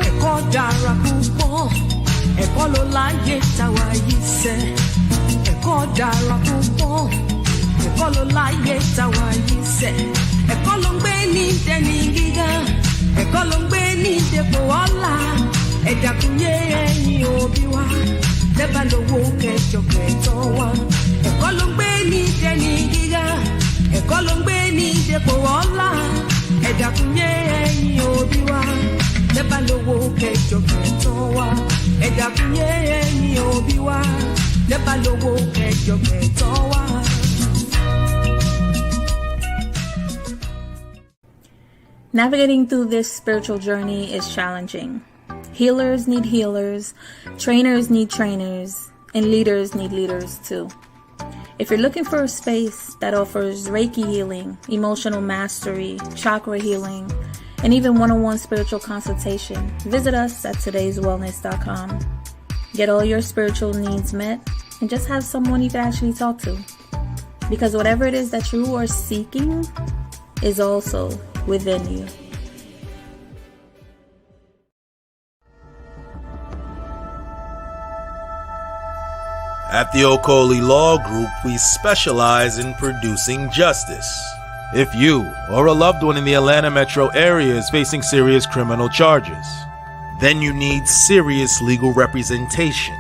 ẹ̀kọ́ dára púpọ̀, ẹ̀kọ́ ló láyé táwa yìí sẹ́. Ẹ̀kọ́ dára púpọ̀, ẹ̀kọ́ ló láyé táwa yìí sẹ́. Ẹ̀kọ́ ló ń gbé ní dẹni gíga, ẹ̀kọ́ ló ń gbé ní dépò ọlá. Ẹ dákun yé ẹ̀yin òbí wa, lẹ́bàá lówó kẹjọ kẹtọ́ wa. Ẹ̀kọ́ ló ń gbé ní dẹni gíga, ẹ̀kọ́ ló ń gbé ní dépò ọlá. Ẹ dákun yé ẹ̀yin òbí wa, lẹ́bàá lówó kẹjọ kẹtọ́ wa. Ẹ dákun yé ẹ̀yin òbí wa, lẹ́bàá lówó kẹjọ kẹtọ́ wa. Navigating through this spiritual journey is challenging. Healers need healers, trainers need trainers, and leaders need leaders too. If you're looking for a space that offers Reiki healing, emotional mastery, chakra healing, and even one-on-one spiritual consultation, visit us at todayswellness.com. Get all your spiritual needs met and just have someone you can actually talk to. Because whatever it is that you are seeking is also within you. At the Okoli Law Group, we specialize in producing justice. If you or a loved one in the Atlanta metro area is facing serious criminal charges, then you need serious legal representation.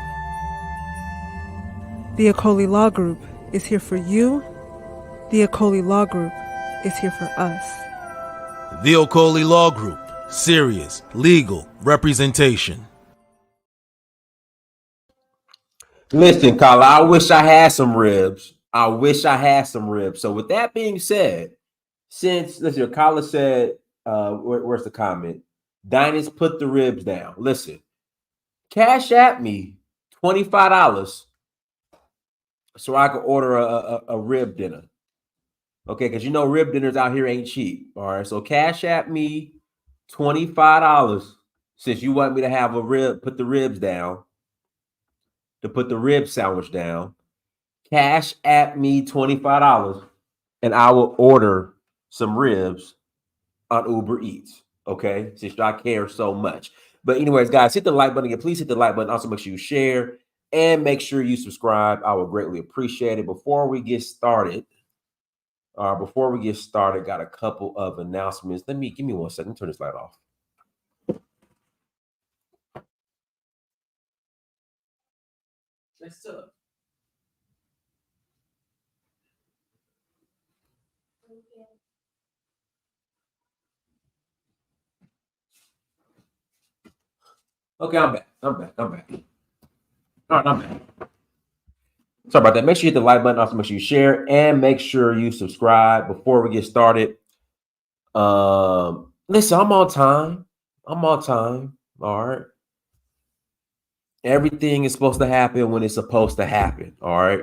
The Okoli Law Group is here for you. The Okoli Law Group is here for us. The Okoli Law Group, serious legal representation. Listen, Carla, I wish I had some ribs. So with that being said, since, listen, Carla said, where's the comment? Diners, put the ribs down. Listen, cash at me $25 so I can order a rib dinner. Okay, because you know rib dinners out here ain't cheap. All right, so cash at me $25 since you want me to have a rib, put the ribs down, to put the rib sandwich down. Cash at me $25 and I will order some ribs on Uber Eats. Okay, since y'all care so much. But anyways, guys, hit the like button again. Please hit the like button. Also, make sure you share and make sure you subscribe. I would greatly appreciate it. Before we get started, got a couple of announcements. Give me 1 second. Turn this light off. That's up. Okay, I'm back. All right, I'm back. Sorry about that. Make sure you hit the like button. Also, make sure you share and make sure you subscribe. Before we get started, listen, I'm on time. All right. Everything is supposed to happen when it's supposed to happen. All right.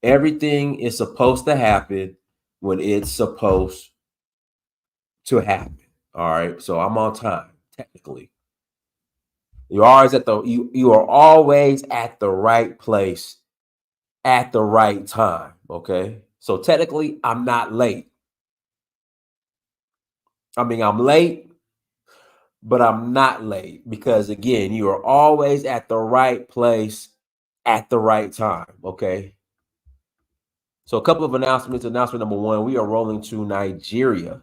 Everything is supposed to happen when it's supposed to happen. All right. So I'm on time, technically. You are always at the right place at the right time. Okay. So technically, I'm not late. I mean, I'm late, but I'm not late because, again, you are always at the right place at the right time. Okay. So a couple of announcements. Announcement number one, we are rolling to Nigeria.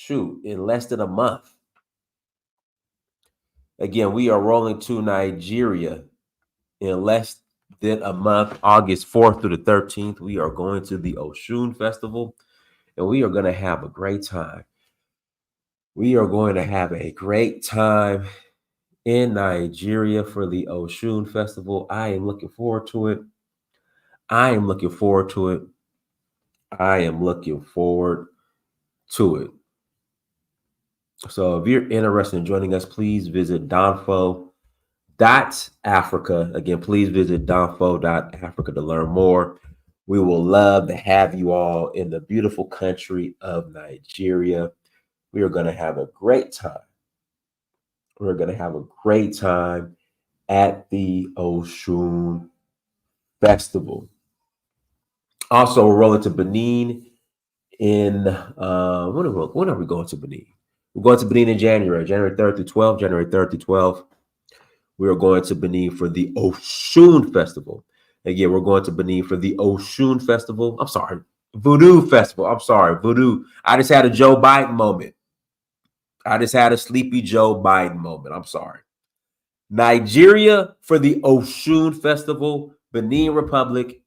In less than a month. Again, we are rolling to Nigeria in less than a month, August 4th through the 13th. We are going to the Oshun Festival, and we are going to have a great time. We are going to have a great time in Nigeria for the Oshun Festival. I am looking forward to it. So if you're interested in joining us, please visit donfo.africa. Again, please visit donfo.africa to learn more. We will love to have you all in the beautiful country of Nigeria. We are going to have a great time. At the Oshun Festival. Also, we're rolling to Benin in when are we going to Benin? We're going to Benin in January 3rd through 12th, January 3rd through 12th. We are going to Benin for the Oshun Festival. Again, we're going to Benin for the Oshun Festival. I'm sorry, Voodoo Festival. I'm sorry, Voodoo. I just had a Joe Biden moment. I just had a sleepy Joe Biden moment. I'm sorry. Nigeria for the Oshun Festival. Benin Republic,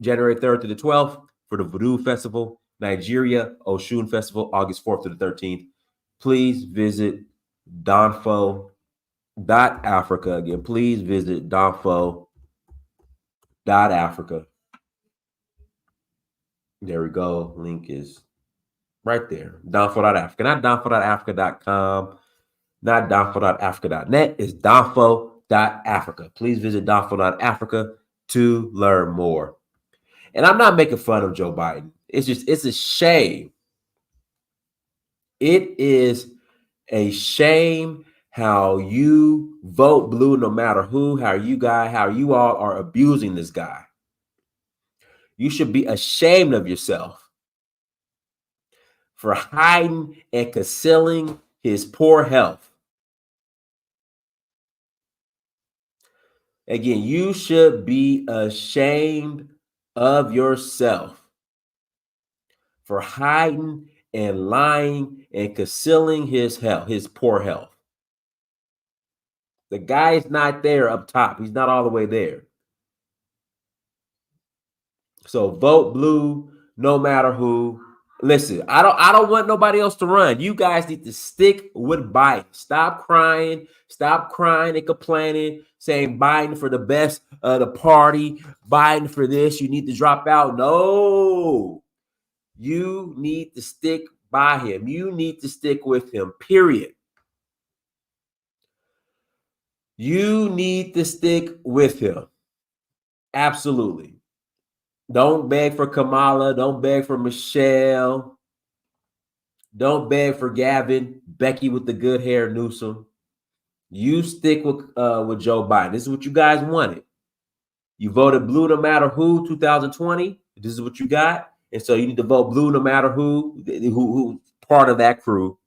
January 3rd to the 12th for the Voodoo Festival. Nigeria Oshun Festival, August 4th to the 13th. Please visit Donfo.Africa. Again, please visit Donfo.Africa. There we go. Link is right there. Donfo.Africa. Not Donfo.Africa.com. Not Donfo.Africa.net. It's Donfo.Africa. Please visit Donfo.Africa to learn more. And I'm not making fun of Joe Biden. It's a shame. It is a shame how you vote blue no matter who, how you all are abusing this guy. You should be ashamed of yourself for hiding and concealing his poor health. Again, you should be ashamed of yourself for hiding and lying and concealing his health, his poor health. The guy is not there up top. He's not all the way there. So vote blue no matter who. Listen, I don't want nobody else to run. You guys need to stick with Biden. Stop crying and complaining, saying Biden for the best of the party, Biden for this, you need to drop out. No. You need to stick by him. You need to stick with him, period. You need to stick with him. Absolutely. Don't beg for Kamala. Don't beg for Michelle. Don't beg for Gavin, Becky with the good hair, Newsom. You stick with Joe Biden. This is what you guys wanted. You voted blue no matter who, 2020. This is what you got. And so you need to vote blue no matter who part of that crew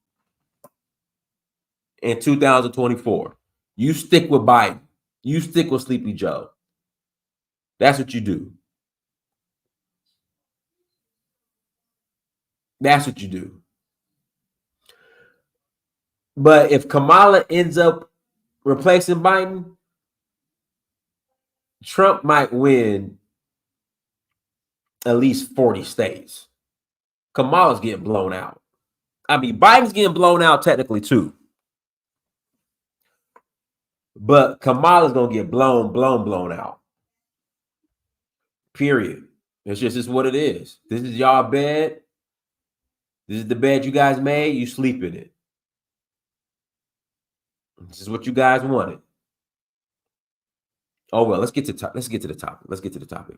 in 2024. You stick with Biden. You stick with Sleepy Joe. That's what you do. That's what you do. But if Kamala ends up replacing Biden, Trump might win at least 40 states. Kamala's getting blown out. I mean, Biden's getting blown out technically too. But Kamala's going to get blown out. Period. It's just what it is. This is y'all bed. This is the bed you guys made. You sleep in it. This is what you guys wanted. Oh well, let's get to the topic.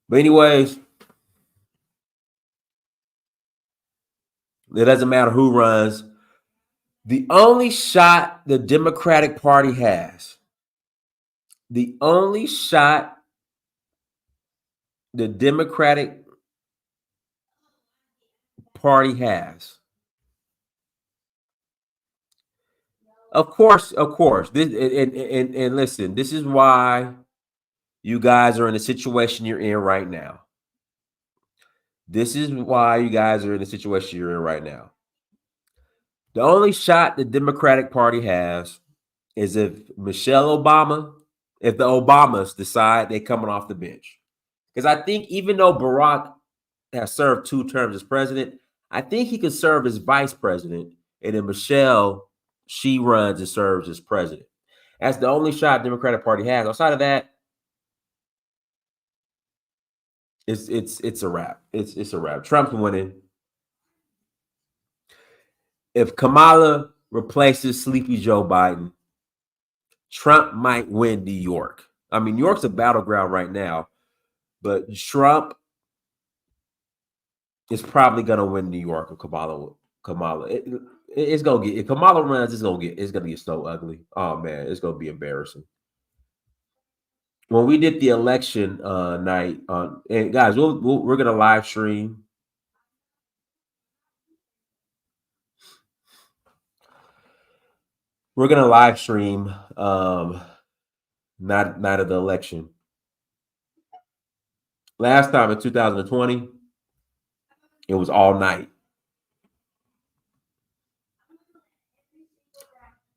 But anyways, it doesn't matter who runs. The only shot the Democratic Party has, Of course. This and listen, this is why you guys are in the situation you're in right now. The only shot the Democratic Party has is if Michelle Obama, if the Obamas decide they're coming off the bench. Because I think even though Barack has served 2 terms as president, I think he could serve as vice president. And then Michelle, she runs and serves as president. That's the only shot the Democratic Party has. Outside of that, it's a wrap. It's a wrap. Trump's winning. If Kamala replaces Sleepy Joe Biden, Trump might win New York. I mean, New York's a battleground right now, but Trump is probably gonna win New York. If Kamala, it's gonna get. If Kamala runs, it's gonna get so ugly. Oh man, it's gonna be embarrassing. When we did the election night, and guys, we're gonna live stream. We're gonna live stream night of the election. Last time in 2020, it was all night.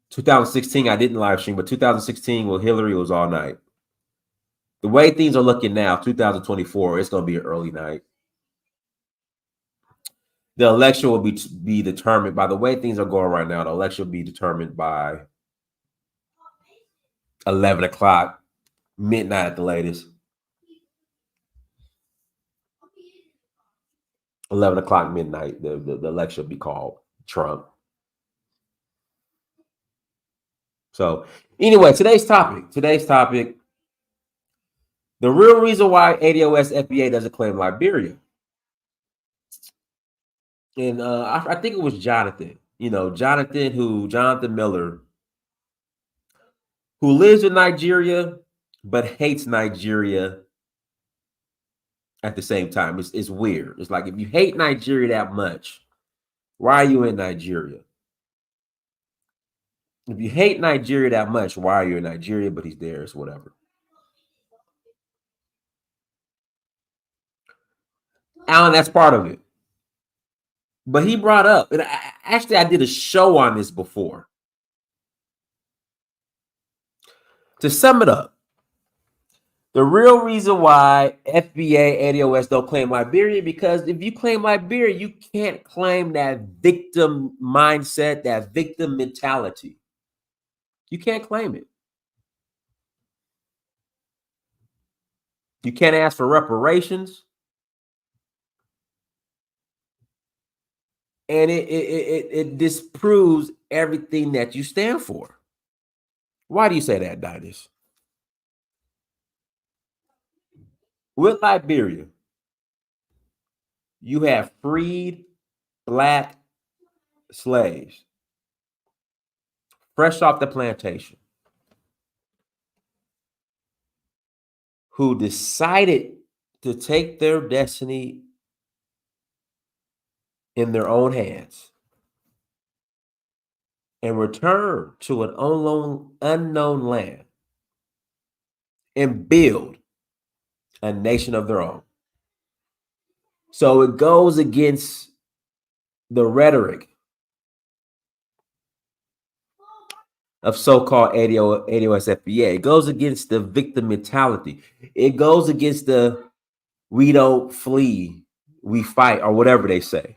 2016, I didn't live stream, but 2016, well, Hillary was all night. The way things are looking now, 2024, it's going to be an early night. The election will be determined by the way things are going right now. The election will be determined by 11 o'clock, midnight at the latest. 11 o'clock midnight, the election will be called Trump. So anyway, today's topic, the real reason why ADOS FBA doesn't claim Liberia. And I think it was Jonathan, Jonathan Miller, who lives in Nigeria, but hates Nigeria at the same time. It's weird. It's like, if you hate Nigeria that much, why are you in Nigeria? If you hate Nigeria that much, why are you in Nigeria? But he's there, it's whatever. Alan, that's part of it. But he brought up, and I did a show on this before. To sum it up, the real reason why FBA, ADOS don't claim Liberia, because if you claim Liberia, you can't claim that victim mindset, that victim mentality. You can't claim it. You can't ask for reparations. And it disproves everything that you stand for. Why do you say that, Didas? With Liberia, you have freed Black slaves fresh off the plantation who decided to take their destiny in their own hands and return to an unknown land and build a nation of their own. So it goes against the rhetoric of so-called ADOS FBA. It goes against the victim mentality. It goes against the we don't flee, we fight, or whatever they say.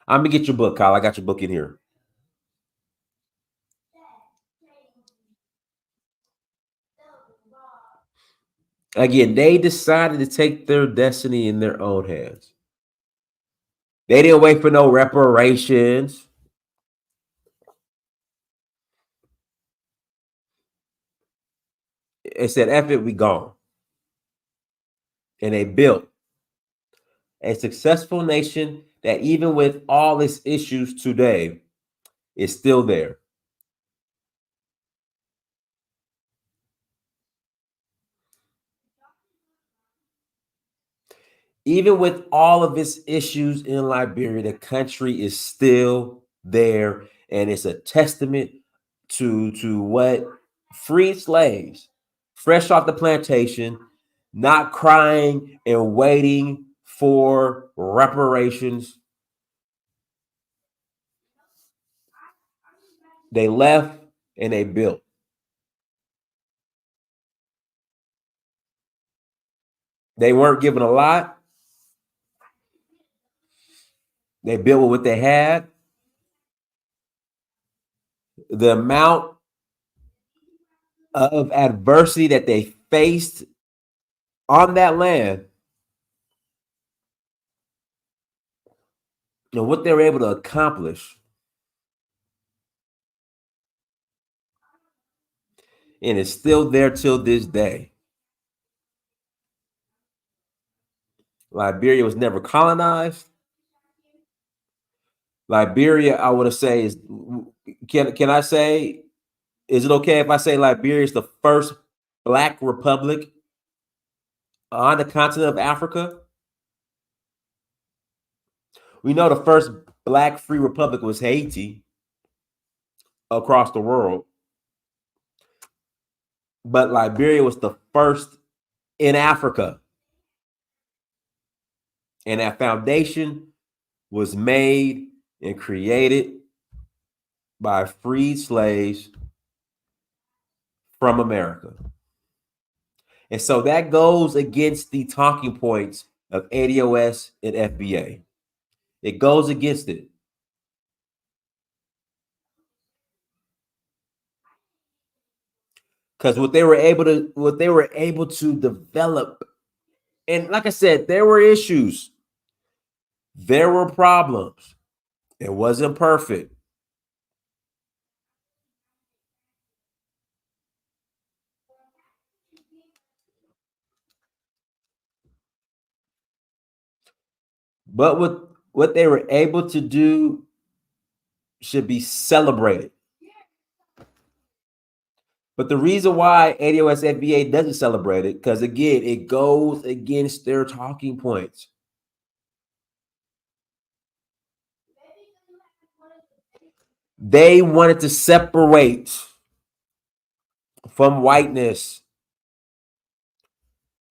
I'm gonna get your book, Kyle. I got your book in here. Again, they decided to take their destiny in their own hands. They didn't wait for no reparations. It said, F it, we gone. And they built a successful nation that, even with all its issues today, is still there. Even with all of its issues in Liberia, the country is still there. And it's a testament to what freed slaves, fresh off the plantation, not crying and waiting for reparations. They left and they built. They weren't given a lot. They built with what they had. The amount of adversity that they faced on that land and what they were able to accomplish, and it's still there till this day. Liberia was never colonized. Liberia, I want to say, is, can I say, is it okay if I say Liberia is the first Black republic on the continent of Africa? We know the first Black free republic was Haiti. across the world. But Liberia was the first in Africa. And that foundation was made and created by freed slaves from America. And so that goes against the talking points of ADOS and FBA. It goes against it. Because what they were able to develop, and like I said, there were issues, there were problems. It wasn't perfect. But what they were able to do should be celebrated. But the reason why ADOS FBA doesn't celebrate it, because again, it goes against their talking points. They wanted to separate from whiteness,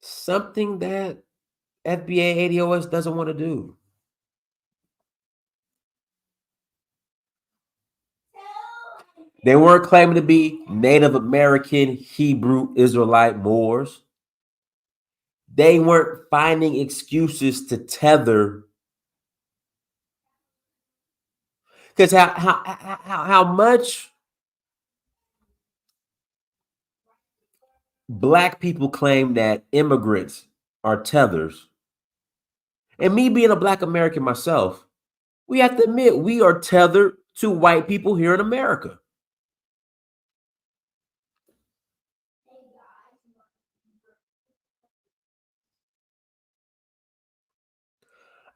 something that FBA ADOS doesn't want to do. They weren't claiming to be Native American, Hebrew, Israelite, Moors. They weren't finding excuses to tether. Because how much Black people claim that immigrants are tethers, and me being a Black American myself, we have to admit we are tethered to white people here in America.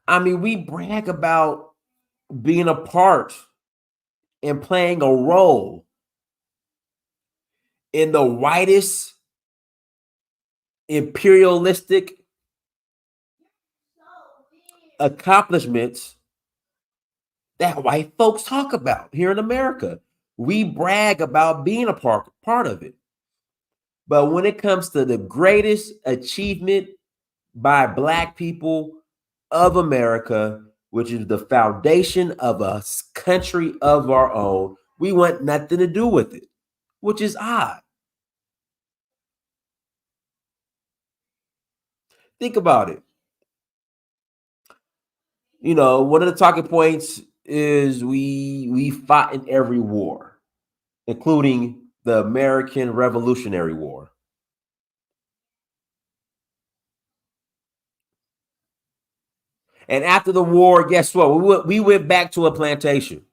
I mean, we brag about being a part and playing a role in the whitest imperialistic accomplishments that white folks talk about here in America. We brag about being a part of it. But when it comes to the greatest achievement by Black people of America, which is the foundation of a country of our own, we want nothing to do with it, which is odd. Think about it. You know, one of the talking points is we fought in every war, including the American Revolutionary War. And after the war, guess what? We went back to a plantation.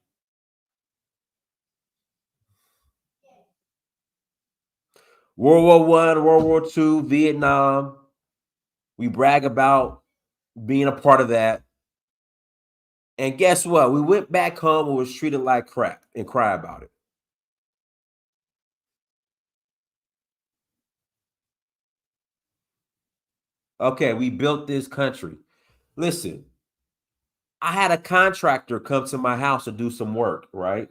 World War I, World War II, Vietnam. We brag about being a part of that. And guess what? We went back home and was treated like crap and cry about it. Okay, we built this country. Listen, I had a contractor come to my house to do some work, right?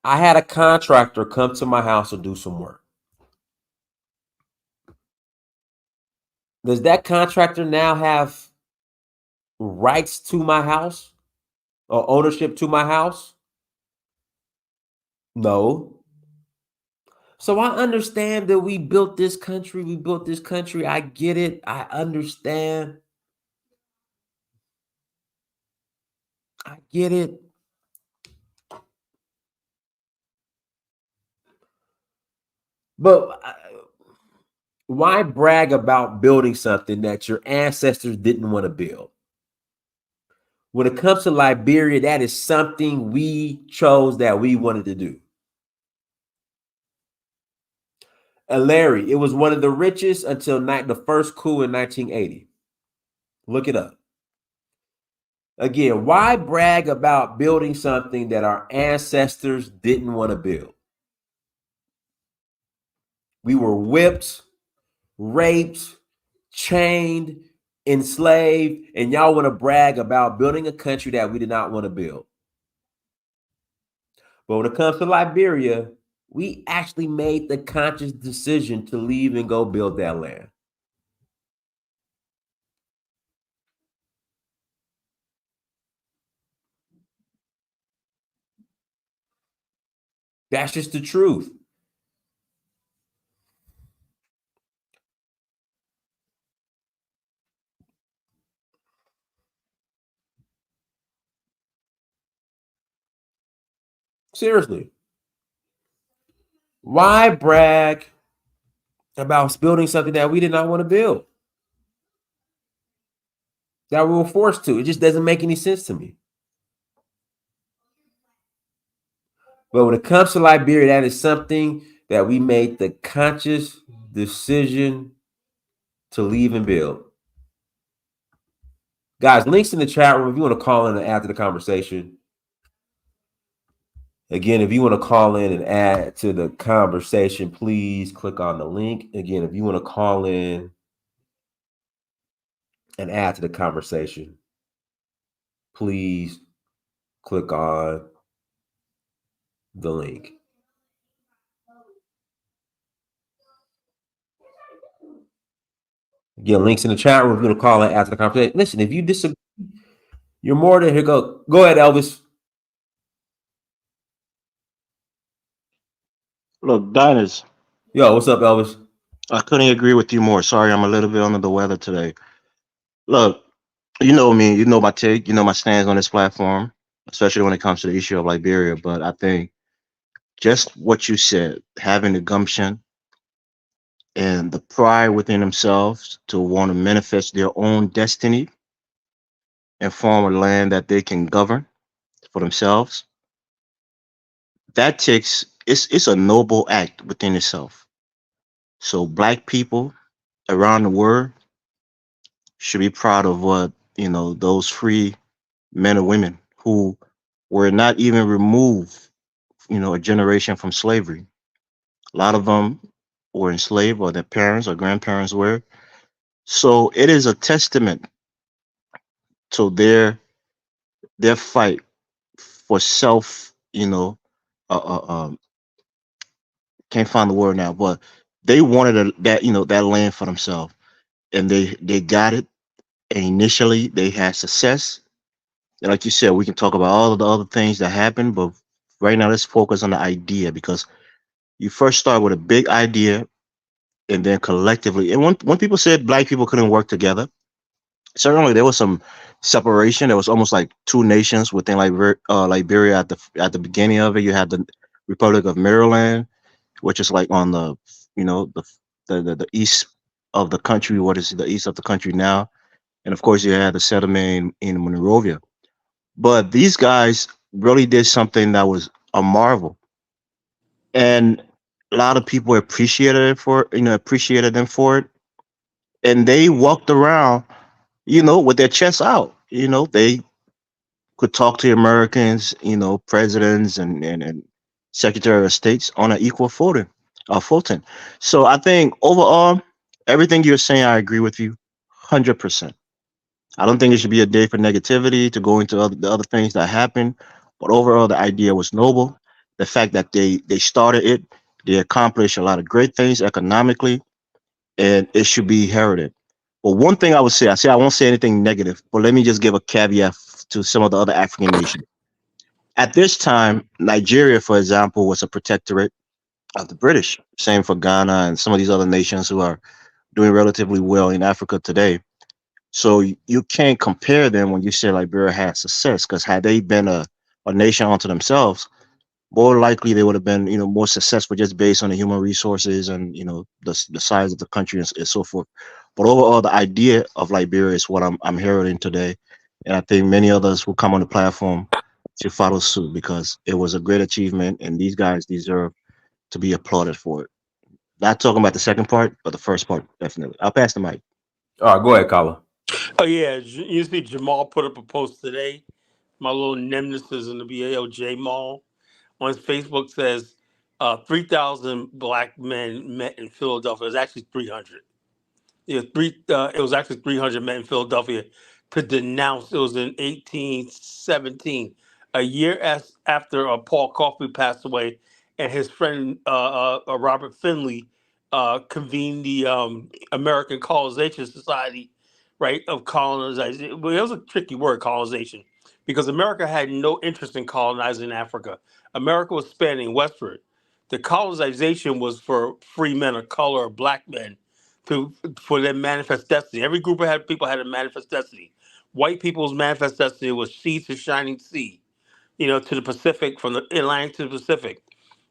I had a contractor come to my house to do some work. Does that contractor now have rights to my house or ownership to my house? No. So I understand that we built this country. I get it. I understand. I get it. But why brag about building something that your ancestors didn't want to build? When it comes to Liberia, that is something we chose that we wanted to do. And Larry, it was one of the richest until the first coup in 1980. Look it up. Again, why brag about building something that our ancestors didn't want to build? We were whipped, raped, chained, enslaved, and y'all want to brag about building a country that we did not want to build. But when it comes to Liberia, we actually made the conscious decision to leave and go build that land. That's just the truth. Seriously. Why brag about building something that we did not want to build? That we were forced to. It just doesn't make any sense to me. But when it comes to Liberia, that is something that we made the conscious decision to leave and build. Guys, links in the chat room if you want to call in and add to the conversation. Again, if you want to call in and add to the conversation, please click on the link. Again, if you want to call in and add to the conversation, please click on the link. Again, links in the chat room if you want to call in and add to the conversation. Listen, if you disagree, you're more than here. Go ahead, Elvis. Look, Diners. Yo, what's up, Elvis? I couldn't agree with you more. Sorry, I'm a little bit under the weather today. Look, you know me, you know my take, you know my stance on this platform, especially when it comes to the issue of Liberia. But I think just what you said, having the gumption and the pride within themselves to want to manifest their own destiny and form a land that they can govern for themselves, that takes it's a noble act within itself. So black people around the world should be proud of what those free men and women who were not even removed a generation from slavery. A lot of them were enslaved, or their parents or grandparents were. So it is a testament to their fight for self. Can't find the word now, but they wanted that land for themselves, and they got it. And initially, they had success. And like you said, we can talk about all of the other things that happened, but right now let's focus on the idea, because you first start with a big idea, and then collectively. And when people said black people couldn't work together, certainly there was some separation. There was almost like two nations within Liberia at the beginning of it. You had the Republic of Maryland, which is like on the the east of the country. What is the east of the country now? And of course, you had the settlement in Monrovia. But these guys really did something that was a marvel, and a lot of people appreciated them for it, and they walked around, with their chests out. They could talk to Americans, presidents and secretary of states on an equal footing. So I think overall, everything you're saying, I agree with you, 100%. I don't think it should be a day for negativity to go into the other things that happened, but overall, the idea was noble. The fact that they started it, they accomplished a lot of great things economically, and it should be heralded. But one thing I won't say anything negative, but let me just give a caveat to some of the other African nations. At this time, Nigeria, for example, was a protectorate of the British. Same for Ghana and some of these other nations who are doing relatively well in Africa today. So you can't compare them when you say Liberia had success, because had they been a nation unto themselves, more likely they would have been more successful just based on the human resources and the size of the country and so forth. But overall, the idea of Liberia is what I'm heralding today, and I think many others who come on the platform should follow suit, because it was a great achievement, and these guys deserve to be applauded for it. Not talking about the second part, but the first part, definitely. I'll pass the mic. All right, go ahead, Colin. Oh yeah, you see Jamal put up a post today. My little nemesis in the BALJ Mall on his Facebook says 3,000 black men met in Philadelphia. It's actually 300. It was actually 300 men in Philadelphia to denounce. It was in 1817, a year after Paul Coffey passed away, and his friend Robert Finley convened the American Colonization Society, right, of colonization. Well, it was a tricky word, colonization, because America had no interest in colonizing Africa. America was spanning westward. The colonization was for free men of color, or black men, to for their manifest destiny. Every group of people had a manifest destiny. White people's manifest destiny was sea to shining sea, to the Pacific, from the Atlantic to the Pacific.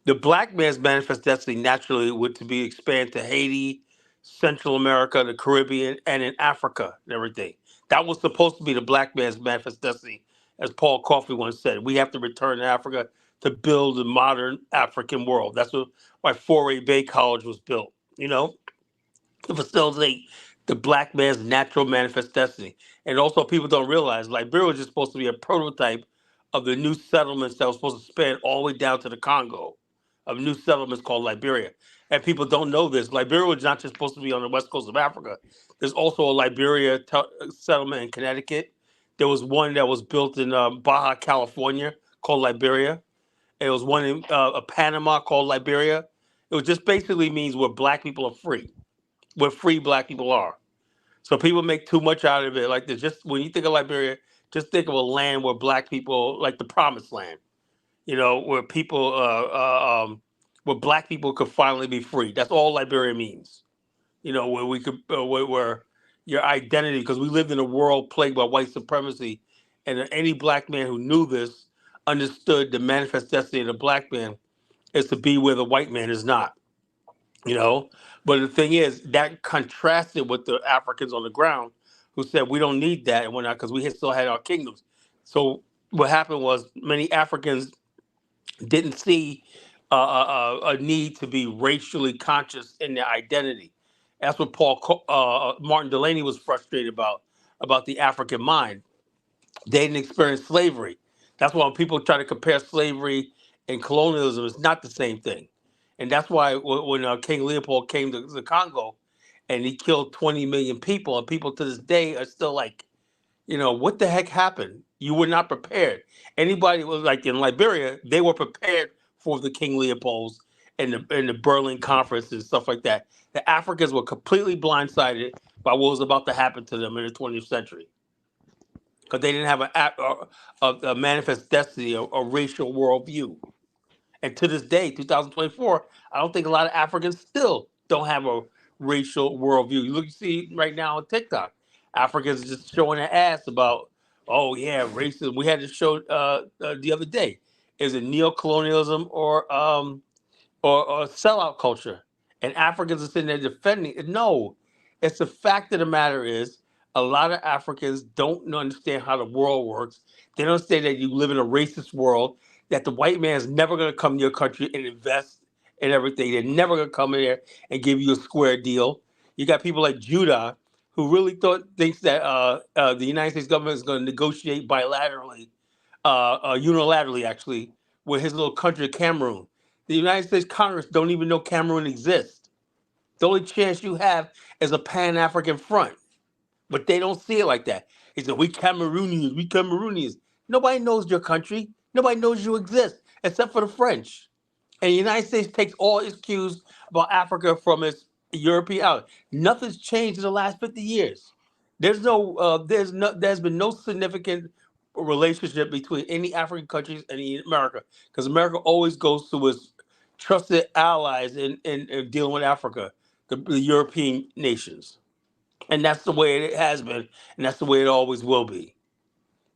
The black man's manifest destiny naturally would to be expanded to Haiti, Central America, the Caribbean, and in Africa and everything. That was supposed to be the black man's manifest destiny, as Paul Coffey once said. We have to return to Africa to build the modern African world. That's why Foray Bay College was built. To facilitate the black man's natural manifest destiny. And also, people don't realize Liberia was just supposed to be a prototype of the new settlements that was supposed to span all the way down to the Congo, of new settlements called Liberia. And people don't know this. Liberia was not just supposed to be on the west coast of Africa. There's also a Liberia settlement in Connecticut. There was one that was built in Baja, California, called Liberia. There was one in Panama called Liberia. It just basically means where black people are free, where free black people are. So people make too much out of it. Like this, just when you think of Liberia, just think of a land where black people, like the promised land, where people, where black people could finally be free. That's all Liberia means. Where we could, where your identity, because we lived in a world plagued by white supremacy, and any black man who knew this understood the manifest destiny of the black man is to be where the white man is not. you know. But the thing is, that contrasted with the Africans on the ground who said we don't need that and we're not, because we still had our kingdoms. So what happened was many Africans didn't see a need to be racially conscious in their identity. That's what Martin Delaney was frustrated about the African mind. They didn't experience slavery. That's why when people try to compare slavery and colonialism, it's not the same thing. And that's why when King Leopold came to the Congo and he killed 20 million people, and people to this day are still like, what the heck happened? You were not prepared. Anybody was like in Liberia, they were prepared for the King Leopolds and the Berlin Conference and stuff like that. The Africans were completely blindsided by what was about to happen to them in the 20th century because they didn't have a manifest destiny, a racial worldview. And to this day, 2024, I don't think a lot of Africans still don't have a racial worldview. You see right now on TikTok, Africans just showing their ass about, oh yeah, racism. We had to show the other day, is it neocolonialism or sellout culture? And Africans are sitting there defending it. No, it's the fact of the matter is a lot of Africans don't understand how the world works. They don't understand that you live in a racist world, that the white man is never going to come to your country and invest in everything. They're never going to come in there and give you a square deal. You got people like Judah who really thinks that the United States government is going to negotiate bilaterally, unilaterally actually, with his little country of Cameroon. The United States Congress don't even know Cameroon exists. The only chance you have is a Pan-African front. But they don't see it like that. He said, we Cameroonians. Nobody knows your country. Nobody knows you exist, except for the French. And the United States takes all its cues about Africa from its European out. Nothing's changed in the last 50 years. There's been no significant relationship between any African countries and America, because America always goes to its trusted allies in dealing with Africa, the European nations. And that's the way it has been, and that's the way it always will be.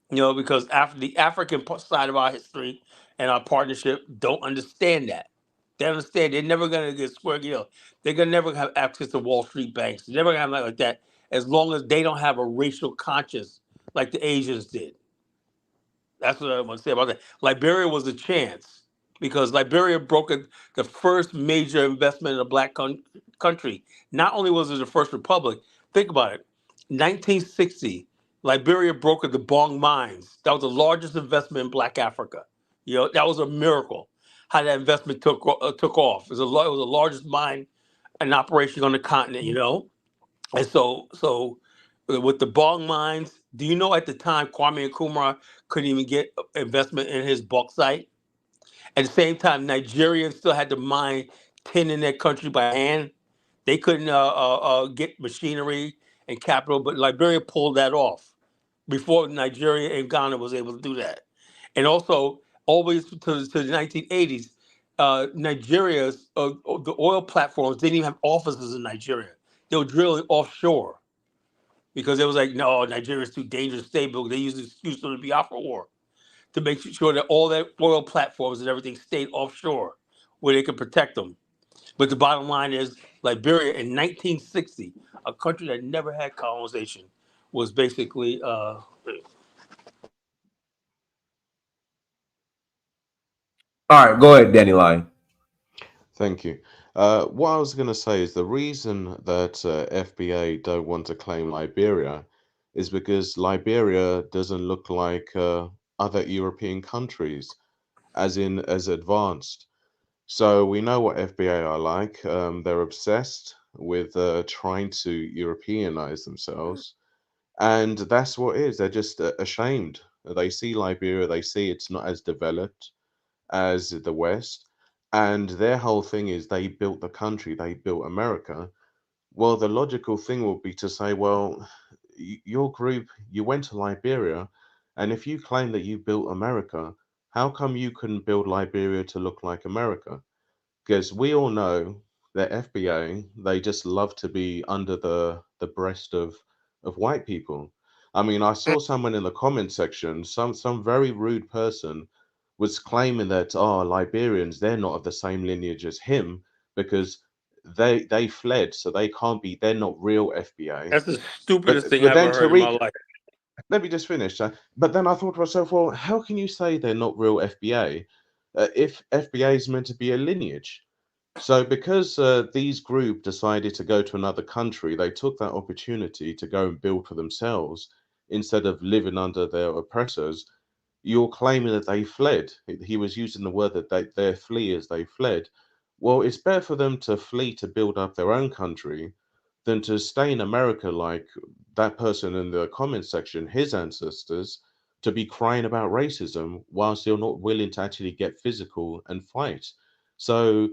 Because after the African side of our history and our partnership don't understand that. They understand they're never going to get square deal. They're going to never have access to Wall Street banks. They're never going to have nothing like that as long as they don't have a racial conscience like the Asians did. That's what I want to say about that. Liberia was a chance because Liberia brokered the first major investment in a black country. Not only was it the first republic, think about it. 1960, Liberia brokered the Bong mines. That was the largest investment in Black Africa. That was a miracle. How that investment took off. It was the largest mine in operation on the continent. And so with the bong mines, do you know at the time Kwame Nkrumah couldn't even get investment in his bauxite? At the same time, Nigerians still had to mine tin in their country by hand. They couldn't get machinery and capital, but Liberia pulled that off before Nigeria and Ghana was able to do that. And also, always to the 1980s, Nigeria's the oil platforms didn't even have offices in Nigeria. They were drilling offshore because it was like, no, Nigeria's too dangerous, stable. They used the excuse of the Biafra War to make sure that all that oil platforms and everything stayed offshore where they could protect them. But the bottom line is Liberia in 1960, a country that never had colonization, was basically All right, go ahead, Danny Line. Thank you. What I was going to say is the reason that FBA don't want to claim Liberia is because Liberia doesn't look like other European countries, as in as advanced. So we know what FBA are like. They're obsessed with trying to Europeanize themselves, and that's what it is. They're just ashamed. They see Liberia, they see it's not as developed as the West, and their whole thing is they built the country, they built America. Well, the logical thing would be to say, well, your group, you went to Liberia, and if you claim that you built America, how come you couldn't build Liberia to look like America? Because we all know that FBA, they just love to be under the breast of white people. I mean, I saw someone in the comment section, some very rude person was claiming that Liberians, they're not of the same lineage as him because they fled, so they can't be, they're not real FBA. that's the stupidest thing But I then ever heard in my Tariq, life. let me just finish. But then I thought to myself, well, how can you say they're not real FBA if FBA is meant to be a lineage? So, because these group decided to go to another country, they took that opportunity to go and build for themselves instead of living under their oppressors. You're claiming that they fled. He was using the word that their flee as they fled. Well, it's better for them to flee to build up their own country than to stay in America like that person in the comment section, his ancestors, to be crying about racism whilst you're not willing to actually get physical and fight. So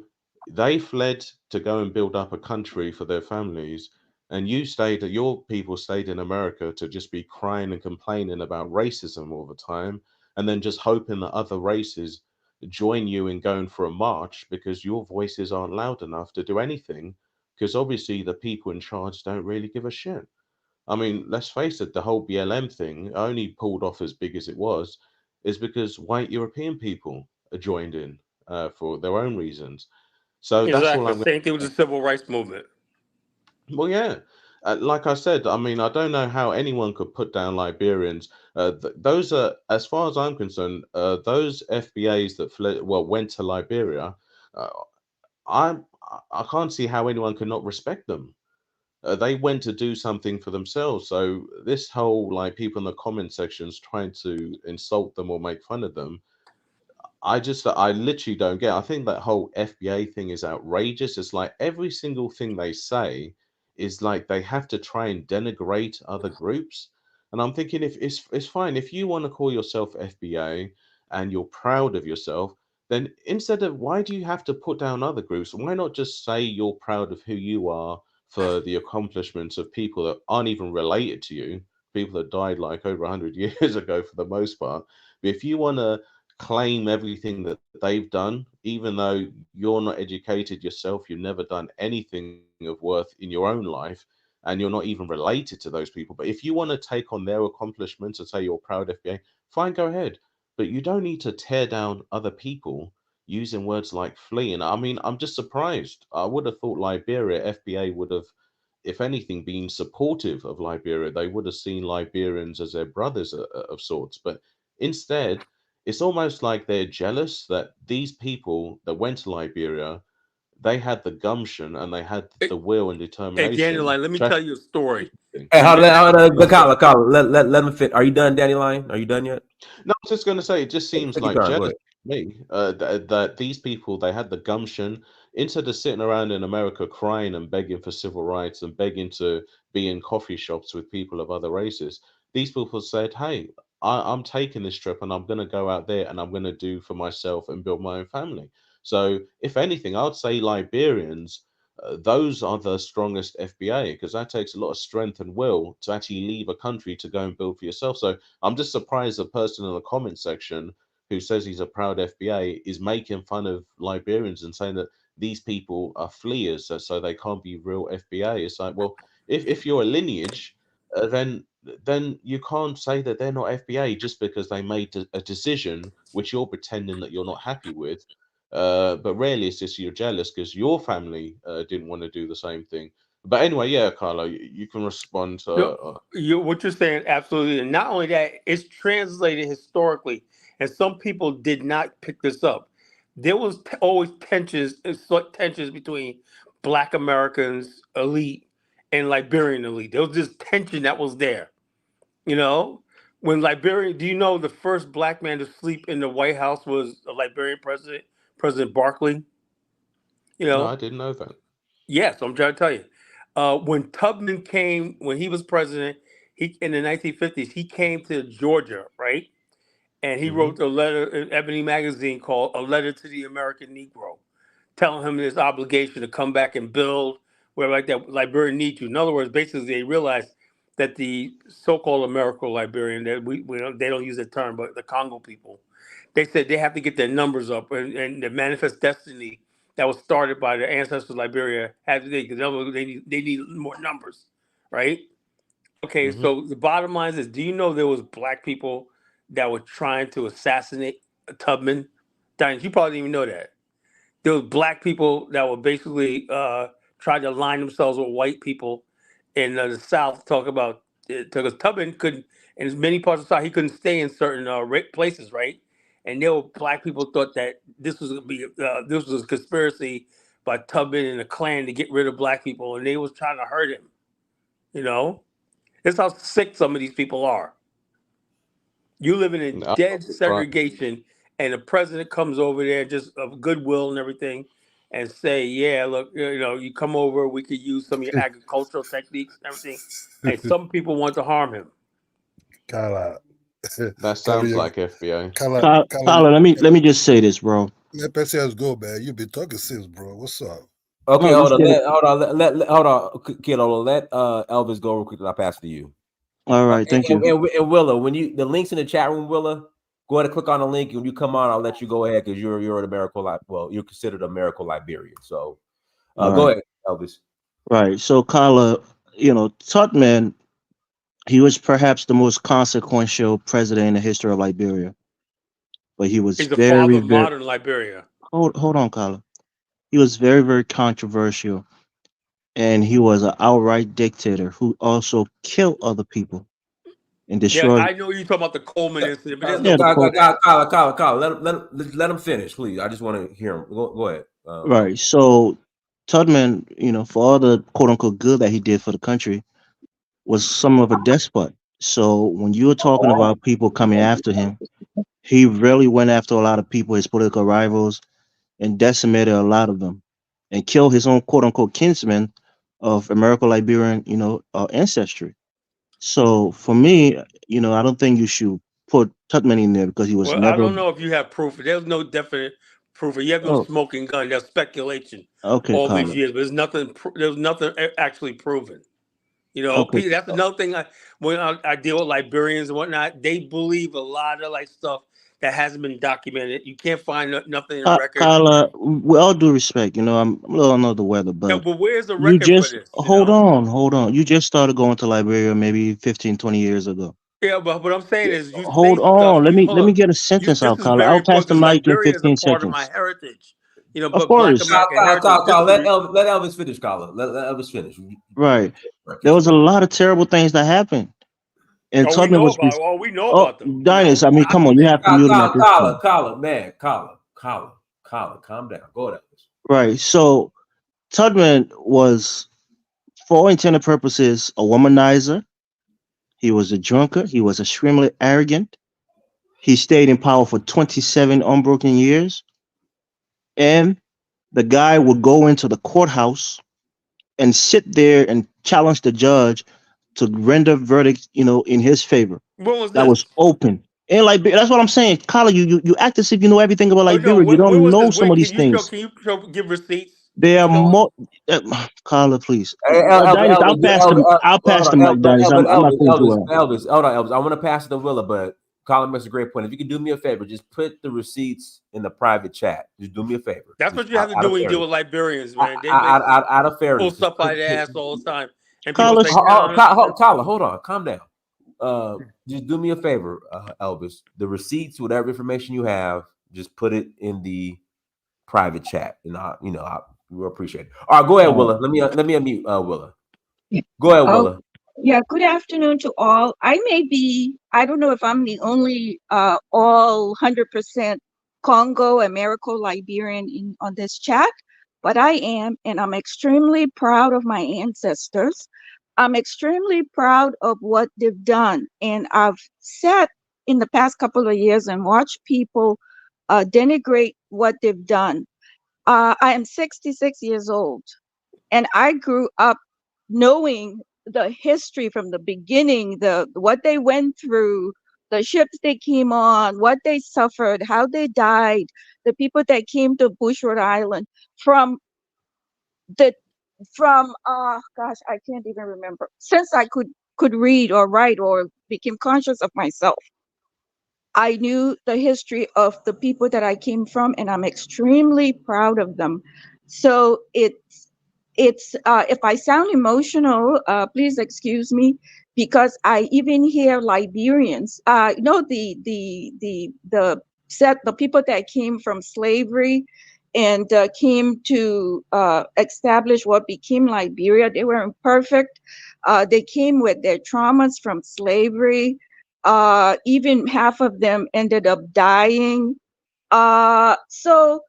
they fled to go and build up a country for their families, and your people stayed in America to just be crying and complaining about racism all the time, and then just hoping that other races join you in going for a march because your voices aren't loud enough to do anything because obviously the people in charge don't really give a shit. I mean, let's face it, the whole BLM thing only pulled off as big as it was is because white European people joined in for their own reasons. So that's all Exactly. I'm going Same thing with to the say. civil rights movement. Well, yeah. Like I said, I mean, I don't know how anyone could put down Liberians. Those are, as far as I'm concerned, those FBAs that fled, well, went to Liberia. Uh, I I can't see how anyone could not respect them. They went to do something for themselves. So this whole like people in the comment sections trying to insult them or make fun of them, I literally don't get. I think that whole FBA thing is outrageous. It's like every single thing they say is like they have to try and denigrate other groups. And I'm thinking if it's fine if you want to call yourself FBA and you're proud of yourself, then instead of why do you have to put down other groups? Why not just say you're proud of who you are for the accomplishments of people that aren't even related to you, people that died like over 100 years ago for the most part. But if you want to claim everything that they've done, even though you're not educated yourself, you've never done anything of worth in your own life, and you're not even related to those people. But if you want to take on their accomplishments and say you're proud FBA, fine, go ahead. But you don't need to tear down other people using words like flee. And I mean, I'm just surprised. I would have thought Liberia, FBA would have, if anything, been supportive of Liberia. They would have seen Liberians as their brothers of sorts. But instead, it's almost like they're jealous that these people that went to Liberia, they had the gumption and they had Hey, the will and hey, Daniel, determination let me to tell you a story. Hey, And this, hold on, go for it. let him fit. Are you done, Danny Line? Are you done yet? No, I was just going to say, it just seems Take your like time. Go jealous ahead. to me that these people, they had the gumption instead of sitting around in America crying and begging for civil rights and begging to be in coffee shops with people of other races, these people said, hey, I'm taking this trip and I'm going to go out there and I'm going to do for myself and build my own family. So, if anything, I'd say Liberians, those are the strongest FBA, because that takes a lot of strength and will to actually leave a country to go and build for yourself. So, I'm just surprised the person in the comment section who says he's a proud FBA is making fun of Liberians and saying that these people are fleers, so they can't be real FBA. It's like, well, if you're a lineage, then you can't say that they're not FBA just because they made a decision which you're pretending that you're not happy with. But rarely it's just you're jealous because your family didn't want to do the same thing. But anyway, yeah, Carlo, you can respond to. What you're saying, absolutely. And not only that, it's translated historically, and some people did not pick this up. There was always tensions between Black Americans elite and Liberian elite. There was this tension that was there. You know, when Liberia, do you know the first Black man to sleep in the White House was a Liberian president, President Barkley? You No, I know, didn't know that. yes, I'm trying to tell you. When Tubman came, when he was president, he in the 1950s, he came to Georgia, right? And he Hmm. wrote a letter in Ebony magazine called "A Letter to the American Negro," telling him his obligation to come back and build where like that Liberian need to. In other words, basically they realized that the so-called American Liberian, that we don't, they don't use that term, but the Congo people, they said they have to get their numbers up, and the manifest destiny that was started by the ancestors of Liberia had to because they need more numbers, right? Okay, Hmm. so the bottom line is, do you know there was Black people that were trying to assassinate Tubman? Diane, you probably didn't even know that. There was Black people that were basically trying to align themselves with white people in the South. Talk about because Tubman couldn't, in many parts of the South, he couldn't stay in certain places, right? And there were Black people thought that this was gonna be this was a conspiracy by Tubman and the Klan to get rid of Black people, and they was trying to hurt him. You know, that's how sick some of these people are. You living in I'm dead not surprised. segregation, and the president comes over there just of goodwill and everything, and say, "Yeah, look, you know, you come over, we could use some of your agricultural techniques and everything." And some people want to harm him. Carla, That Carla, sounds like FBA. Carla, Tyler, let me just say this, bro. let Perseus go, man. You've been talking since, bro. What's up? Okay, No, let's get it. hold on, kiddo. Let Elvis go real quick, and I'll pass it to you. All right, thank you. And Willa, when you the links in the chat room, Willa, go ahead and click on the link. And when you come on, I'll let you go ahead because you're an American you're considered a American Liberian. So go ahead, Elvis. Right. So, Carla, Tubman, he was perhaps the most consequential president in the history of Liberia, but he was He's the very, father of very. modern Liberia. Hold on, Carla. He was very, very controversial, and he was an outright dictator who also killed other people and Yeah, destroyed. I know you're talking about the Coleman incident, but there's Yeah, no Coleman. Carla, let him finish, please. I just want to hear him. Go ahead. Right. So, Tubman, for all the quote unquote good that he did for the country, was some of a despot. So when you were talking about people coming after him, he really went after a lot of people, his political rivals, and decimated a lot of them, and killed his own quote unquote kinsmen of American Liberian, ancestry. So for me, I don't think you should put Tubman in there because he was Well, I never. don't know if you have proof. There's no definite proof. You have no Oh, smoking gun. There's speculation okay, all these Carla. years, but there's nothing. There's nothing actually proven. You know, Okay, that's another thing. When I deal with Liberians and whatnot, they believe a lot of like stuff that hasn't been documented. You can't find nothing in the record. Carla. With all due respect, I'm a little under the weather, Yeah, but but where's the you record for just this? You hold know? on, hold on. You just started going to Liberia maybe 15, 20 years ago. Yeah, but what I'm saying is, you Hold say stuff. on. Let You me hold let me up. get a You sentence this out, is Carla. very I'll pass important the because mic in Liberia is a 15 part of my seconds. heritage. You know, Of but Black course. American heritage Carla, let history. Elvis finish, Carla. Let Elvis finish. Right. There was a Continue. lot of terrible things that happened. And Oh, we Tubman know was about. Oh, we know oh about them. You Dinus, know. I mean, come on, you have to mute him at this point. Carla, calm down. Go ahead, Elvis. Right. So Tubman was, for all intended purposes, a womanizer. He was a drunkard. He was extremely arrogant. He stayed in power for 27 unbroken years. And the guy would go into the courthouse and sit there and challenge the judge to render verdict, in his favor. When was That this? was open. And like that's what I'm saying. Carla, you act as if you know everything about Oh no, Liberia. You when don't was know this? some When of these things. can you show give receipts They to are show us? more. Carla, please. Hey, Dinus, I'll pass hold the on, mic, Dinus. but I'm not going to. Elvis, hold on, Elvis. I want to pass it to Willa, but Colin makes a great point. If you can do me a favor, just put the receipts in the private chat. Just do me a favor. That's Just what you have to out do of when you deal fairness. with Liberians, man. They Out of pull fairness, just stuff out of their ass all the time, and people Carla, say, "Nah." Colin, hold on, calm down. Just do me a favor, Elvis. The receipts, whatever information you have, just put it in the private chat, and we'll appreciate it. All right, go ahead, Willa. Let me unmute Willa. Go ahead, Oh, Willa. yeah. Good afternoon to all. I don't know if I'm the only all 100% Congo, Americo, Liberian on this chat, but I am, and I'm extremely proud of my ancestors. I'm extremely proud of what they've done. And I've sat in the past couple of years and watched people denigrate what they've done. I am 66 years old. And I grew up knowing the history from the beginning, what they went through, the ships they came on, what they suffered, how they died, the people that came to Bush, Rhode Island, from the from gosh, I can't even remember. Since I could read or write or became conscious of myself, I knew the history of the people that I came from, and I'm extremely proud of them. So it's if I sound emotional, please excuse me, because I even hear Liberians, the people that came from slavery and came to establish what became Liberia. They were imperfect. They came with their traumas from slavery. Even half of them ended up dying. So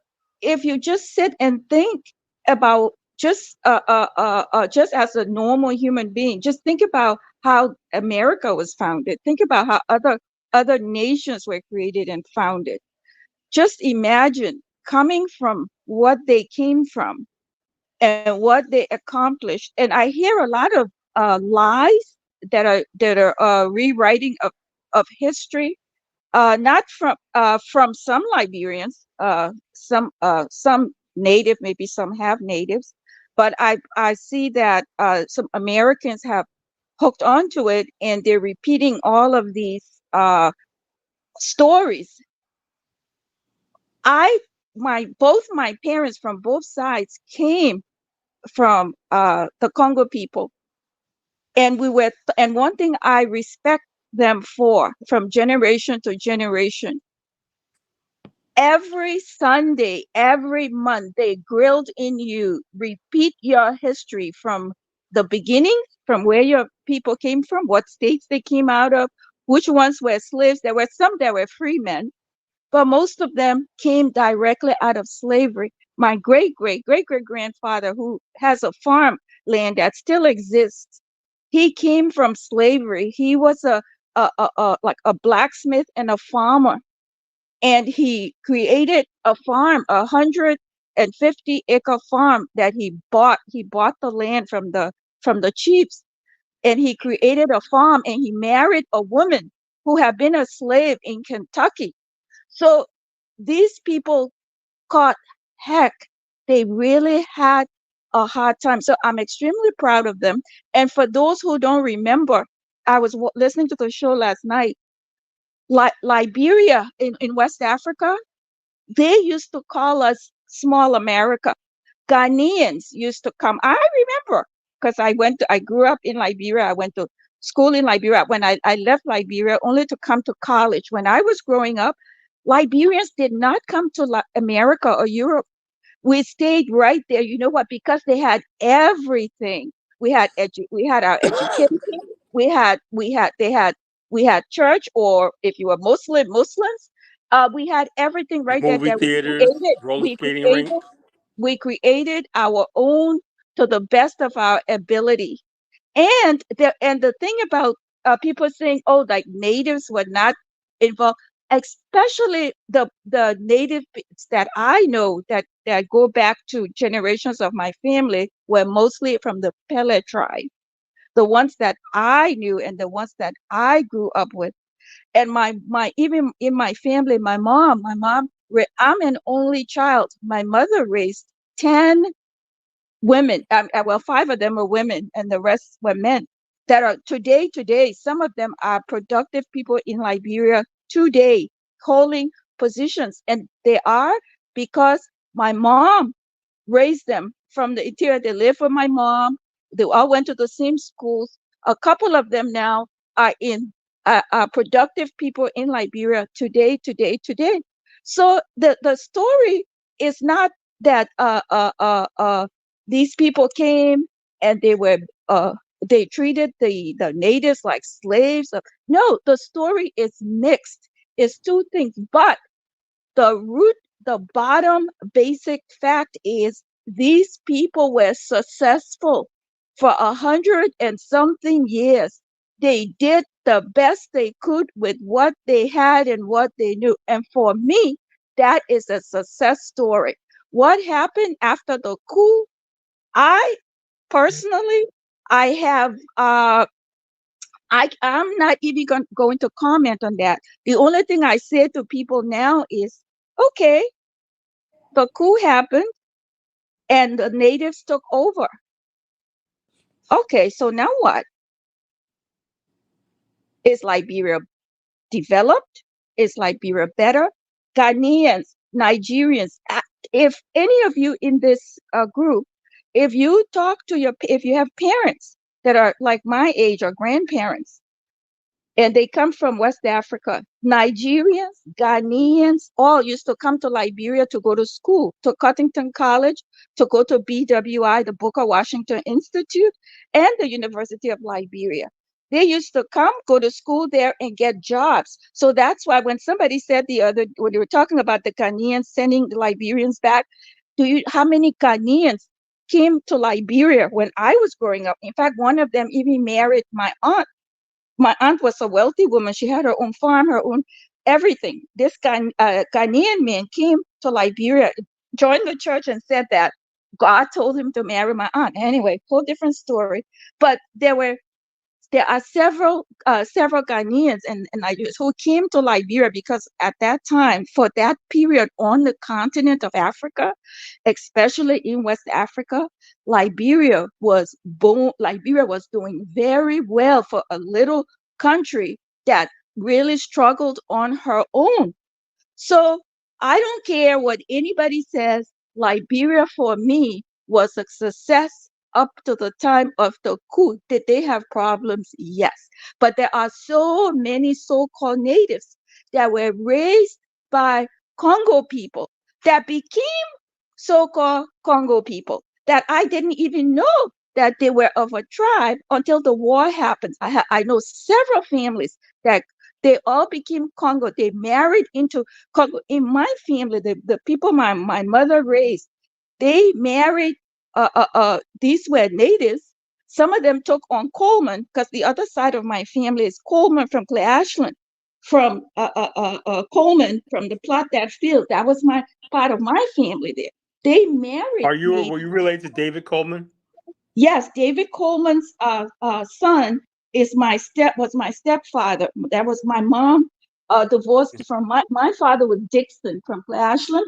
if you just sit and think about just as a normal human being, just think about how America was founded. Think about how other nations were created and founded. Just imagine coming from what they came from and what they accomplished. And I hear a lot of lies that are rewriting of history, not from some Liberians, some native, maybe some half natives, but I see that some Americans have hooked onto it, and they're repeating all of these stories. Both my parents from both sides came from the Congo people, and one thing I respect them for from generation to generation. Every Sunday, every month, they grilled in you, repeat your history from the beginning, from where your people came from, what states they came out of, which ones were slaves. There were some that were free men, but most of them came directly out of slavery. My great great great great grandfather, who has a farmland that still exists, he came from slavery. He was like a blacksmith and a farmer, and he created a farm, 150-acre farm that he bought. He bought the land from the chiefs, and he created a farm, and he married a woman who had been a slave in Kentucky. So these people caught heck. They really had a hard time. So I'm extremely proud of them. And for those who don't remember, I was listening to the show last night. Liberia in West Africa, they used to call us small America. Ghanaians used to come. I remember, because I grew up in Liberia. I went to school in Liberia. When I left Liberia only to come to college. When I was growing up, Liberians did not come to America or Europe. We stayed right there. You know what? Because they had everything. We had our education. We had church, or if you were Muslims, we had everything right there Movie that theaters, roller We skating created. rinks. We created our own to the best of our ability. And the thing about people saying, oh, like natives were not involved. especially the native that I know that go back to generations of my family were mostly from the Pele tribe, the ones that I knew and the ones that I grew up with. And my even in my family, my mom, I'm an only child. My mother raised 10 women. Well, 5 of them are women, and the rest were men. That are today. Some of them are productive people in Liberia today, holding positions, and they are because my mom raised them from the interior. They live with my mom. They all went to the same schools. A couple of them now are in are productive people in Liberia today. So the story is not that these people came and they treated the natives like slaves. No, the story is mixed. It's two things, but the bottom basic fact is these people were successful for 100 and something years. They did the best they could with what they had and what they knew. And for me, that is a success story. What happened after the coup? I personally, I have I'm not even going to comment on that. The only thing I say to people now is, okay, the coup happened and the natives took over. Okay, so now what? Is Liberia developed? Is Liberia better? Ghanaians, Nigerians, if any of you in this group, if you if you have parents that are like my age or grandparents, and they come from West Africa. Nigerians, Ghanaians, all used to come to Liberia to go to school, to Cottington College, to go to BWI, the Booker Washington Institute, and the University of Liberia. They used to come, go to school there, and get jobs. So that's why when somebody said when they were talking about the Ghanaians sending the Liberians back, how many Ghanaians came to Liberia when I was growing up? In fact, one of them even married my aunt. My aunt was a wealthy woman. She had her own farm, her own everything. This Ghanaian man came to Liberia, joined the church, and said that God told him to marry my aunt. Anyway, whole different story. But there are several Ghanaians and Nigerians who came to Liberia because at that time, for that period on the continent of Africa, especially in West Africa, Liberia was doing very well for a little country that really struggled on her own. So I don't care what anybody says. Liberia for me was a success up to the time of the coup. Did they have problems? Yes. But there are so many so-called natives that were raised by Congo people that became so-called Congo people that I didn't even know that they were of a tribe until the war happened. I know several families that they all became Congo. They married into Congo. In my family, the people my mother raised, they married, these were natives. Some of them took on Coleman because the other side of my family is Coleman from Clay Ashland, from Coleman from the plot that field. That was my part of my family there. They married Were you related to David Coleman? Yes, David Coleman's son was my stepfather. That was my mom divorced from my father was Dixon from Ashland.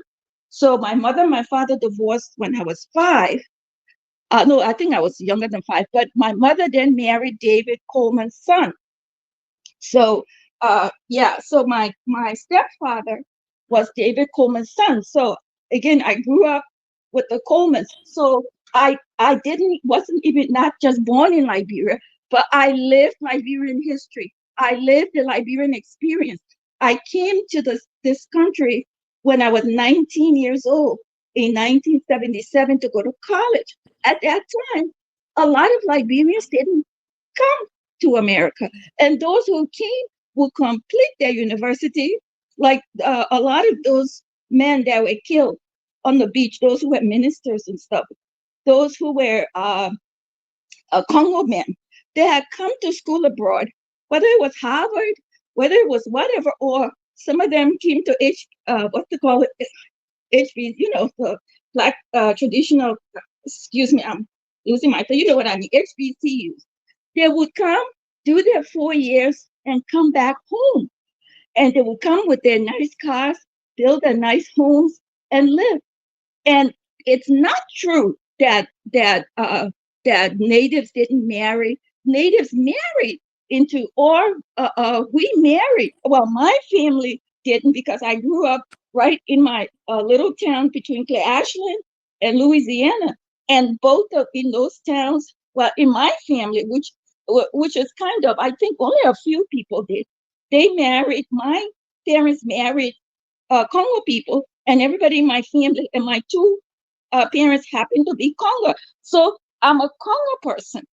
So my mother and my father divorced when I was 5. No, I think I was younger than 5. But my mother then married David Coleman's son. So so my stepfather was David Coleman's son. So again, I grew up with the Colemans. So I wasn't even not just born in Liberia, but I lived Liberian history. I lived the Liberian experience. I came to this country when I was 19 years old in 1977 to go to college. At that time, a lot of Liberians didn't come to America. And those who came will complete their university, like a lot of those men that were killed on the beach, those who were ministers and stuff, those who were Congo men, they had come to school abroad, whether it was Harvard, whether it was whatever, or some of them came to what they call it, HB, the Black traditional, excuse me, I'm losing my, you know what I mean, HBCUs. They would come, do their 4 years, and come back home. And they would come with their nice cars, build their nice homes, and live. And it's not true that natives didn't marry. Natives married into, or we married. Well, my family didn't, because I grew up right in my little town between Clay Ashland and Louisiana, and both of in those towns. Well, in my family, which is kind of, I think only a few people did. They married. My parents married Congo people, and everybody in my family, and my two parents happen to be Congo. So I'm a Congo person.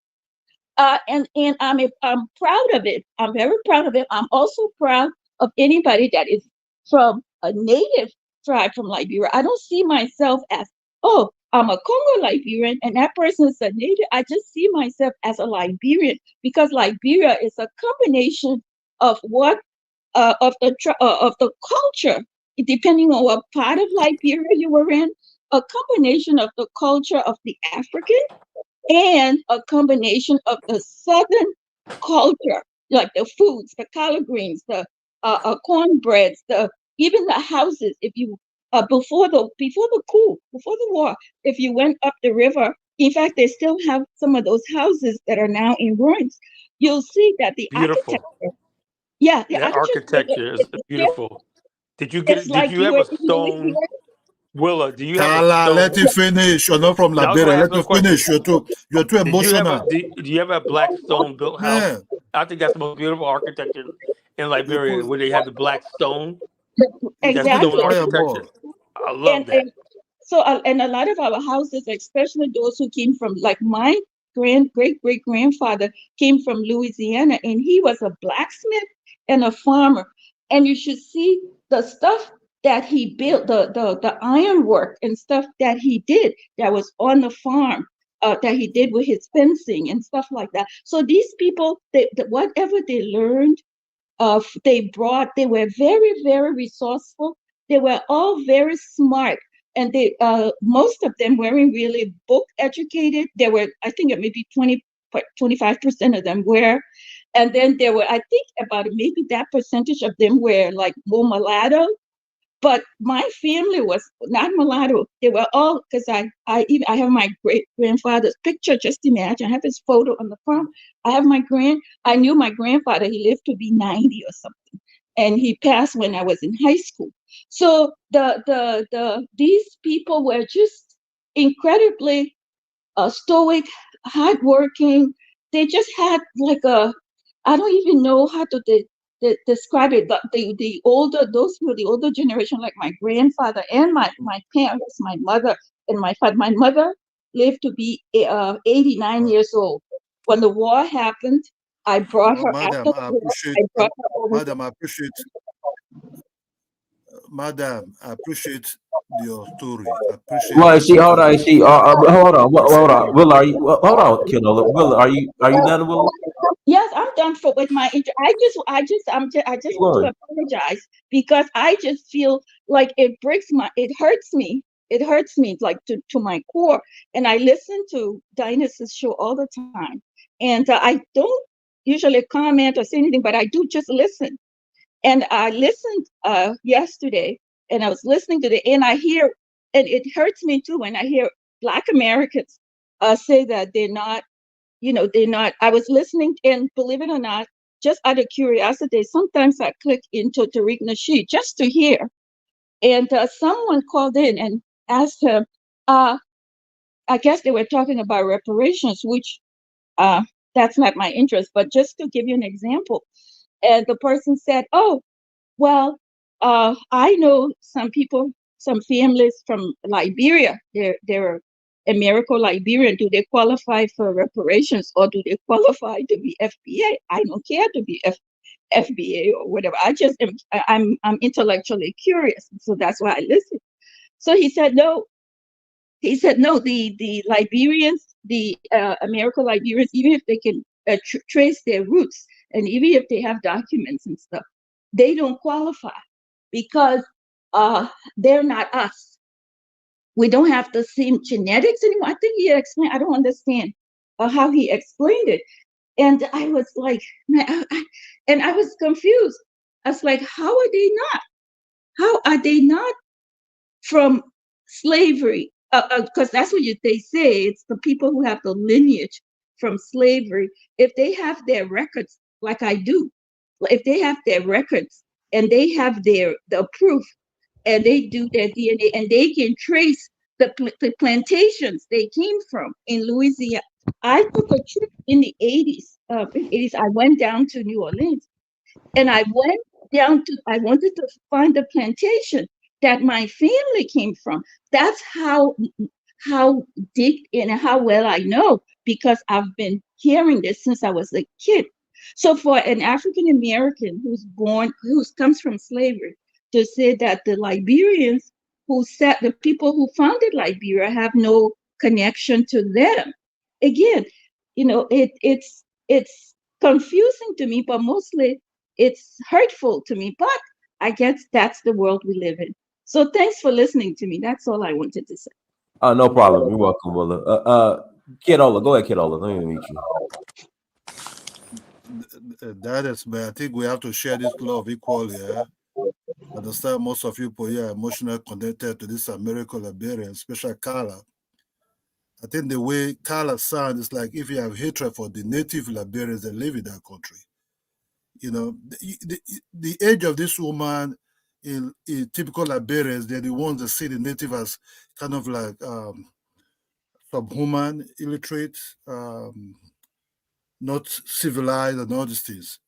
And I'm proud of it. I'm very proud of it. I'm also proud of anybody that is from a native tribe from Liberia. I don't see myself as, oh, I'm a Congo Liberian and that person is a native. I just see myself as a Liberian, because Liberia is a combination of of the culture, depending on what part of Liberia you were in, a combination of the culture of the African and a combination of the Southern culture, like the foods, the collard greens, the cornbreads, even the houses. If you before the war, if you went up the river, in fact, they still have some of those houses that are now in ruins. You'll see that the Beautiful. architecture, yeah, the That architecture, architecture is beautiful. Did you get it's it? Did like you you have were a in stone, Louisiana. Willa? Do you have a Carla, let stone? him finish. You're not from Now I was going Liberia. to ask Let you a him question. finish. You're too Did you have a emotional. do you have a black stone built house? Man, I think that's the most beautiful architecture in you Liberia, could where they have the black stone. That's keep stone Exactly. quiet architecture. more. I love And that. so and a lot of our houses, especially those who came from, like my great grandfather came from Louisiana, and he was a blacksmith and a farmer. And you should see the stuff that he built, the ironwork and stuff that he did that was on the farm, that he did with his fencing and stuff like that. So these people, whatever they learned, they were very, very resourceful. They were all very smart, and they most of them weren't really book educated. There were, I think, maybe 25% of them were, and then there were, I think, about maybe that percentage of them were like more mulatto. But my family was not mulatto. They were all, because I have my great grandfather's picture. Just imagine, I have his photo on the front. I knew my grandfather. He lived to be 90 or something, and he passed when I was in high school. So these people were just incredibly stoic, hardworking. They just had like I don't even know how to describe it, but those were the older generation, like my grandfather and my parents, my mother and my father. My mother lived to be 89 years old. When the war happened, I brought her after Madam, the war. I brought her over here. Madam, I appreciate your story. I appreciate Well, is she hold because on, is she hold on. Will, are you hold on, Kiddo. Will, are you done, Will? Yes, I'm done for with my intro. I just Keep want to going. apologize, because I just feel like it hurts me. It hurts me like to my core. And I listen to Dinah's show all the time. And I don't usually comment or say anything, but I do just listen. And I listened yesterday, and I was listening to and I hear, and it hurts me too when I hear Black Americans say that they're not. I was listening, and believe it or not, just out of curiosity, sometimes I click into Tariq Nasheed just to hear. And someone called in and asked him, I guess they were talking about reparations, which that's not my interest, but just to give you an example. And the person said, oh, well, I know some people, some families from Liberia. They're American Liberian. Do they qualify for reparations, or do they qualify to be FBA? I don't care to be FBA or whatever. I'm intellectually curious, so that's why I listen. So he said no. He said no. The Liberians, the American Liberians, even if they can trace their roots, and even if they have documents and stuff, they don't qualify. because they're not us. We don't have the same genetics anymore. I think he explained, I don't understand how he explained it. And I was like, and I was confused. I was like, how are they not? How are they not from slavery? Because that's what they say. It's the people who have the lineage from slavery. If they have their records, like I do, if they have their records and they have the proof, and they do their DNA, and they can trace the plantations they came from in Louisiana. I took a trip in the 80s. I went down to New Orleans, and I wanted to find the plantation that my family came from. That's how deep and how well I know, because I've been hearing this since I was a kid. So for an African American who comes from slavery, to say that the Liberians the people who founded Liberia have no connection to them. Again, it's confusing to me, but mostly it's hurtful to me. But I guess that's the world we live in. So thanks for listening to me. That's all I wanted to say. No problem. You're welcome, Willa. Kidola, go ahead, Kidola. Let me meet you. That is, man, I think we have to share this law of equality. Yeah? I understand most of you people here are emotionally connected to this American Liberian, especially Carla. I think the way Carla sounds is like if you have hatred for the native Liberians that live in that country. You know, the age of this woman in typical Liberians, they're the ones that see the native as kind of like subhuman, illiterate, not civilized, and all these things.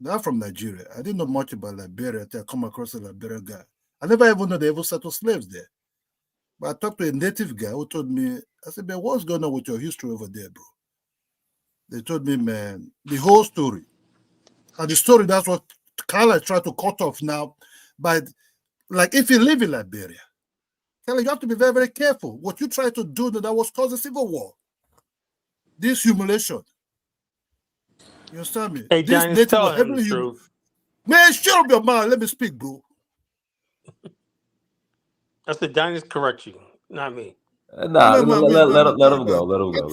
They're from Nigeria. I didn't know much about Liberia until I come across a Liberian guy. I never even know they ever settled slaves there. But I talked to a native guy who told me, I said, man, what's going on with your history over there, bro? They told me, man, the whole story. And the story, that's what Carla tried to cut off now. But like if you live in Liberia, Carla, you have to be very, very careful. What you try to do, that was cause a civil war. This humiliation. You understand me? Hey, This Dennis, native tell was him the heavily truth. Man, shut up your mouth. Let me speak, bro. I said, Dennis, correct you, not me. Nah, let him go. Let him go.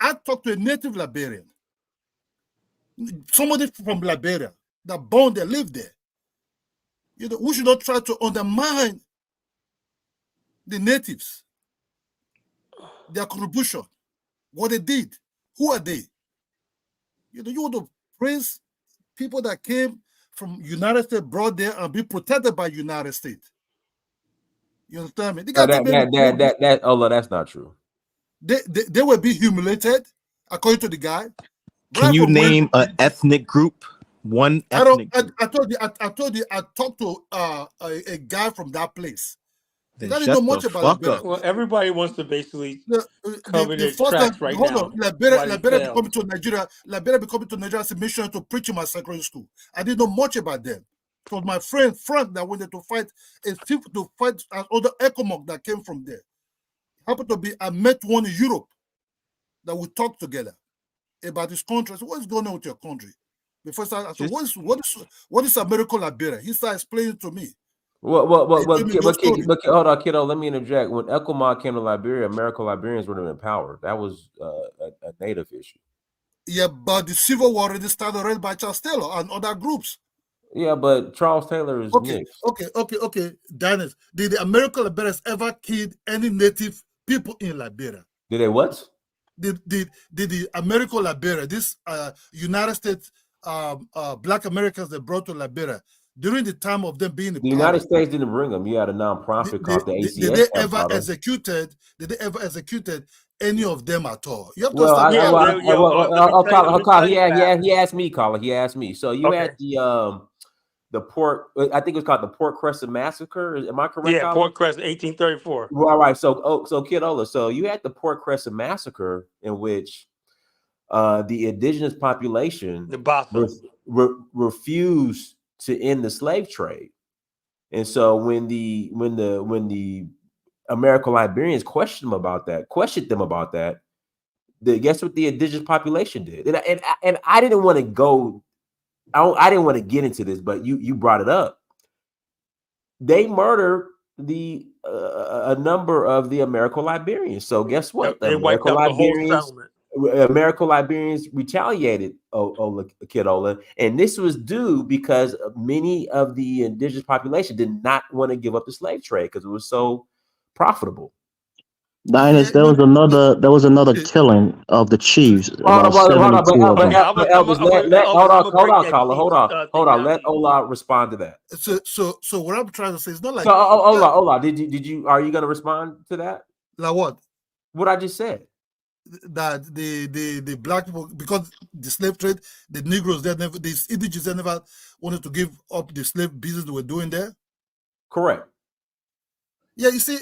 I talked to a native Liberian, somebody from Liberia that born there, lived there. You know, we should not try to undermine the natives, their contribution, what they did, who are they? You know, you want to praise people that came from United States, brought there and be protected by United States. You understand me? They got that's not true. They will be humiliated, according to the guy. Can you name an ethnic group? One ethnic group. I told you. I talked to a guy from that place. Then That didn't know much about Liberia. Well, everybody wants to basically cover their tracks right now. Liberia be coming to Nigeria. Liberia be coming to Nigeria as a mission to preach in my secondary school. I didn't know much about them. It was my friend Frank that went there to fight other ECOMOG that came from there. Happened to be, I met one in Europe that we talked together about his country. I said, what's going on with your country? Before I said, what is American Liberia? He started explaining to me. Hold on, kiddo. Let me interject. When ECOMOG came to Liberia, American Liberians were empowered. That was a native issue. Yeah, but the Civil War already started already by Charles Taylor and other groups. Yeah, but Charles Taylor is mixed. Okay. Dennis, did the American Liberians ever kill any native people in Liberia? Did they what? Did the American Liberia, this United States Black Americans they brought to Liberia during the time of them being in the United States didn't bring them. You had a nonprofit called the ACS. Did they ever executed any of them at all? You have to he asked me, caller. He asked me. So you had the Port, I think it was called the Port Crescent Massacre. Am I correct? Yeah, Port Crescent, 1834. All right. So Kidola, so you had the Port Crescent Massacre in which the indigenous population refused to end the slave trade, and so when the American Liberians questioned them about that, guess what the indigenous population did? And I didn't want to go. I didn't want to get into this, but you brought it up. they murdered a number of the Americo-Liberians. So guess what? The They wiped out the whole settlement. Americo-Liberians retaliated, Kid Ola, and this was due because many of the indigenous population did not want to give up the slave trade because it was so profitable. Dinus, there was another killing of the chiefs. About Hold on, 72 of them. Elvis, hold on, Carla, hold on. Let Ola respond to that. So what I'm trying to say is not like. So Ola, did you are you going to respond to that? Like what? What I just said. That the black people, because the slave trade, the Negroes, the indigenous, they never wanted to give up the slave business they were doing there. Correct. Yeah, you see,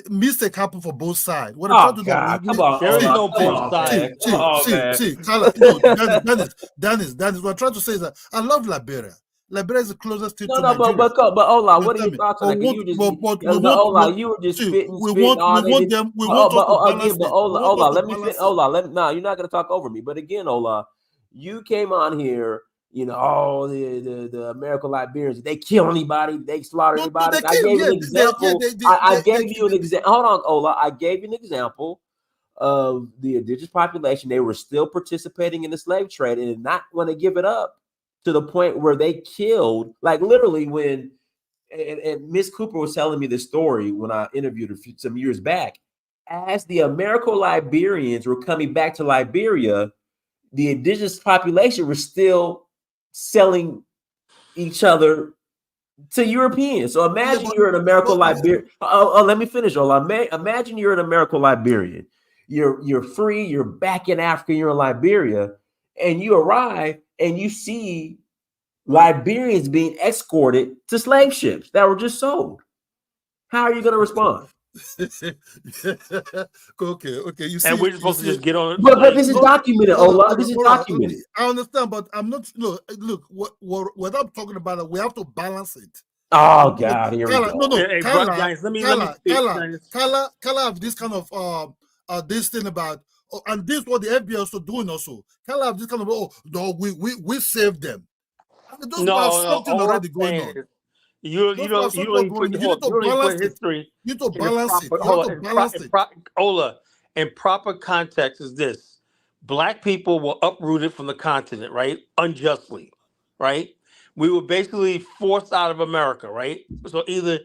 mistake happened for both sides. What I'm trying to do, come on, there is no both sides. See, Carla, no, Dennis, what I'm trying to say is that I love Liberia. Liberia is the closest to Nigeria. But Ola, what are your thoughts on that? You were just spitting. We want them. We want us to balance it. Ola, let me fit. Ola, no, you're not going to talk over me. But again, Ola, you came on here. You know, the Americo-Liberians, they kill anybody, they slaughter anybody. I gave you an example. I gave you an example. Hold on, Ola. I gave you an example of the indigenous population. They were still participating in the slave trade and did not want to give it up to the point where they killed, like literally when, and Miss Cooper was telling me this story when I interviewed her some years back. As the Americo-Liberians were coming back to Liberia, the indigenous population was still selling each other to Europeans. So imagine you're an Americo-Liberian. Let me finish. Imagine you're an Americo-Liberian. You're free. You're back in Africa. You're in Liberia, and you arrive and you see Liberians being escorted to slave ships that were just sold. How are you going to respond? Okay. You see, and we're supposed to just get on. But this is documented, Ola. This is documented. I understand, but I'm not. Look. What I'm talking about, we have to balance it. Oh God, here we go. Carla have this kind of this thing about, and this is what the FBA also doing also. Carla have this kind of we saved them. Something already going on. You don't put history. You need to balance it. Ola, in proper context is this: Black people were uprooted from the continent, right? Unjustly, right? We were basically forced out of America, right? So either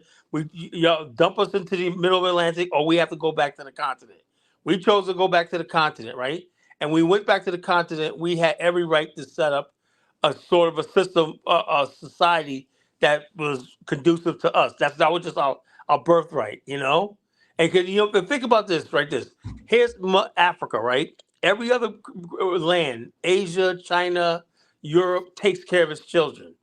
y'all dump us into the middle of the Atlantic, or we have to go back to the continent. We chose to go back to the continent, right? And we went back to the continent. We had every right to set up a sort of a system, a society that was conducive to us. That was just our birthright, you know? And think about this, right? Here's Africa, right? Every other land, Asia, China, Europe, takes care of its children.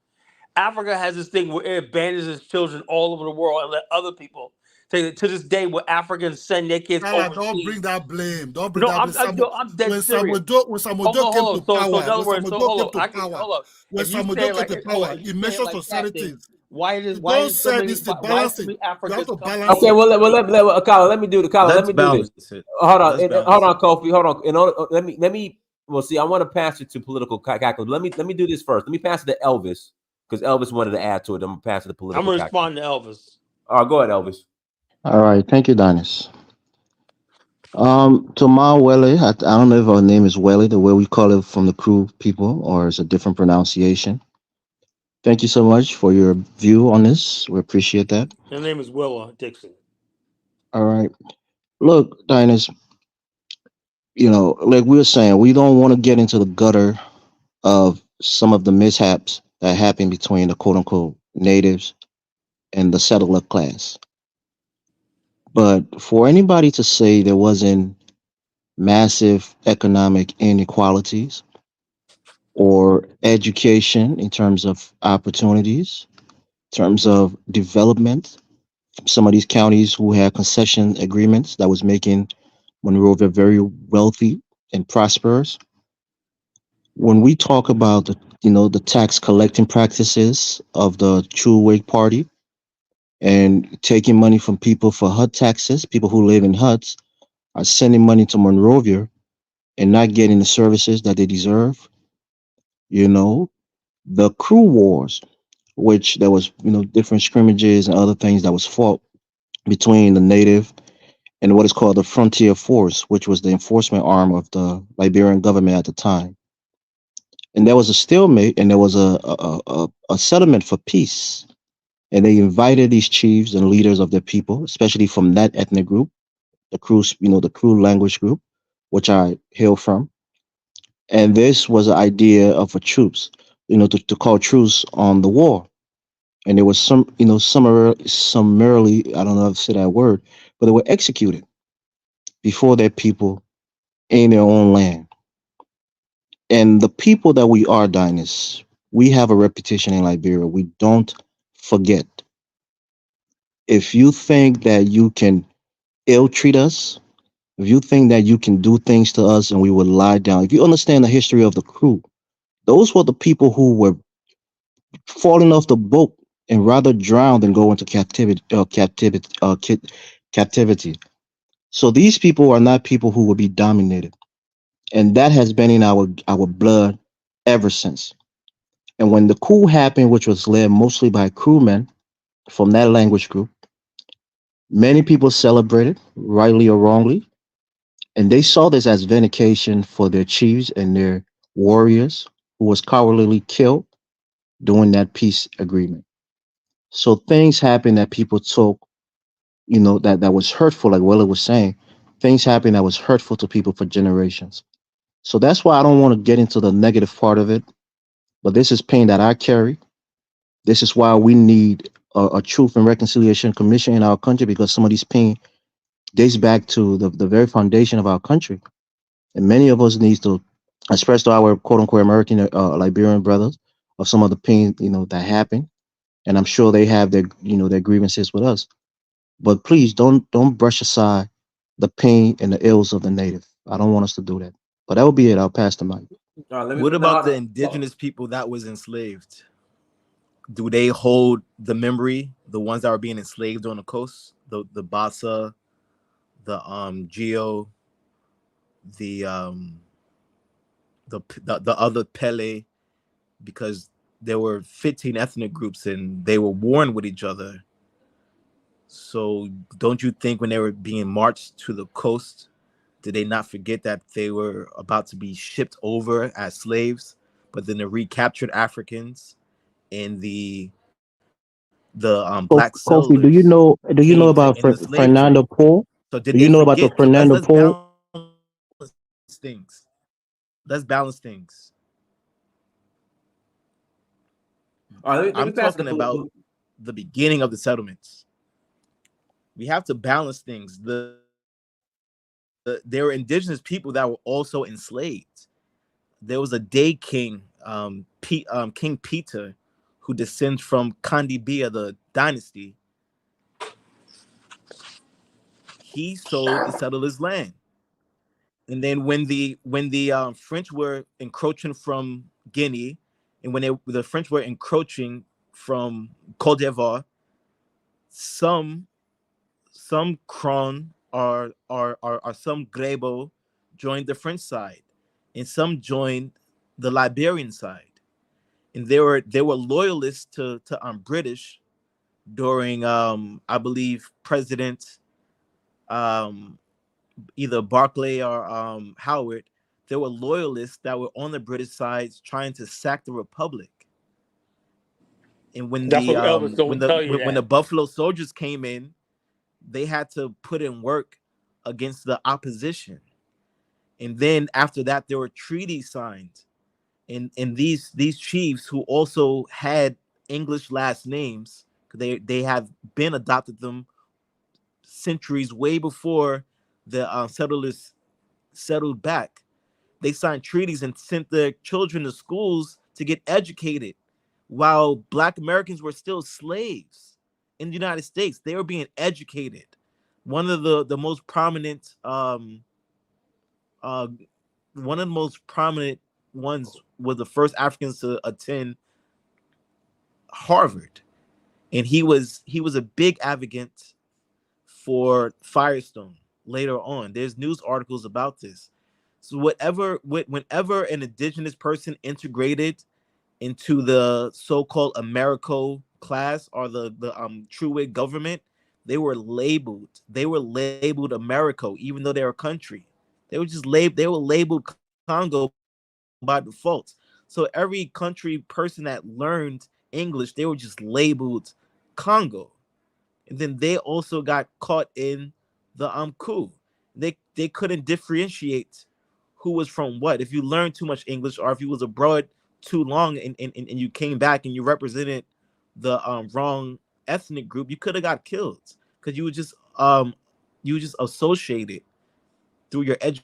Africa has this thing where it abandons its children all over the world and let other people take it. To this day, where Africans send their kids overseas. Don't bring that blame. I'm dead serious. When Samuel came to power, he mentioned to certain things. Why this to balance it? Okay, let me do this. Hold on, Kofi. Hold on. Let me. Well, see, I want to pass it to political calculus. Let me do this first. Let me pass it to Elvis because Elvis wanted to add to it. I'm gonna pass it to political. I'm gonna respond to Elvis. Go ahead, Elvis. All right, thank you, Dennis. To Ma Wele, I don't know if our name is Wele, the way we call it from the crew people, or it's a different pronunciation. Thank you so much for your view on this. We appreciate that. Her name is Willa Dixon. All right. Look, Dennis, like we were saying, we don't want to get into the gutter of some of the mishaps that happen between the quote-unquote natives and the settler class. But for anybody to say there wasn't massive economic inequalities or education in terms of opportunities, in terms of development, some of these counties who had concession agreements that was making Monrovia very wealthy and prosperous. When we talk about the tax collecting practices of the True Whig Party and taking money from people for hut taxes, people who live in huts are sending money to Monrovia and not getting the services that they deserve. The crew wars which there was different scrimmages and other things that was fought between the native and what is called the frontier force, which was the enforcement arm of the Liberian government at the time. And there was a stalemate, and there was a settlement for peace. And they invited these chiefs and leaders of their people, especially from that ethnic group, the Kru language group, which I hail from. And this was an idea of a truce, to call truce on the war. And there was summarily, I don't know how to say that word, but they were executed before their people in their own land. And the people that we are, Dinus, we have a reputation in Liberia. We don't forget. If you think that you can ill treat us, if you think that you can do things to us and we would lie down, if you understand the history of the crew, those were the people who were falling off the boat and rather drown than go into captivity. So these people are not people who will be dominated, and that has been in our blood ever since. And when the coup happened, which was led mostly by crewmen from that language group, many people celebrated, rightly or wrongly, and they saw this as vindication for their chiefs and their warriors who was cowardly killed during that peace agreement. So things happened that people took, that was hurtful, like Willa was saying. Things happened that was hurtful to people for generations. So that's why I don't want to get into the negative part of it. But this is pain that I carry. This is why we need a Truth and Reconciliation Commission in our country, because some of these pain dates back to the very foundation of our country. And many of us need to express to our quote unquote American Liberian brothers of some of the pain, that happened. And I'm sure they have their grievances with us. But please don't brush aside the pain and the ills of the native. I don't want us to do that. But that will be it. I'll pass the mic. What about the indigenous people that was enslaved? Do they hold the memory, the ones that were being enslaved on the coast, the Bassa, the Geo, the other Pele, because there were 15 ethnic groups and they were warring with each other. So don't you think when they were being marched to the coast, did they not forget that they were about to be shipped over as slaves, but then the recaptured Africans and the black Kofi, settlers do you know came to about end the slave Fernando trade? Poe? So did Do they you know about the forget? Fernando Let's Poe? balance things. Let's balance things. All right, let I'm me pass talking the. about the beginning of the settlements. We have to balance things. There were indigenous people that were also enslaved. There was a day king, King Peter, who descends from Kandibia, the dynasty. He sold the settlers land. And then when the French were encroaching from Guinea, and when the French were encroaching from Cote d'Ivoire, some Kron or some Grebo joined the French side, and some joined the Liberian side, and they were loyalists to British during I believe President um, either Barclay or Howard. There were loyalists that were on the British side trying to sack the Republic. And when That's the what Elvis don't tell you when the that. Buffalo Soldiers came in, they had to put in work against the opposition. And then after that, there were treaties signed. And these chiefs who also had English last names, they have been adopted them centuries way before the settlers settled back. They signed treaties and sent their children to schools to get educated, while Black Americans were still slaves in the United States. They were being educated. One of the most prominent uh, one of the most prominent ones was the first Africans to attend Harvard, and he was a big advocate for Firestone later on. There's news articles about this. So whenever an indigenous person integrated into the so-called Americo class or the true way government, they were labeled. They were labeled Americo, even though they're a country. They were labeled Congo by default. So every country person that learned English, they were just labeled Congo. And then they also got caught in the coup. They couldn't differentiate who was from what. If you learned too much English, or if you was abroad too long and you came back and you represented the wrong ethnic group, you could have got killed because you were just associated through your education,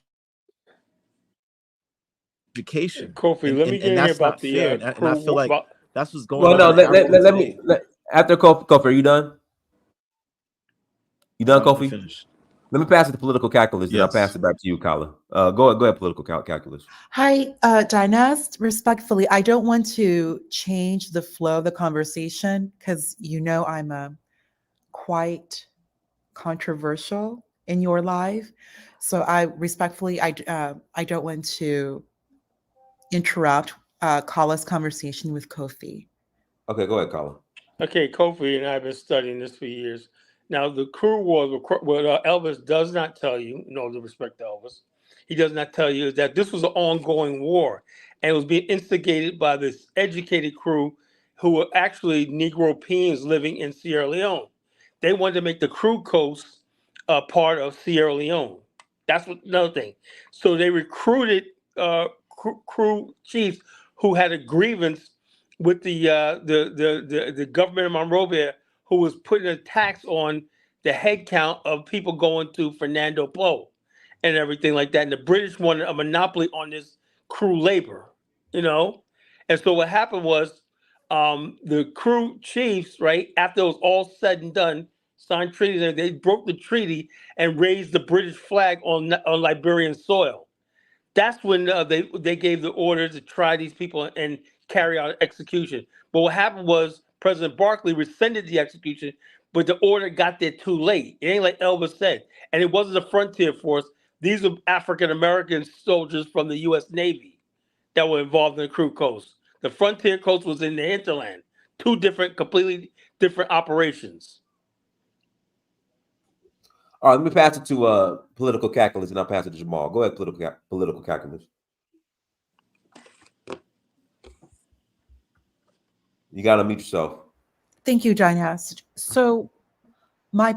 Kofi, let me get and in here that's about not the fair. And I feel crew. like that's what's going Well, on no, in Africa let today. me after Kofi, are you done? You done, I'm Kofi? finished. Let me pass it to political calculus, then I'll pass Yes. it back to you, Kala. Go ahead, political calculus. Hi, Dynast. Respectfully, I don't want to change the flow of the conversation because I'm quite controversial in your life. So I respectfully, I don't want to interrupt Kala's conversation with Kofi. Okay, go ahead, Kala. Okay, Kofi and I have been studying this for years. Now, the crew was what Elvis does not tell you, no respect to Elvis, he does not tell you is that this was an ongoing war and it was being instigated by this educated crew who were actually Negropeans living in Sierra Leone. They wanted to make the crew coast a part of Sierra Leone. That's another thing. So they recruited crew chiefs who had a grievance with the government of Monrovia, who was putting a tax on the head count of people going to Fernando Po and everything like that. And the British wanted a monopoly on this crew labor, you know? And so what happened was the crew chiefs, right, after it was all said and done, signed treaties, and they broke the treaty and raised the British flag on Liberian soil. That's when they gave the order to try these people and carry out execution. But what happened was President Barkley rescinded the execution, but the order got there too late. It ain't like Elvis said, and it wasn't a frontier force. These were African American soldiers from the U.S. Navy that were involved in the crew coast. The frontier coast was in the hinterland. Two different, completely different operations. All right, let me pass it to political calculus, and I'll pass it to Jamal. Go ahead, political calculus. You got to mute yourself. Thank you, Dynast. So my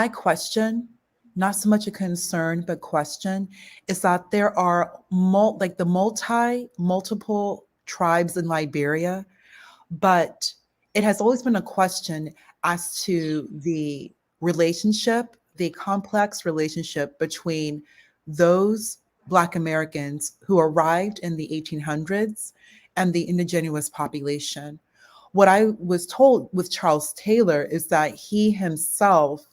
question, not so much a concern, but question, is that there are multiple tribes in Liberia, but it has always been a question as to the complex relationship between those Black Americans who arrived in the 1800s and the indigenous population. What I was told with Charles Taylor is that he himself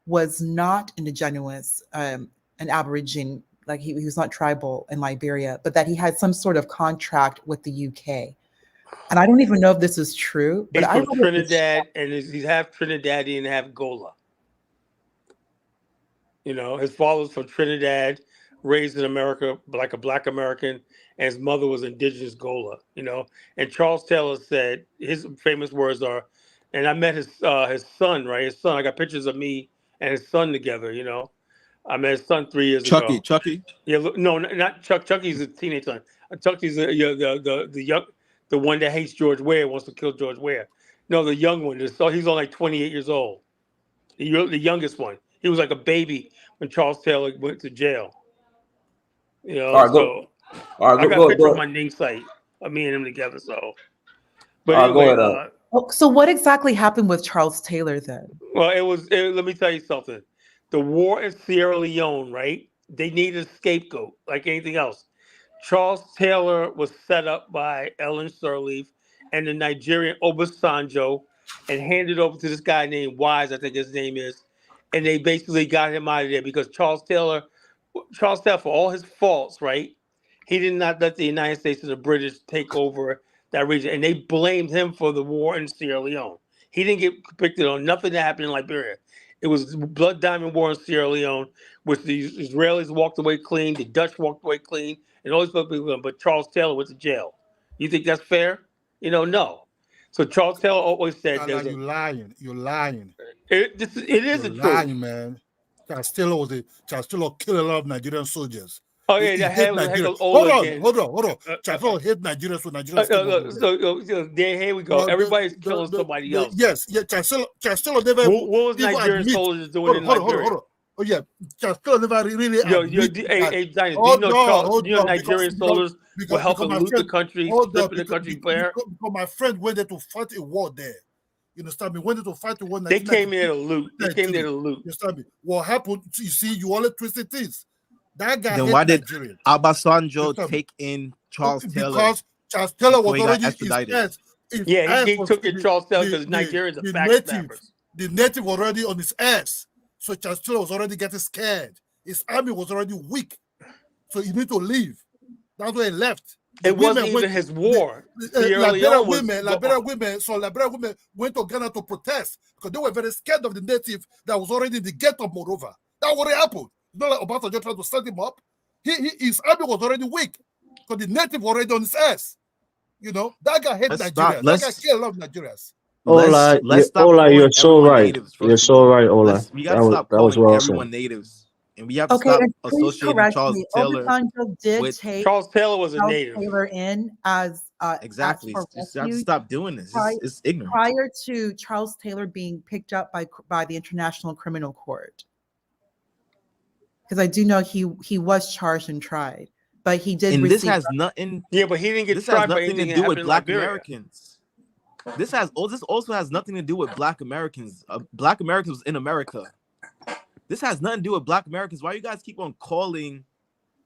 was not indigenous, an Aborigine, like he was not tribal in Liberia, but that he had some sort of contract with the UK. And I don't even know if this is true, but He's I from Trinidad, and he's half Trinidadian and half Gola. You know, his father's from Trinidad, raised in America like a Black American, and his mother was indigenous Gola. You know, and Charles Taylor said his famous words are, and I met his son, right? His son. I got pictures of me and his son together. You know, I met his son 3 years ago. Chucky. Yeah, no, not Chuck. Chucky's a teenage son. Chucky's the young, the one that hates George Ware, wants to kill George Ware. No, the young one. So he's only like 28 years old. The youngest one. He was like a baby when Charles Taylor went to jail. You know, All right, so All right, I got a picture go. on my Ning site of me and him together. So, All but right, go anyway, ahead. So what exactly happened with Charles Taylor then? well, let me tell you something. The war in Sierra Leone, right? They needed a scapegoat, like anything else. Charles Taylor was set up by Ellen Sirleaf and the Nigerian Obasanjo and handed over to this guy named Wise, I think his name is. And they basically got him out of there because Charles Taylor, for all his faults, right? He did not let the United States and the British take over that region. And they blamed him for the war in Sierra Leone. He didn't get convicted on nothing that happened in Liberia. It was Blood Diamond War in Sierra Leone, which the Israelis walked away clean, the Dutch walked away clean, and all these other people, but Charles Taylor went to jail. You think that's fair? No. So Charles Taylor always said Kala, there's you lying. You're lying. it is You're the truth. lying, man. Charles Taylor killed a lot of Nigerian soldiers. Oh yeah, He that hate heck Nigeria. goes over again. Hold on. Charles Taylor hate Nigerians, so Nigerians came over there. So there, here we go. Everybody's killing somebody else. Yes, Charles Taylor never What was even Nigerian admit. soldiers doing in Liberia? Oh yeah, Charles Taylor never really admit. Hey, Diana, do you know Nigerian soldiers were helping loot the country, stripping the country bare? Because my friend went there to fight a war there. You understand me? Went there to fight a war. They came there to loot. You understand me? What happened? You see, you only twisted things. That guy. Then why did Nigerians. Obasanjo take in Charles Taylor? Because Charles Taylor was already extradited. He took in Charles Taylor because Nigerians are backstabbers. The native was already on his ass. So Charles Taylor was already getting scared. His army was already weak. So he need to leave. That's why he left. It wasn't even his war. Liberian women went to Ghana to protest because they were very scared of the native that was already in the ghetto of Monrovia. That already happened. It's not like Obasanjo tried to set him up. His army was already weak because the native was already on his ass. That guy hates Nigeria. That guy killed a lot of Nigerians. Ola, you're so right. You're so right, Ola. We got to stop calling everyone natives. And we have to stop and please associating correct Charles me. Taylor Obasanjo did with take Charles Taylor was a Charles native. Taylor in as exactly. for Just have to refuge stop doing this. It's ignorant. prior to Charles Taylor being picked up by the International Criminal Court. Because I do know he was charged and tried, but he did. And this has nothing. Yeah, but he didn't get This tried has for nothing anything to that do with happened in Black Liberia. Americans. This also has nothing to do with Black Americans. Black Americans in America. This has nothing to do with Black Americans. Why you guys keep on calling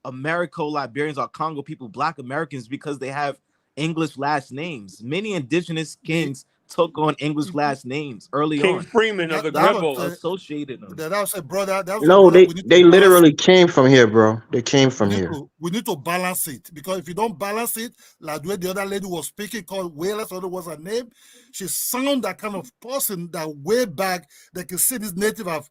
Americo Liberians or Congo people Black Americans? Because they have English last names. Many indigenous kings took on English last names early King on. Freeman of the That Gribble. was Associated them. That was a brother. No, they literally came from here, bro. They came from here. We need to balance it because if you don't balance it, like the way the other lady was speaking, called Wales, or was her name, she sound that kind of person that way back they can see this native have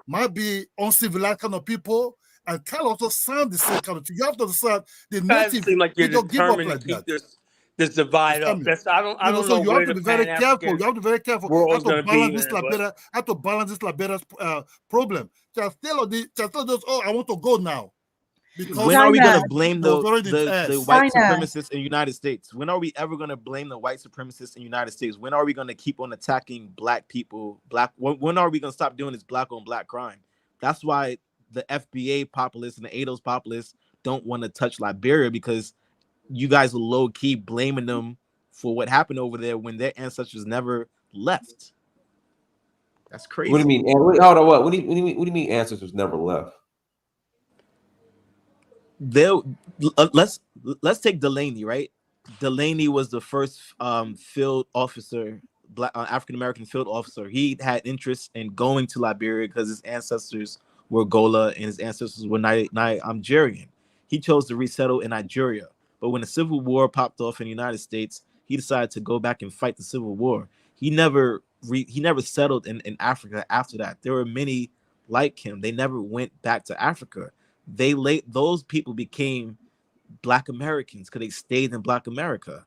might be uncivilized kind of people and can also sound the same kind of thing. You have to understand the native. Seem like you're don't give up determined like to keep that. this divide up. I don't So know you where have to the be very careful. You have to be very careful. How world's to gonna balance be, this man, Liberia. How to balance this Liberia's problem. Charles Taylor does. Oh, I want to go now. Because when are we going to blame the white China. supremacists in the United States? When are we ever going to blame the white supremacists in the United States? When are we going to keep on attacking Black people? When are we going to stop doing this Black on Black crime? That's why the FBA populists and the ADOS populists don't want to touch Liberia, because you guys are low key blaming them for what happened over there when their ancestors never left. That's crazy. What do you mean? Hold on. What do you mean ancestors never left? Let's take Delaney, right? Delaney was the first field officer, Black African American field officer. He had interest in going to Liberia because his ancestors were Gola and his ancestors were Nigerian. He chose to resettle in Nigeria, but when the Civil War popped off in the United States, he decided to go back and fight the Civil War. He never settled in Africa after that. There were many like him. They never went back to Africa. Those people became Black Americans because they stayed in Black America.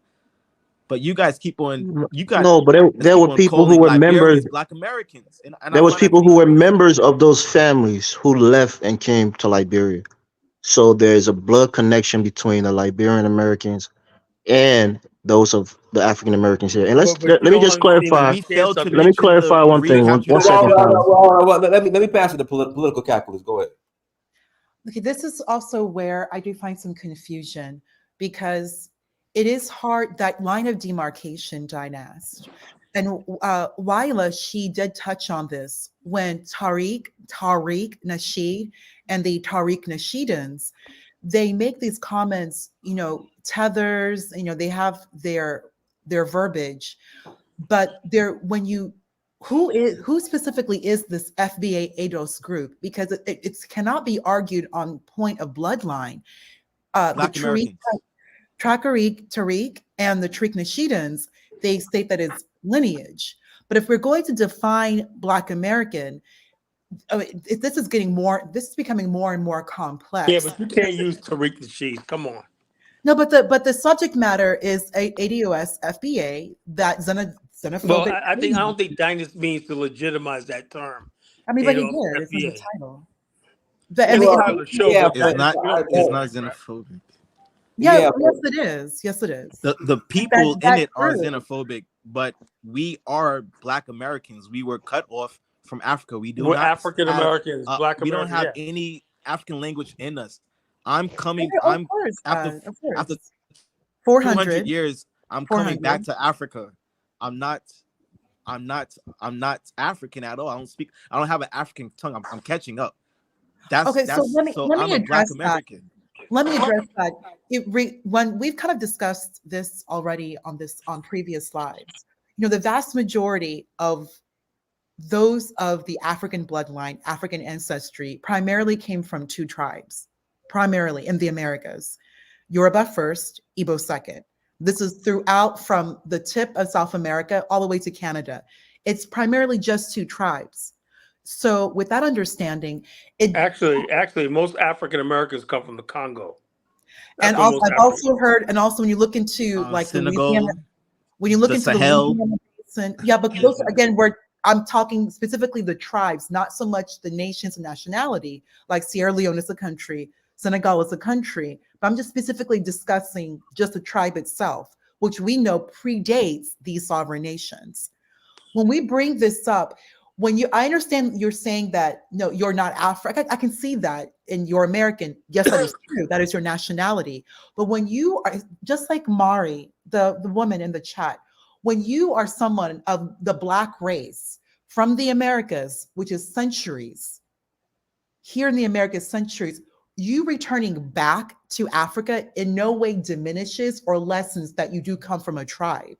But you guys keep on. But there were people who were members. Black Americans. And there was people who were members of those families who left and came to Liberia. So there's a blood connection between the Liberian Americans and those of the African Americans here. And let me just clarify. Let me clarify one thing. One second. Let me pass it to political calculus. Go ahead. Okay, this is also where I do find some confusion, because it is hard, that line of demarcation, Dynast. And Wyla, she did touch on this when Tariq Nasheed and the Tariq Nasheedans, they make these comments, tethers, they have their verbiage, but who specifically is this FBA ADOS group? Because it cannot be argued on point of bloodline. Black the Tariq and the Tariq Nasheedans, they state that it's lineage. But if we're going to define Black American, this is getting more. This is becoming more and more complex. Yeah, but you can't use Tariq Nasheed. Come on. No, but the subject matter is ADOS FBA that xenophobic. Well, I don't think Dynast means to legitimize that term. I mean, but he You know, did. It's in the FBA. title. Yeah, And the the, title shows yeah, what It's that not. really It's is, not right? xenophobic. yeah, yeah, yes, it is. Yes, it is. The people in That's it are true. xenophobic, but we are Black Americans. We were cut off from Africa. We do We're not African have. Americans, Black We don't Americans. have Yeah. any African language in us. I'm coming. Of I'm course, after of course. after 400 years. I'm coming 400. back to Africa. I'm not African at all. I don't have an African tongue. I'm catching up. Okay, so let me I'm a Black address that. American. Let me address that. When we've kind of discussed this already on previous lives, the vast majority of those of the African bloodline, African ancestry, primarily came from two tribes, primarily in the Americas. Yoruba first, Igbo second. This is throughout from the tip of South America all the way to Canada. It's primarily just two tribes. So with that understanding, Actually, most African Americans come from the Congo. And also, I've also heard, and also when you look into like Senegal, Louisiana, when you look the into Sahel. the Louisiana Basin, yeah, but those again, I'm talking specifically the tribes, not so much the nations and nationality. Like Sierra Leone is a country, Senegal is a country, but I'm just specifically discussing just the tribe itself, which we know predates these sovereign nations. When we bring this up, I understand you're saying that no, you're not African. I can see that in your American. Yes, that is true. That is your nationality. But when you are just like Mari, the woman in the chat, when you are someone of the Black race from the Americas, which is centuries, here in the Americas, centuries, you returning back to Africa in no way diminishes or lessens that you do come from a tribe.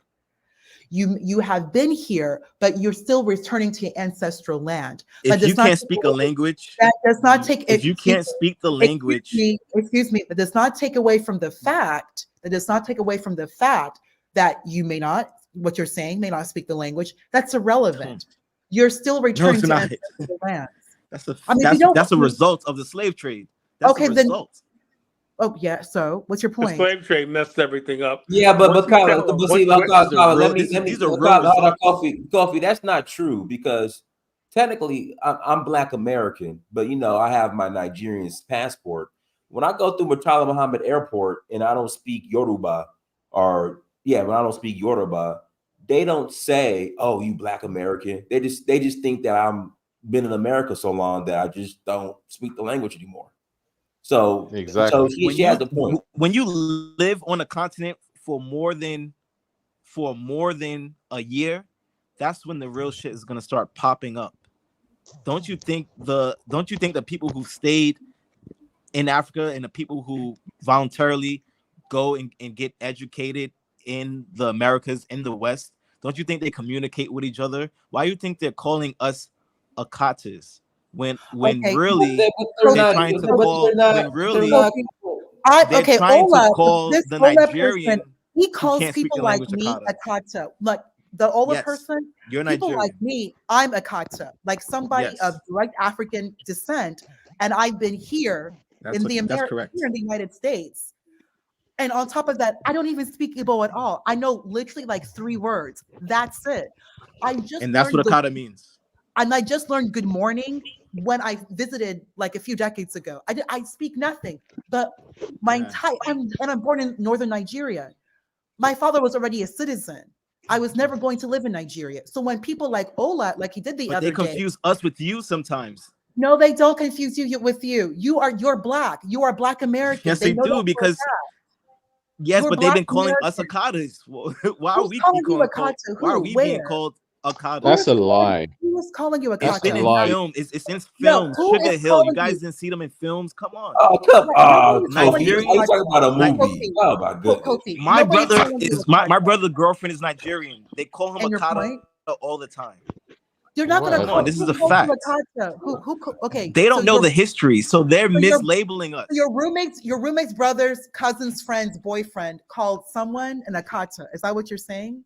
You have been here, but you're still returning to your ancestral land. If you can't speak a language, that does not take. If you can't speak the language, excuse me, but does not take away from the fact. That does not take away from the fact that you may not. What you're saying may not speak the language. That's irrelevant. You're still returning to ancestral lands. That's a result of the slave trade. That's okay, a result. Oh yeah. So what's your point? The slave trade messed everything up. Yeah, but Carla, let me Coffee. That's not true because technically I'm Black American, but I have my Nigerian passport. When I go through Murtala Muhammad Airport and I don't speak Yoruba, when I don't speak Yoruba, they don't say, "Oh, you Black American." They just think that I'm been in America so long that I just don't speak the language anymore. So exactly. So she has the point. When you live on a continent for more than a year, that's when the real shit is gonna start popping up. Don't you think the people who stayed in Africa and the people who voluntarily go and get educated in the Americas, in the West, don't you think they communicate with each other? Why do you think they're calling us Akatas? When really they're trying to call the Nigerian person, he calls people like me Akata. Like the Ola person, you're people Nigerian. like me, I'm Akata, like somebody of direct African descent, and I've been here in the United States. And on top of that, I don't even speak Igbo at all. I know literally like 3 words. That's it. And that's what Akata means. And I just learned good morning when I visited like a few decades ago. I speak nothing, but I'm born in northern Nigeria. My father was already a citizen. I was never going to live in Nigeria. So when people like Ola, like he did the other day, they confuse us with you sometimes. No, they don't confuse you with you. You're Black. You are Black American. Yes, they do because. Yes, but they've been calling us Akatas. Why are we being called Akata? That's a lie. Who was calling you a It's been in film. It's in films. No, Sugar Hill. You guys didn't see them in films. Come on. Oh, come on. Nigerian. Are you talking about a movie? Oh my goodness. My brother's girlfriend is Nigerian. They call him Akata all the time. You're not going to come on. This is a fact. Okay. They don't know the history, so they're mislabeling us. Your roommate's brother's cousin's friend's boyfriend called someone an Akata. Is that what you're saying?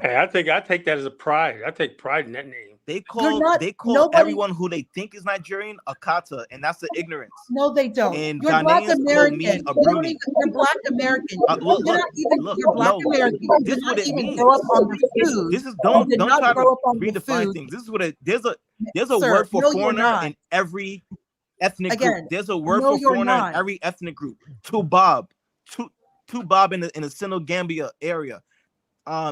Hey, I take that as a pride. I take pride in that name. They not- call nobody- everyone who they think is Nigerian a kata, and that's the ignorance. No, they don't. And You're Black Ghanaians call me American. a They don't Bruni. even, you're Black American. Look, You're not even. look, You're Black no, American. this You is did what not it even means. grow up on the food. This is You don't did not try grow to up on the redefine food. things. This is what there's a Sir, word for no, you're foreigner not. in every ethnic Again, group. There's a word no, for you're foreigner not. in every ethnic group. To Bob in the Senegambia area.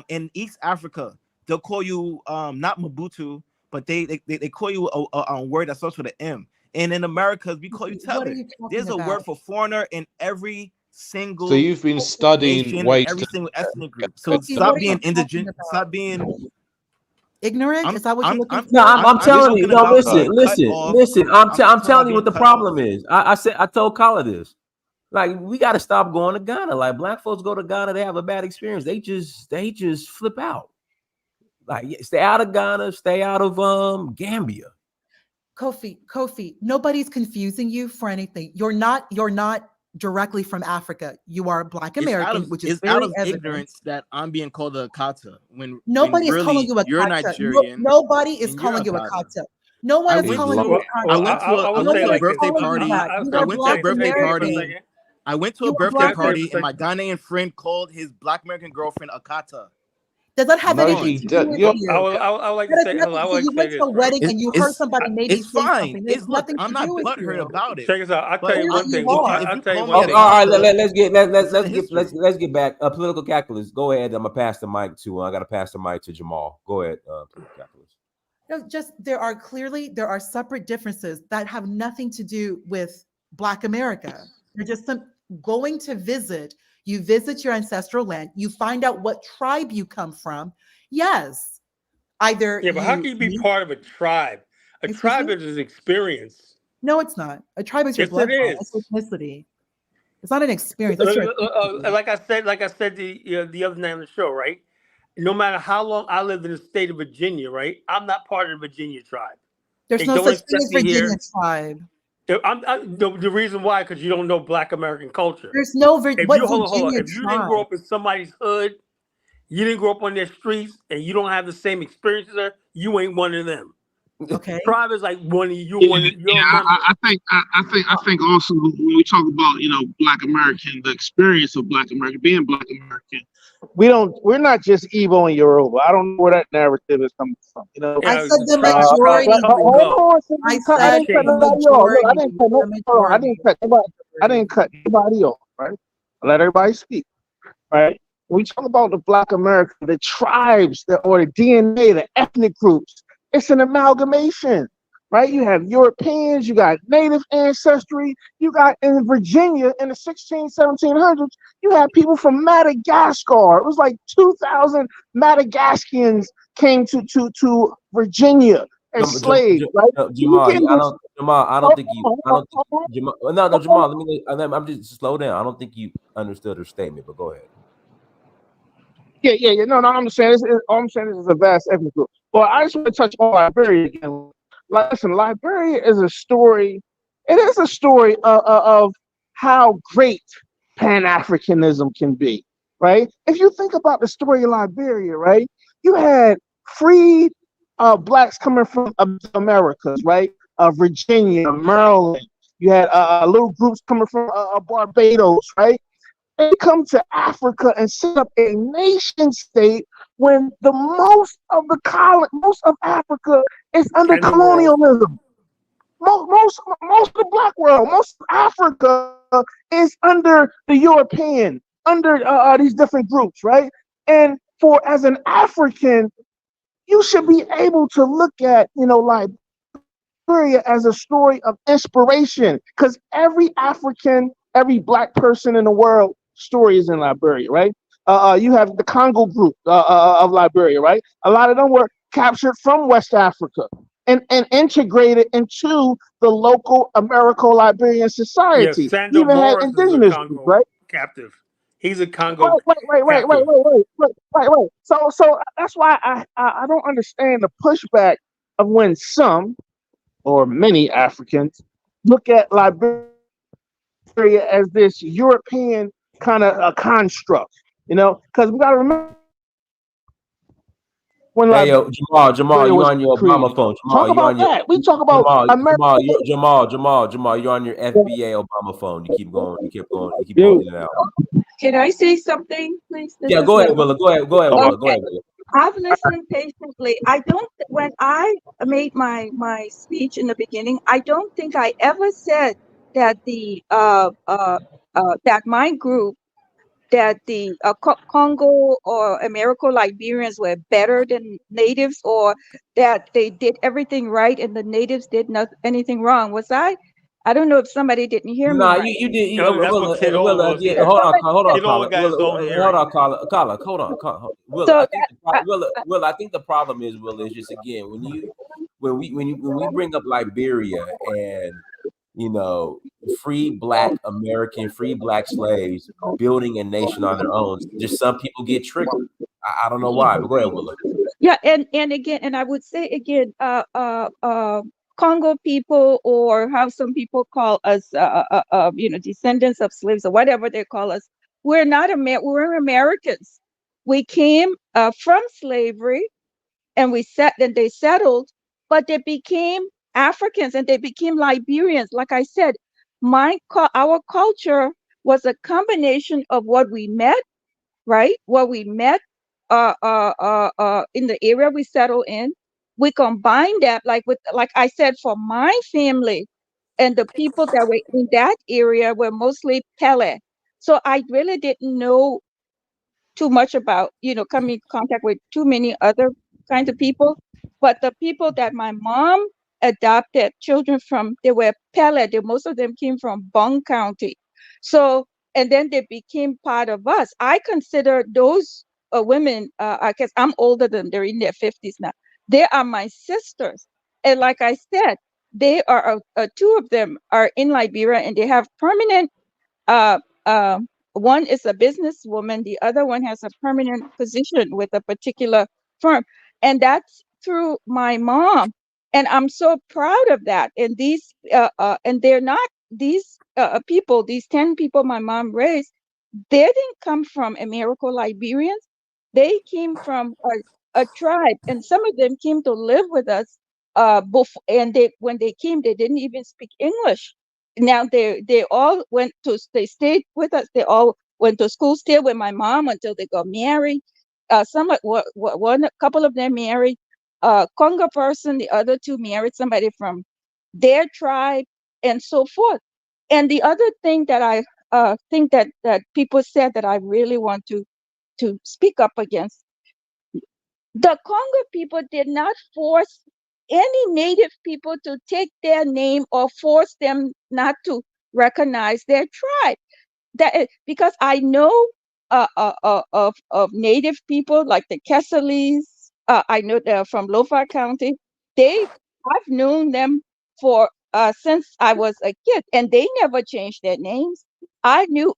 In East Africa, they'll call you not Mobutu, but they call you a word that starts with an M. And in America, we call you What are Teller. you talking There's a about? word for foreigner in every single So you've been studying nation, ways every to single ethnic group. So Kofi, stop what are being you talking indigent. about? Stop being. Ignorant? Is that what you're looking for? No, I'm telling you. talking No, about being listen. cut off. I'm talking telling about you what the being cut off. problem is. I told Kala this. Like, we got to stop going to Ghana. Like, black folks go to Ghana, they have a bad experience. They just flip out. Like, stay out of Ghana, stay out of Gambia. Kofi, nobody's confusing you for anything. You're not directly from Africa. You are Black American, which is it's out very of evident. ignorance that I'm being called a kata when Nobody is really calling you a you're kata. Nigerian. Nobody is and calling you you're a kata. kata. No one I is went calling to you a a- kata. I went to a No one is birthday calling you party. that. You I are went to Black a birthday American. party. I went to a You are birthday Black party, American. and my Ghanaian friend called his Black American girlfriend a kata. Does that have No, anything she to do with you? I would like to That say, has hold on, nothing. I would So like you to say went to this, a right? wedding and you heard somebody maybe It's say fine. something. It has Look, nothing I'm to not do with butthurt you. about it. Check this out. I'll But tell you one Clearly thing. you are. if I'll you tell you call me one a thing. all right, kata, let's history. get back. Political calculus. Go ahead. I'm gonna pass the mic to. I gotta pass the mic to Jamal. Go ahead. Political calculus. No, just there are separate differences that have nothing to do with Black America. You're just going to visit. You visit your ancestral land. You find out what tribe you come from. Yes, either Yeah, but how can you be part of a tribe? A Excuse tribe me? is an experience. No, it's not. A tribe is your Yes, it bloodline. is. That's ethnicity. It's not an experience. That's your ethnicity. Like I said the other night on the show, right? No matter how long I lived in the state of Virginia, right? I'm not part of the Virginia tribe. There's They no don't such thing accept as me Virginia here. tribe. The reason why, because you don't know Black American culture. There's no If what you hold on, Virginia if you didn't tribe. grow up in somebody's hood, you didn't grow up on their streets, and you don't have the same experiences there, you ain't one of them. Okay. Tribe is like one of you. You're a member. I think also when we talk about Black American, the experience of Black American, being Black American, we're not just Igbo and Yoruba. I don't know where that narrative is coming from. I said the Tribes majority. come and Hold go. on, I I said didn't cut the nobody off. Look, I majority. didn't cut The hold on, majority. I didn't cut nobody off. Right, let everybody speak. Right. When we talk about the Black America, the tribes, or the DNA, the ethnic groups, it's an amalgamation, right? You have Europeans, you got Native ancestry, you got in Virginia in the 1700s, you had people from Madagascar. It was like 2,000 Madagascans came to Virginia as slaves, right? Jamal, I don't think Jamal. No, Jamal. I'm just slow down. I don't think you understood her statement, but go ahead. Yeah. No, I'm saying all I'm saying is a vast ethnic group. But I just want to touch on Liberia again. Listen, Liberia is a story. It is a story of how great Pan-Africanism can be, right? If you think about the story of Liberia, right, you had freed blacks coming from the Americas, right? Virginia, Maryland. You had little groups coming from Barbados, right? They come to Africa and set up a nation state when most of Africa is under colonialism. Most of the Black world, most of Africa is under the European, under these different groups, right? And as an African, you should be able to look at Liberia as a story of inspiration, because every African, every Black person in the world story is in Liberia, right? You have the Congo group of Liberia, right? A lot of them were captured from West Africa and integrated into the local Americo-Liberian society. Yeah, You Sandor even had Morris is a indigenous groups, Congo right? captive. He's a Congo Wait. captive. So that's why I don't understand the pushback of when some or many Africans look at Liberia as this European kind of a construct, because we got to remember when Hey yo, Jamal, Liberia you was on your Obama created. phone? Talk about that. We talk about America. Jamal, you're on your FBA Obama phone. You keep going, you keep going Dude, in and out. Can I say something, please? This Yeah, is go ahead, Liberia. Willa. Go ahead, Willa. Go Okay. ahead, Willa. I've listened patiently. I don't, when I made my speech in the beginning, I don't think I ever said that that my group, that the Congo or American Liberians were better than natives, or that they did everything right and the natives did not anything wrong. Was I? I don't know if somebody didn't hear me Nah, right. you did. You know, that's what Kid Owen was Yeah, If hearing. somebody, Kid Owen got his own hearing. hold on. Willa, so I think Willa, I think the problem is, Willa, is just again when we bring up Liberia and free black American, free black slaves building a nation on their own, just some people get triggered. I don't know why, but go ahead, Willa. yeah, and again, and I would say again, Congo people, or how some people call us, descendants of slaves or whatever they call us, we're not we're Americans. We came from slavery, and they settled, but they became Africans and they became Liberians. Like I said, our culture was a combination of what we met, right? What we met in the area we settled in. We combined that, like I said, for my family, and the people that were in that area were mostly Pele. So I really didn't know too much about, coming in contact with too many other kinds of people. But the people that my mom adopted children from, they were Pele. Most of them came from Bong County. So, and then they became part of us. I consider those women, I guess I'm older than them, they're in their 50s now. They are my sisters. And like I said, they are, two of them are in Liberia and they have permanent uh, um, one is a businesswoman, the other one has a permanent position with a particular firm. And that's through my mom. And I'm so proud of that. And and they're not these people, these 10 people my mom raised, they didn't come from American Liberians. They came from a tribe, and some of them came to live with us. And when they came, they didn't even speak English. Now they all they stayed with us. They all went to school, stayed with my mom until they got married. A couple of them married a Congo person. The other two married somebody from their tribe, and so forth. And the other thing that I think that people said that I really want to speak up against, the Congo people did not force any native people to take their name or force them not to recognize their tribe. Because I know of native people like the Kesselis. I know they're from Lofa County. I've known them for since I was a kid, and they never changed their names. I know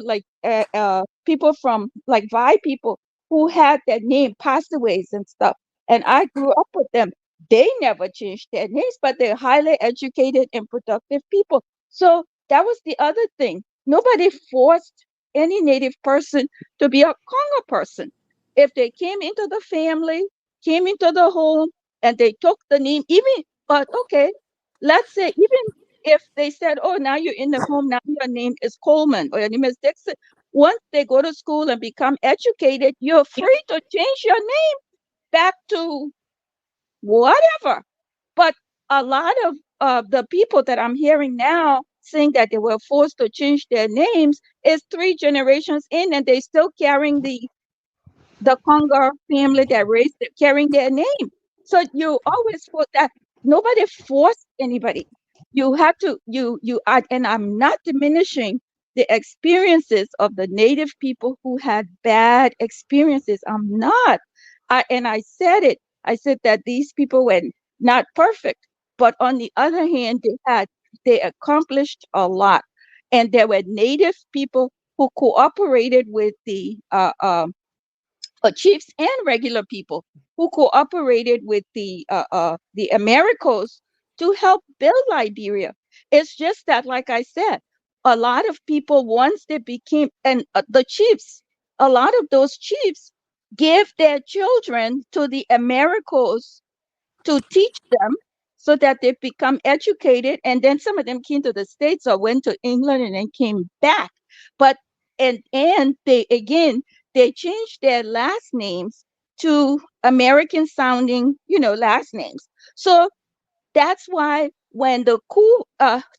like people from like Vi people who had their name passed away and stuff, and I grew up with them. They never changed their names, but they're highly educated and productive people. So that was the other thing. Nobody forced any native person to be a Congo person. If they came into the family, came into the home, and they took the name, but okay, let's say even if they said, oh, now you're in the home, now your name is Coleman or your name is Dixon. Once they go to school and become educated, you're free to change your name back to whatever. But a lot of the people that I'm hearing now saying that they were forced to change their names is 3 generations in, and they still carrying the Congo family that raised them, carrying their name. So you always put that nobody forced anybody. You have to and I'm not diminishing the experiences of the native people who had bad experiences. I'm not. I said it. I said that these people were not perfect, but on the other hand, they accomplished a lot, and there were native people who cooperated with the chiefs and regular people who cooperated with the Americos to help build Liberia. It's just that, like I said, a lot of people once they became and the chiefs, a lot of those chiefs give their children to the Americans to teach them so that they become educated. And then some of them came to the States or went to England and then came back. But and they again they changed their last names to American sounding, last names. So that's why when the coup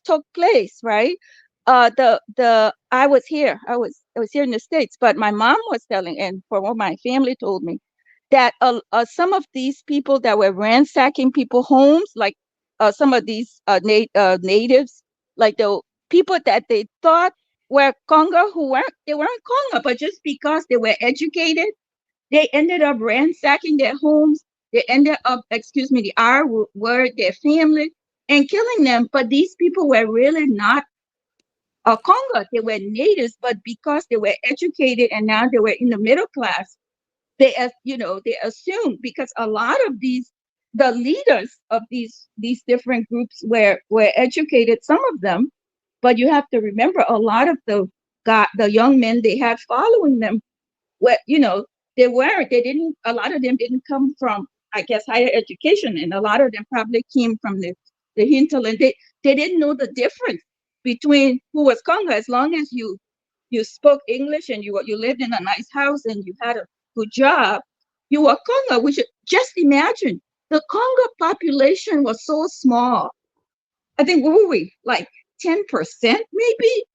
took place, right? The I was here. I was here in the States, but my mom was telling, and from what my family told me, that some of these people that were ransacking people's homes, like some of these natives, like the people that they thought were Congo, they weren't Congo, but just because they were educated, they ended up ransacking their homes. They ended up, excuse me, the R word, their family, and killing them. But these people were really not Congo. They were natives, but because they were educated and now they were in the middle class, they assumed, because a lot of the leaders of these different groups were educated, some of them, but you have to remember a lot of the young men they had following them were, a lot of them didn't come from, I guess, higher education, and a lot of them probably came from the hinterland. They didn't know the difference between who was Congo. As long as you spoke English and you lived in a nice house and you had a good job, you were Congo. We should just imagine the Congo population was so small. I think, what were we, like 10% maybe?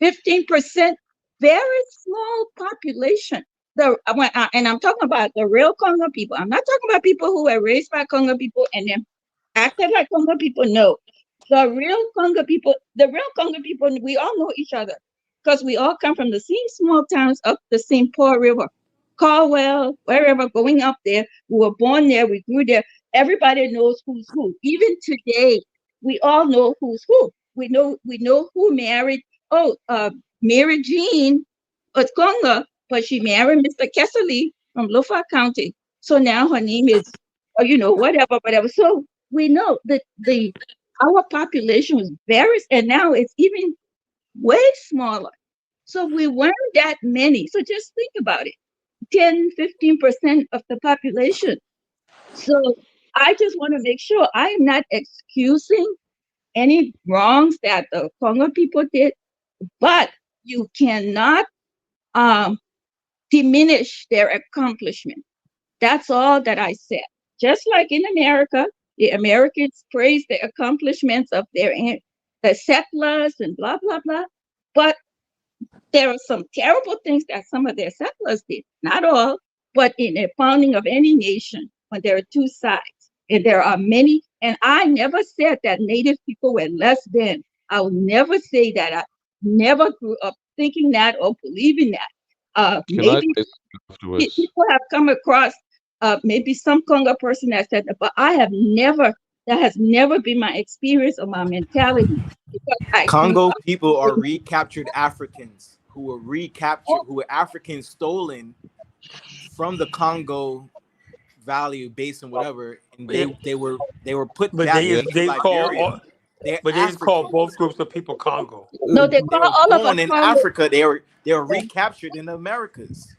15%, very small population. And I'm talking about the real Congo people. I'm not talking about people who were raised by Congo people and then acted like Congo people. No, the real Congo people, we all know each other because we all come from the same small towns up the St. Paul River, Caldwell, wherever, going up there. We were born there, we grew there. Everybody knows who's who. Even today, we all know who's who. We know who married. Oh, Mary Jean Congo, but she married Mr. Kessley from Lofa County. So now her name is, whatever. So we know that our population was very, and now it's even way smaller. So we weren't that many. So just think about it, 10-15% of the population. So I just want to make sure I am not excusing any wrongs that the Congo people did, but you cannot diminish their accomplishment. That's all that I said. Just like in America, the Americans praise the accomplishments of the settlers and blah, blah, blah. But there are some terrible things that some of their settlers did, not all, but in the founding of any nation, when there are two sides, and there are many. And I never said that Native people were less than. I will never say that. I never grew up thinking that or believing that. Can I Maybe say something afterwards? people have come across maybe some Congo person that said that, but that has never been my experience or my mentality. Because I grew Congo up people are with recaptured Africans who were Africans stolen from the Congo Valley Basin, whatever, and they were put But back Yeah. into Liberia. They're but they just call Africans. both groups of people Congo. no, they They call were all of us born in Congo. Africa. They were recaptured in the Americas.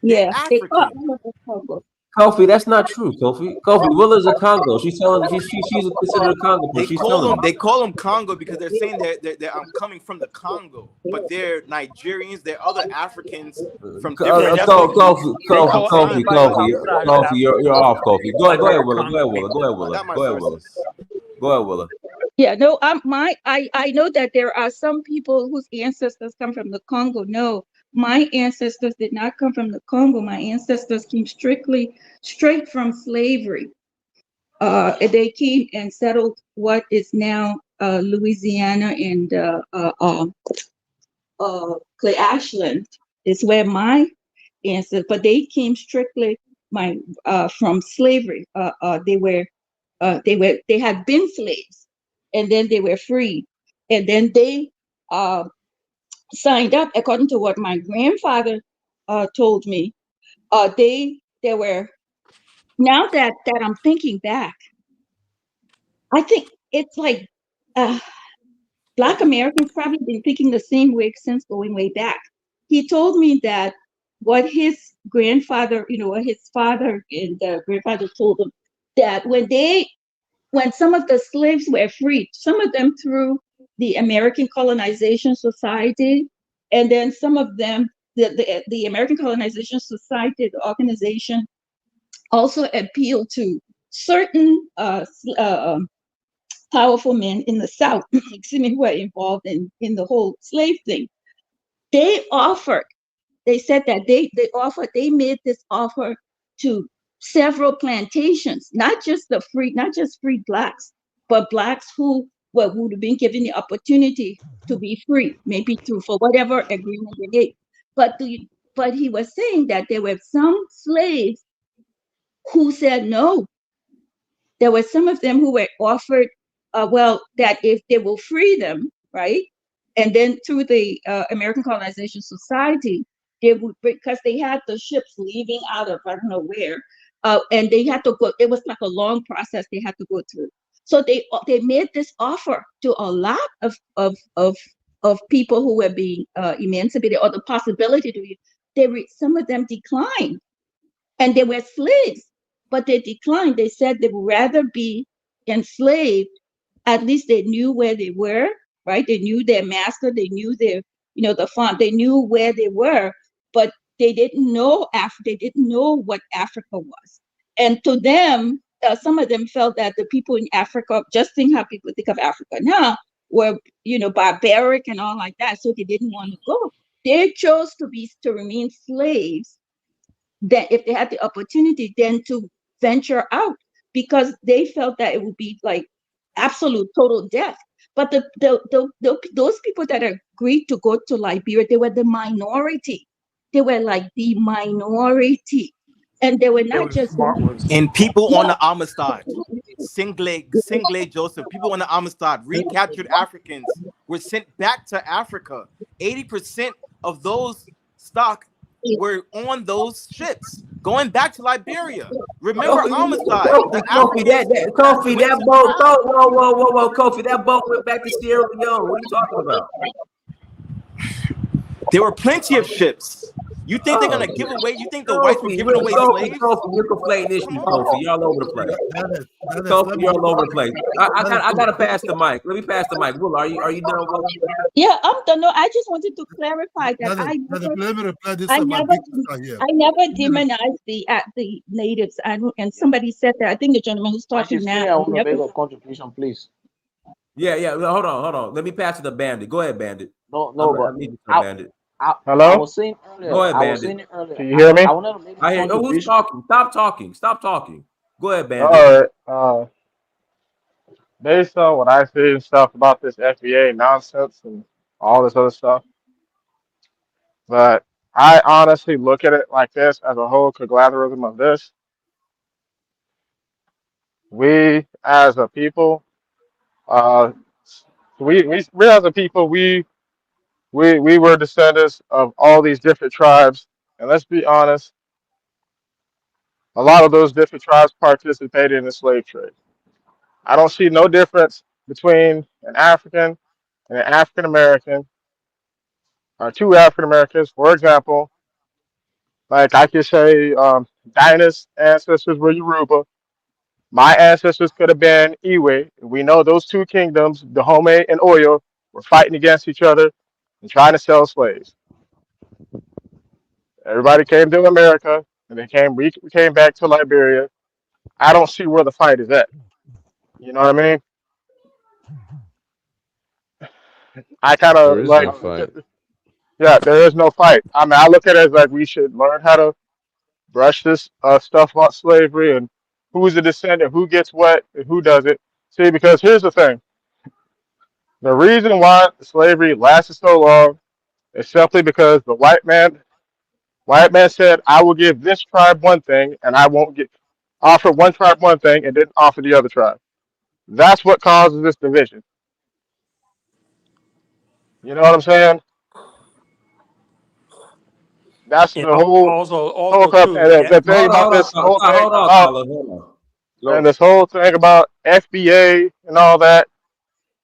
They're Yeah, they call African. all of us Congo. Kofi, that's not true, Kofi. Kofi, Willa's a Congo. She's telling she's considered a Congo person. She's telling you. They call them Congo because they're saying they're coming from the Congo, but they're Nigerians. They're other Africans from different That's what outside of everybody Liberia. outside of Kofi, Africa. you're off, Kofi. Go ahead, They're Willa. Congo Go people. ahead, Willa. I got my Go ahead, Willa. sources. Go ahead, Willa. Yeah, no, I know that there are some people whose ancestors come from the Congo. No, my ancestors did not come from the Congo. My ancestors came straight from slavery. They came and settled what is now Louisiana and Clay Ashland. Is where my ancestors, but they came strictly from slavery. They had been slaves, and then they were free, and then they signed up according to what my grandfather told me. They were, now that I'm thinking back, I think it's like Black Americans probably been thinking the same way since going way back. He told me that what his grandfather, what his father and grandfather told him, that when some of the slaves were freed, some of them through the American Colonization Society, and then some of them, the American Colonization Society, the organization, also appealed to certain powerful men in the South, excuse me, who were involved in the whole slave thing. They said that they made this offer to several plantations, not just free blacks, but blacks who would have been given the opportunity to be free, maybe for whatever agreement they made. But he was saying that there were some slaves who said no. There were some of them who were offered, that if they will free them, right? And then through the American Colonization Society, they would, because they had the ships leaving out of I don't know where, and they had to go. It was like a long process they had to go through. So they made this offer to a lot of people who were being emancipated, or the possibility to be. Some of them declined, and they were slaves, but they declined. They said they would rather be enslaved. At least they knew where they were, right? They knew their master. They knew the farm. They knew where they were, but they didn't know They didn't know what Africa was. And to them, some of them felt that the people in Africa, just think how people think of Africa now, were barbaric and all like that. So they didn't want to go. They chose to remain slaves, that if they had the opportunity then to venture out, because they felt that it would be like absolute total death. But those people that agreed to go to Liberia, they were the minority. They were like the minority, and they were They not were the just smart ones. And people on yeah. the Amistad, Singlay Joseph, people on the Amistad, recaptured Africans were sent back to Africa. 80% of those stock were on those ships going back to Liberia. Remember Amistad, the Africans Kofi, went that to boat, whoa, Kofi, that boat went back to Sierra Leone. What are you talking about? There were plenty of ships. You think they're gonna give away? You think the whites were giving away slaves? Kofi, you're conflating issues, Kofi. You're all over the place. Kofi, you're all over the place. I gotta pass the mic. Let me pass the mic. Will, are you done, Will? Yeah, I'm done. No, I just wanted to clarify that Let me reply this I my never, big sister here. I never demonized the natives. And somebody said that. I think the gentleman who's talking Majesty, I now. want to beg a contribution, please. Yeah. Hold on. Let me pass it to Bandit. Go ahead, Bandit. No, I but need you, Bandit. I Hello? was saying earlier. Go ahead, I was Bandit. saying it earlier. Can you hear me? I wanted to make a I hear. Oh, who's contribution. talking? Stop talking. Go ahead, All Bandit. right. Based on what I see and stuff about this FBA nonsense and all this other stuff, but I honestly look at it like this as a whole conglomerism of this. We as a people, uh, we as a people, we were descendants of all these different tribes, and let's be honest, a lot of those different tribes participated in the slave trade. I don't see no difference between an African and an African American, or two African Americans. For example, like I could say, Dinah's ancestors were Yoruba. My ancestors could have been Iwe. We know those two kingdoms, Dahomey and Oyo, were fighting against each other and trying to sell slaves. Everybody came to America, and we came back to Liberia. I don't see where the fight is at. You know what I mean? I kind There of is no like, fight. yeah, there is no fight. I mean, I look at it as like we should learn how to brush this stuff about slavery and who's a descendant, who gets what, and who does it. See, because here's the thing: the reason why slavery lasted so long is simply because the white man said, "I will give this tribe one thing, and I won't offer one tribe one thing, and didn't offer the other tribe." That's what causes this division. You know what I'm saying? That's And the whole also cup. too, And the thing about Hold this on, whole thing about Carla. and this whole thing about FBA and all that.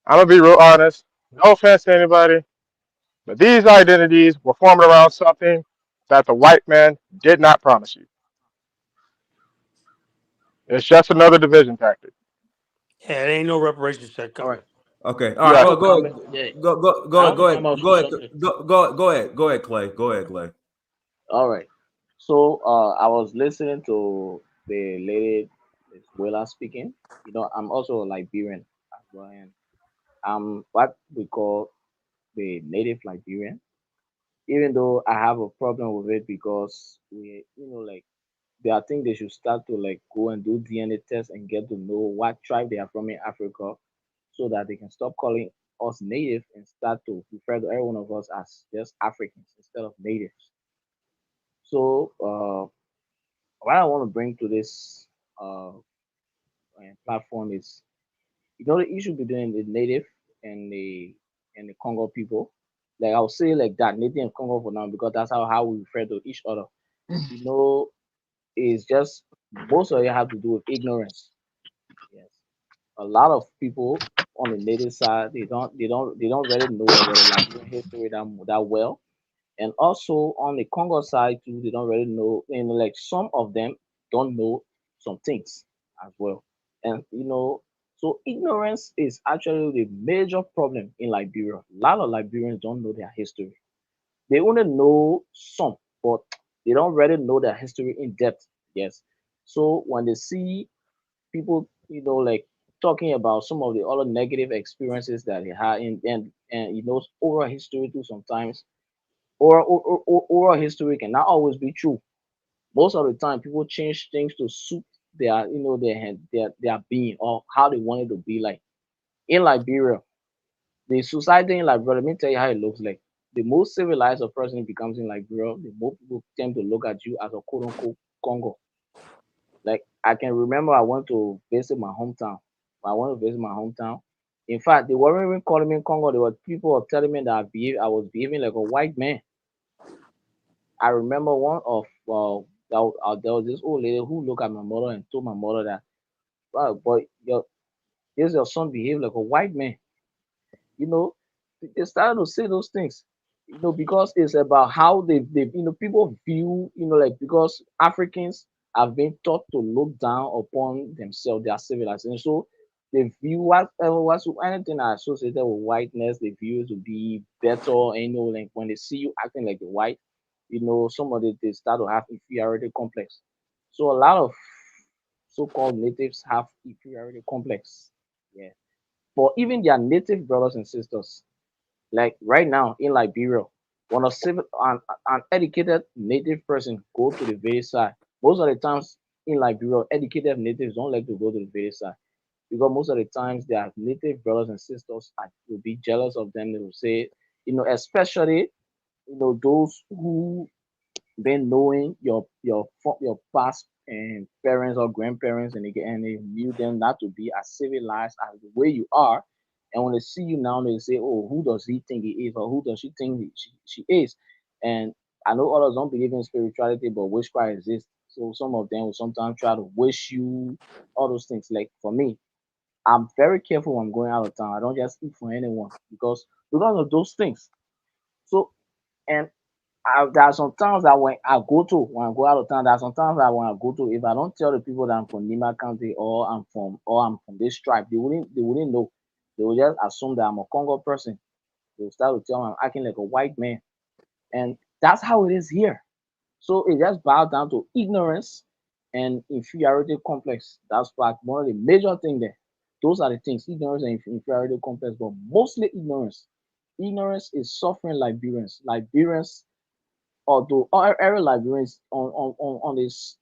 I'm gonna be real honest. No offense to anybody, but these identities were formed around something that the white man did not promise you. It's just another division tactic. Yeah, there ain't no reparations check All coming. right. Okay. All I right. Yes. have Go a go comment. ahead. Yeah, I Go have a ahead. comment on Go ahead. something. Go ahead, Clay. Go ahead, Clay. All right. So I was listening to the lady Venezuela speaking. I'm also a Liberian as well, and I'm what we call the native Liberian. Even though I have a problem with it because like I think they should start to like go and do DNA tests and get to know what tribe they are from in Africa, so that they can stop calling us native and start to refer to every one of us as just Africans instead of natives. So what I want to bring to this uh, platform is, the issue between the native and the Congo people. Like I'll say like that, native and Congo for now, because that's how we refer to each other. You know, is just most of it have to do with ignorance. Yes, a lot of people on the native side they don't really know about the Liberian history that well, and also on the Congo side too, they don't really know. Like some of them don't know some things as well, and so ignorance is actually the major problem in Liberia. A lot of Liberians don't know their history. They only know some, but they don't really know their history in depth. Yes. So when they see people, like talking about some of the other negative experiences that they had and oral history too sometimes, oral history cannot always be true. Most of the time, people change things to suit their, their being or how they want it to be. Like in Liberia, the society in Liberia, let me tell you how it looks like. The most civilized a person becomes in Liberia, the more people tend to look at you as a quote unquote Congo. Like I can remember I went to visit my hometown. I went to visit my hometown. In fact, they weren't even calling me Congo. There were people telling me that I was behaving like a white man. I remember one of there was this old lady who looked at my mother and told my mother that, wow, boy, your son behave like a white man. You know, they started to say those things. Because it's about how they people view, like because Africans have been taught to look down upon themselves, their civilized, and so they view anything associated with whiteness, they view it to be better. And like when they see you acting like a white, some of it they start to have inferiority complex. So a lot of so-called natives have inferiority complex. Yeah. But even their native brothers and sisters, like right now in Liberia, when an educated native person go to the village side, most of the times in Liberia, educated natives don't like to go to the village side because most of the times their native brothers and sisters will be jealous of them. They will say, especially those who been knowing your past and parents or grandparents, and they knew them not to be as civilized as the way you are. And when they see you now, they say, "Oh, who does he think he is, or who does she think she is?" And I know others don't believe in spirituality, but witchcraft exists. So some of them will sometimes try to wish you all those things. Like for me, I'm very careful when I'm going out of town. I don't just eat for anyone because of those things. So and there are some times that when I go out of town, there are some times that when I go to, if I don't tell the people that I'm from Nima County or I'm from this tribe, they wouldn't know. They will just assume that I'm a Congo person. They will start to tell me I'm acting like a white man. And that's how it is here. So it just boils down to ignorance and inferiority complex. That's like one of the major things there. Those are the things, ignorance and inferiority complex, but mostly ignorance. Ignorance is suffering Liberians. Liberians, although every Liberians on this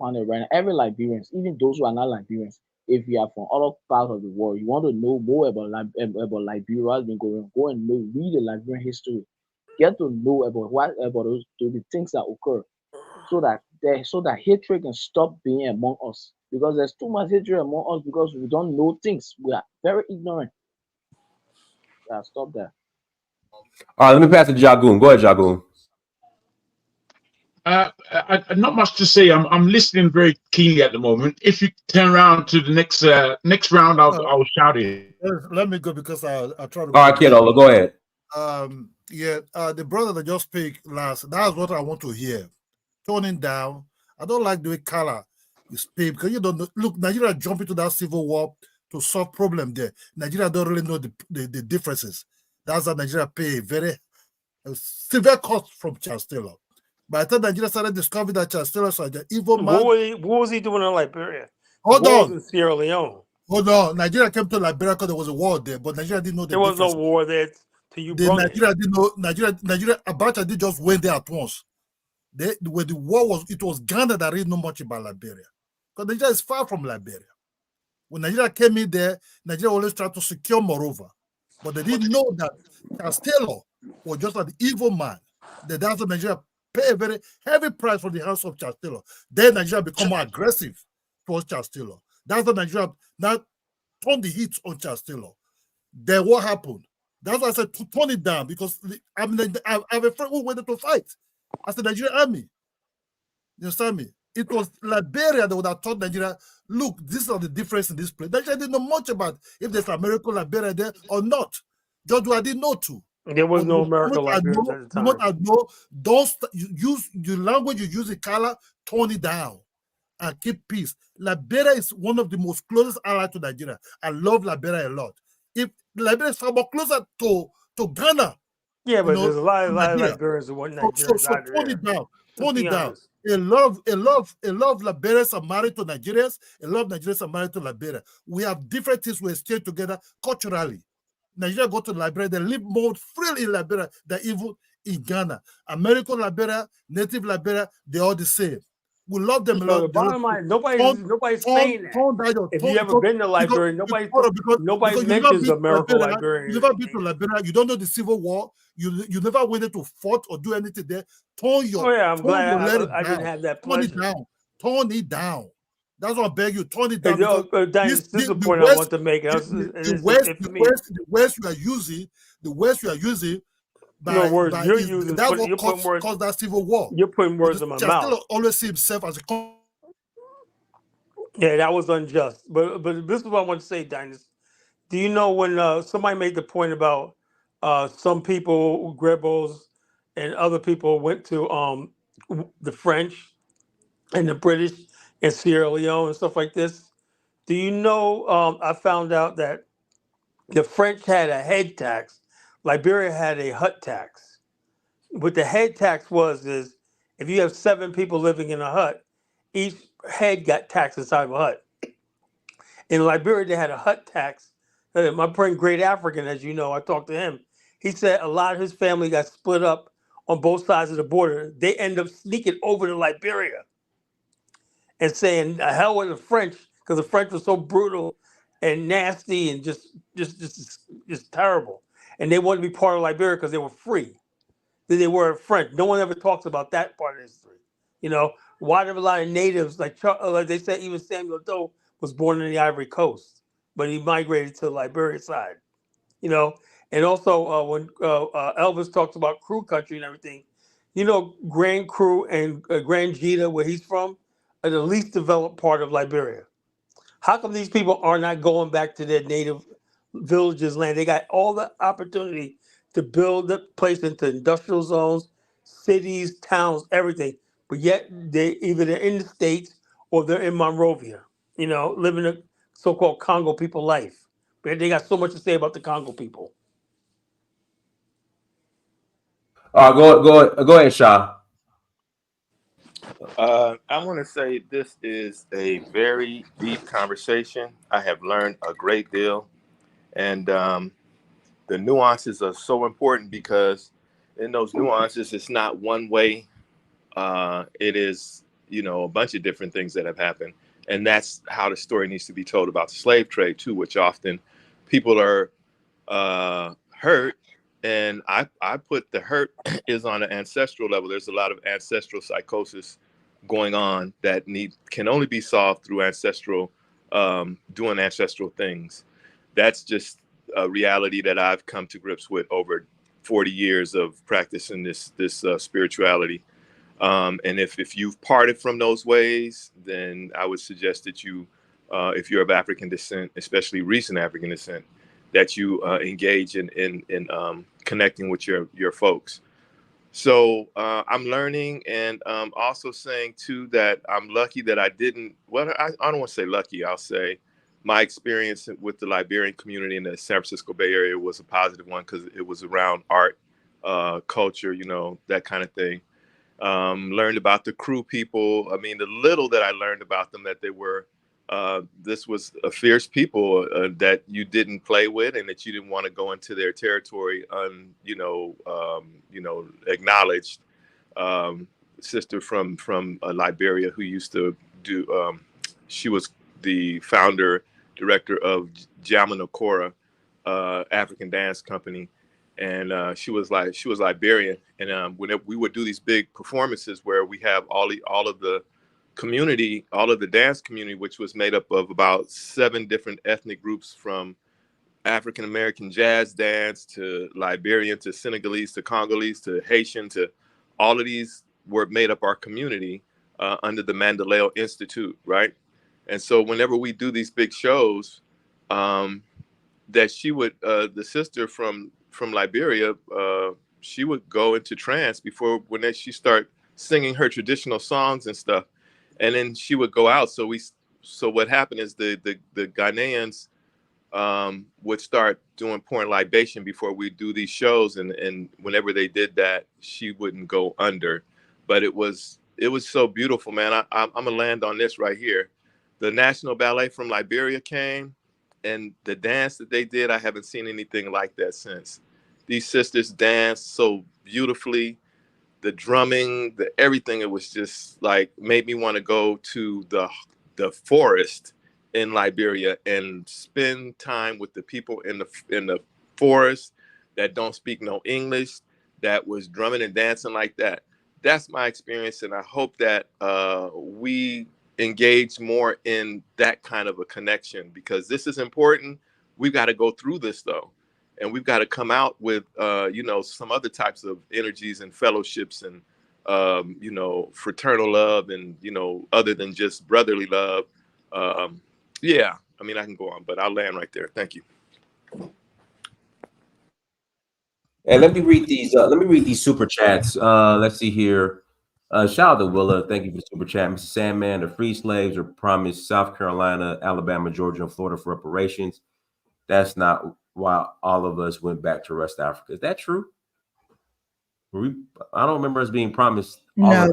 panel right now, every Liberians, even those who are not Liberians, if you are from other parts of the world, you want to know more about Liberia, what's been going on, go and read the Liberian history, get to know about the things that occur, so that hatred can stop being among us, because there's too much hatred among us because we don't know things. We are very ignorant. Yeah, stop there. All right, let me pass it to Jagoon. Go ahead, Jagoon. Not much to say. I'm listening very keenly at the moment. If you turn around to the next round, I'll shout it. Let me go because I try to All go right, again. Kedola, go ahead. Yeah, the brother that just speak last, that's what I want to hear. Toning down. I don't like the way Kala you speak because you don't know. Look, Nigeria jump into that civil war to solve problem there. Nigeria don't really know the differences. That's how Nigeria pay very severe cost from Charles Taylor. By the time Nigeria started discovering that Charles Taylor was an evil man, What was he doing in Liberia? The hold war was on. in Sierra Leone. Hold on. Nigeria came to Liberia because there was a war there, but Nigeria didn't know the There was no difference. war there till you The brung it. Nigeria didn't know Nigeria Abacha did just went there at once. When the war was, it was Ghana that didn't know much about Liberia. Because Nigeria is far from Liberia. When Nigeria came in there, Nigeria always tried to secure Moreover. But they didn't know that Charles Taylor was just an evil man. That's why Nigeria pay a very heavy price for the hands of Charles Taylor. Then Nigeria become more aggressive towards Charles Taylor. That's why Nigeria now turned the heat on Charles Taylor. Then what happened? That's why I said to turn it down because I have a friend who went to fight as the Nigerian army. You understand me? It was Liberia that would have taught Nigeria, look, this is the difference in this place. Nigeria didn't know much about if there's American Liberia there or not. George, I didn't know too. There was no American Liberia at the time. I know, don't use the language you use in Kala, tone it down and keep peace. Liberia is one of the most closest allies to Nigeria. I love Liberia a lot. If Liberia is far more closer to Ghana, yeah, but there's a lot of Liberians who want Nigeria. So tone it down. Tone it down. A lot of Liberians are married to Nigerians. A lot of Nigerians are married to Liberia. We have different things we exchange together culturally. Nigeria go to Liberia, they live more freely in Liberia than even in Ghana. American Liberia, native Liberia, they're all the same. We love them a lot. The bottom line, nobody's saying that. If you ever been to Liberia, nobody mentions American Liberia. You never been to Liberia. You don't know the Civil War. You never went to fight or do anything there. I'm glad I didn't have that pleasure. Tone it down. That's what I beg you. Tone it down. This is the point I want to make. The West you are using. You're using. That's what caused that civil war. You're putting words in my mouth. Still always see himself as a. Yeah, that was unjust. But this is what I want to say, Dynasty. Do you know when somebody made the point about some people, Grebels, and other people went to the French and the British and Sierra Leone and stuff like this? Do you know? I found out that the French had a head tax. Liberia had a hut tax. What the head tax is if you have 7 people living in a hut, each head got taxed inside of a hut. In Liberia, they had a hut tax. My friend, Great African, as you know, I talked to him. He said a lot of his family got split up on both sides of the border. They end up sneaking over to Liberia and saying, "The hell with the French," because the French were so brutal and nasty and just terrible. And they wanted to be part of Liberia because they were free. They were French. No one ever talks about that part of history. You know, why there were a lot of natives, like they said, even Samuel Doe was born in the Ivory Coast, but he migrated to the Liberia side. You know, and also when Elvis talks about Crew country and everything, you know, Grand Crew and Grand Jita, where he's from, are the least developed part of Liberia. How come these people are not going back to their native villages, land? They got all the opportunity to build the place into industrial zones, cities, towns, everything. But yet they're in the States or they're in Monrovia, you know, living a so-called Congo people life. But they got so much to say about the Congo people. Go ahead, Shah. I want to say this is a very deep conversation. I have learned a great deal. And the nuances are so important because in those nuances, it's not one way. It is, you know, a bunch of different things that have happened. And that's how the story needs to be told about the slave trade, too, which often people are hurt. And I put the hurt is on an ancestral level. There's a lot of ancestral psychosis going on that can only be solved through ancestral, doing ancestral things. That's just a reality that I've come to grips with over 40 years of practicing this spirituality. And if you've parted from those ways, then I would suggest that you, if you're of African descent, especially recent African descent, that you engage in connecting with your folks. So I'm learning, and also saying too that I'm lucky that I didn't. Well, I don't want to say lucky. I'll say my experience with the Liberian community in the San Francisco Bay Area was a positive one, because it was around art, culture, that kind of thing. Learned about the crew people. I mean, the little that I learned about them, that they were, this was a fierce people that you didn't play with, and that you didn't want to go into their territory acknowledged. Sister from Liberia, who used to do, she was the founder, director of Jamanokora, African dance company. And she was Liberian, and whenever we would do these big performances where we have all of the community, all of the dance community, which was made up of about 7 different ethnic groups, from African American jazz dance to Liberian to Senegalese to Congolese to Haitian, to all of these were made up our community under the Mandaleo Institute, right? And so whenever we do these big shows, that she would, the sister from Liberia, she would go into trance when she start singing her traditional songs and stuff, and then she would go out. So what happened is the Ghanaians would start doing porn libation before we do these shows, and whenever they did that, she wouldn't go under. But it was so beautiful, man. I'm gonna land on this right here. The National Ballet from Liberia came, and the dance that they did, I haven't seen anything like that since. These sisters danced so beautifully. The drumming, the everything, it was just like made me want to go to the forest in Liberia and spend time with the people in the forest that don't speak no English, that was drumming and dancing like that. That's my experience, and I hope that we engage more in that kind of a connection, because this is important. We've got to go through this though, and we've got to come out with some other types of energies and fellowships and fraternal love, and other than just brotherly love. Yeah, I mean, I can go on, but I'll land right there. Thank you. And let me read these. Let me read these super chats. Let's see here. Shout out to Willa. Thank you for the super chat, Mr. Sandman. The free slaves are promised South Carolina, Alabama, Georgia, and Florida for reparations. That's not why all of us went back to West Africa. Is that true? I don't remember us being promised. No,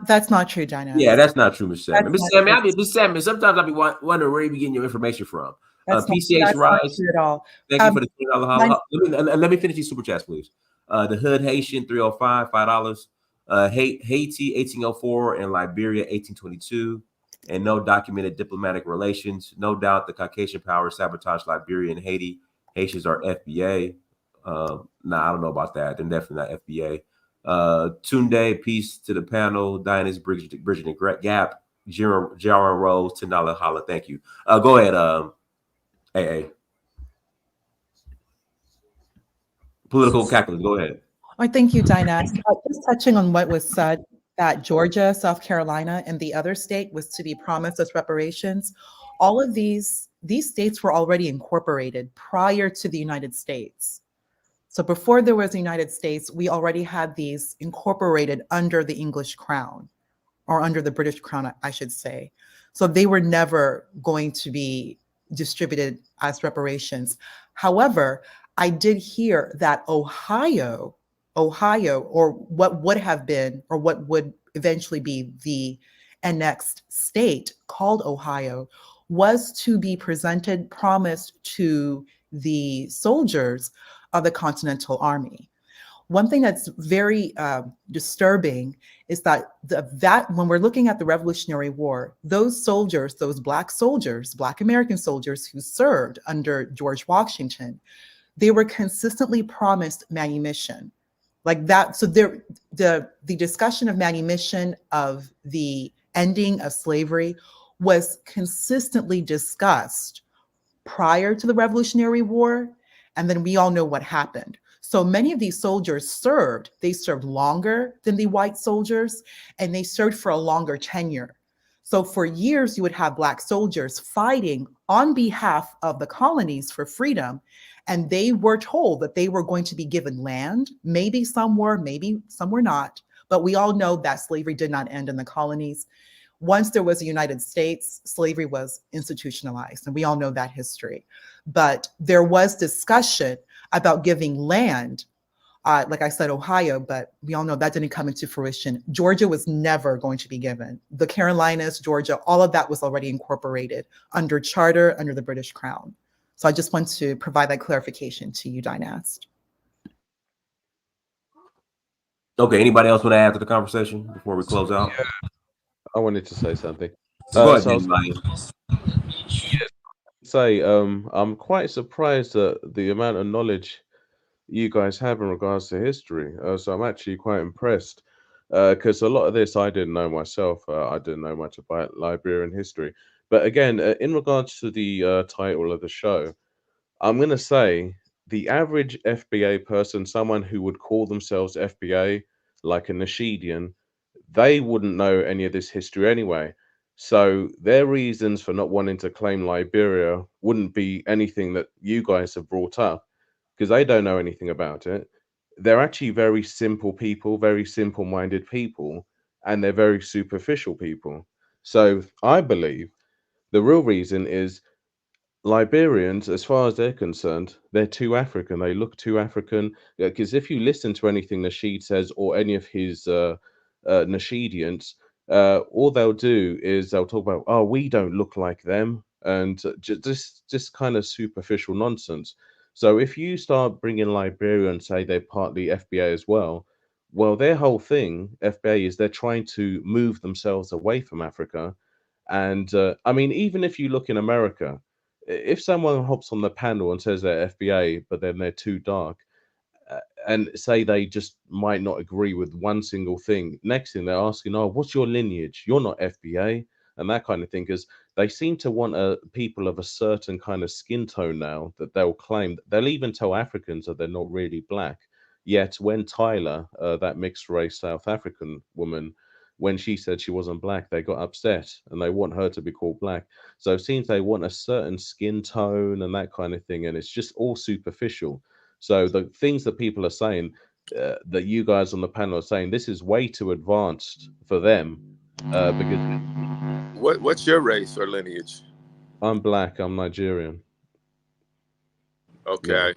that's not true, Dinah. Yeah, that's not true, Mr. Salmon. Mr. Salmon, sometimes I be wondering where you be getting your information from. PCH Rise. Not true at all. Thank you for the $20 holla. Let me finish these super chats, please. The Hood Haitian 305, $5. Haiti 1804 and Liberia 1822, and no documented diplomatic relations. No doubt the Caucasian powers sabotaged Liberia and Haiti. Haitians are FBA. I don't know about that. They're definitely not FBA. Tunde, peace to the panel. Diana's Bridget and Gap. Jaron Rose, $10 holla. Thank you. Go ahead, AA. Political calculus. Go ahead. Thank you, Dinah. Just touching on what was said, that Georgia, South Carolina, and the other state was to be promised as reparations. All of these states were already incorporated prior to the United States. So before there was the United States, we already had these incorporated under the English crown, or under the British crown, I should say. So they were never going to be distributed as reparations. However, I did hear that Ohio, or what would have been, or what would eventually be the annexed state called Ohio, was to be promised to the soldiers of the Continental Army. One thing that's very disturbing is that when we're looking at the Revolutionary War, those soldiers, those Black soldiers, Black American soldiers who served under George Washington, they were consistently promised manumission. Like that, so the discussion of manumission, of the ending of slavery, was consistently discussed prior to the Revolutionary War, and then we all know what happened. So many of these soldiers served longer than the white soldiers, and they served for a longer tenure. So for years, you would have Black soldiers fighting on behalf of the colonies for freedom, And they were told that they were going to be given land. Maybe some were, maybe some were not. But we all know that slavery did not end in the colonies. Once there was a United States, slavery was institutionalized, and we all know that history. But there was discussion about giving land, like I said, Ohio, but we all know that didn't come into fruition. Georgia was never going to be given. The Carolinas, Georgia, all of that was already incorporated under charter, under the British Crown. So I just want to provide that clarification to you, Dynast. Okay, anybody else want to add to the conversation before we close out? Yeah, I wanted to say something. Go ahead, So I was say, I'm quite surprised at the amount of knowledge you guys have in regards to history. So I'm actually quite impressed because a lot of this I didn't know myself. I didn't know much about Liberian history. But again, in regards to the title of the show, I'm going to say the average FBA person, someone who would call themselves FBA, like a Nashidian, they wouldn't know any of this history anyway. So their reasons for not wanting to claim Liberia wouldn't be anything that you guys have brought up because they don't know anything about it. They're actually very simple people, very simple-minded people, and they're very superficial people. So I believe the real reason is Liberians, as far as they're concerned, they're too African. They look too African. Because if you listen to anything Nasheed says or any of his Nasheedians, all they'll do is they'll talk about, oh, we don't look like them, and just kind of superficial nonsense. So if you start bringing Liberia and say they're partly FBA as well, their whole thing, FBA, is they're trying to move themselves away from Africa. And I mean, even if you look in America, if someone hops on the panel and says they're FBA, but then they're too dark, and say they just might not agree with one single thing, next thing they're asking, oh, what's your lineage? You're not FBA, and that kind of thing, because they seem to want people of a certain kind of skin tone now that they'll claim. They'll even tell Africans that they're not really black. Yet when Tyler, that mixed race South African woman, when she said she wasn't black, they got upset and they want her to be called black. So it seems they want a certain skin tone and that kind of thing, and it's just all superficial. So the things that people are saying, that you guys on the panel are saying, this is way too advanced for them. Because what's your race or lineage? I'm black. I'm Nigerian. Okay,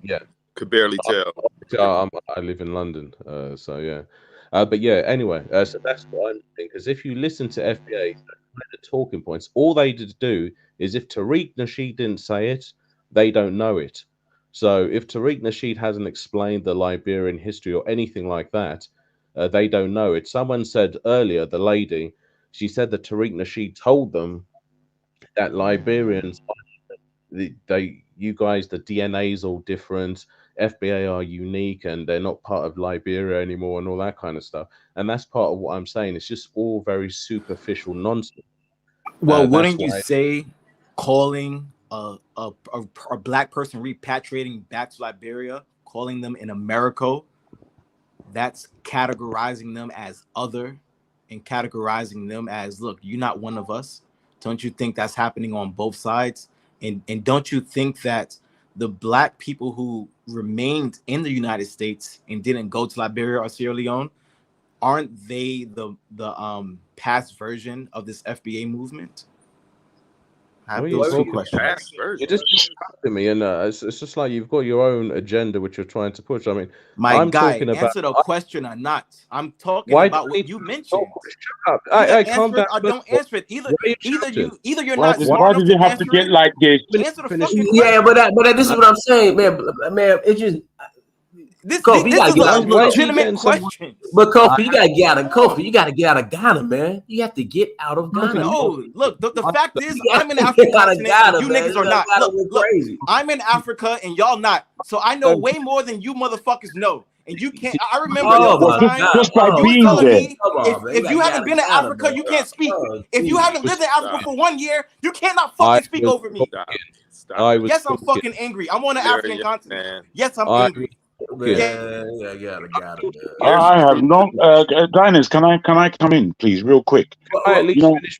yeah, could barely tell. I live in London, so yeah. But yeah, anyway, so that's what I'm saying. Because if you listen to FBA, the talking points, all they do is if Tariq Nasheed didn't say it, they don't know it. So if Tariq Nasheed hasn't explained the Liberian history or anything like that, they don't know it. Someone said earlier, the lady, she said that Tariq Nasheed told them that Liberians, you guys, the DNA is all different. FBA are unique and they're not part of Liberia anymore and all that kind of stuff. And that's part of what I'm saying. It's just all very superficial nonsense. Well, wouldn't you say calling a black person repatriating back to Liberia, calling them in America, that's categorizing them as other and categorizing them as, look, you're not one of us? Don't you think that's happening on both sides? And don't you think that the black people who remained in the United States and didn't go to Liberia or Sierra Leone, aren't they the past version of this FBA movement? I have those two questions. You're just distracting me, and it's just like you've got your own agenda which you're trying to push. I mean, I'm talking about answer the question or not. I'm talking about what you mentioned. Shut up. Calm down. Or don't answer it. Either you're not smart why enough did you have to get like this? Answer the fucking question. Yeah, but this is what I'm saying, man. It's just this is a legitimate question. But Kofi, you gotta get out of Kofi. You gotta get out of Ghana, man. You have to get out of Ghana. No, look, the fact is, I'm in Africa continent, and you niggas are not. Look, I'm in Africa and y'all not. So I know way more than you motherfuckers know. And you can't. I remember the time just by being there. If you haven't been to Africa, you can't speak. If you haven't lived in Africa for 1 year, you cannot fucking speak over me. Yes, I'm fucking angry. I'm on the African continent. Yes, I'm angry. I have no Diners, can I come in, please, real quick? At least finish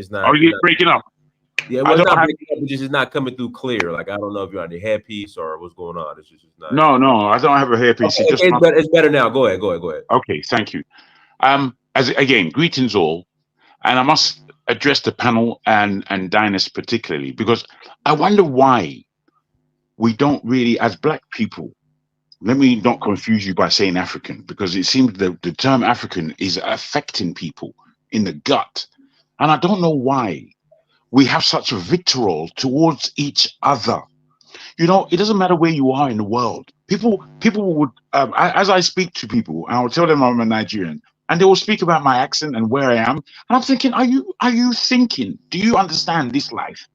it's Are not. you breaking up? Yeah, I well, it's don't not have. breaking up. It's just not coming through clear. Like I don't know if you're on the headpiece or what's going on. It's just not. No, I don't have a hairpiece. Okay, It's just okay, my. it's better now. Go ahead. Go ahead. Okay, thank you. As again, greetings all, and I must address the panel and Dinus particularly because I wonder why we don't really, as Black people. Let me not confuse you by saying African because it seems the term African is affecting people in the gut, and I don't know why we have such a vitriol towards each other. You know, it doesn't matter where you are in the world. People would, as I speak to people, I will tell them I'm a Nigerian, and they will speak about my accent and where I am, and I'm thinking, are you thinking? Do you understand this life?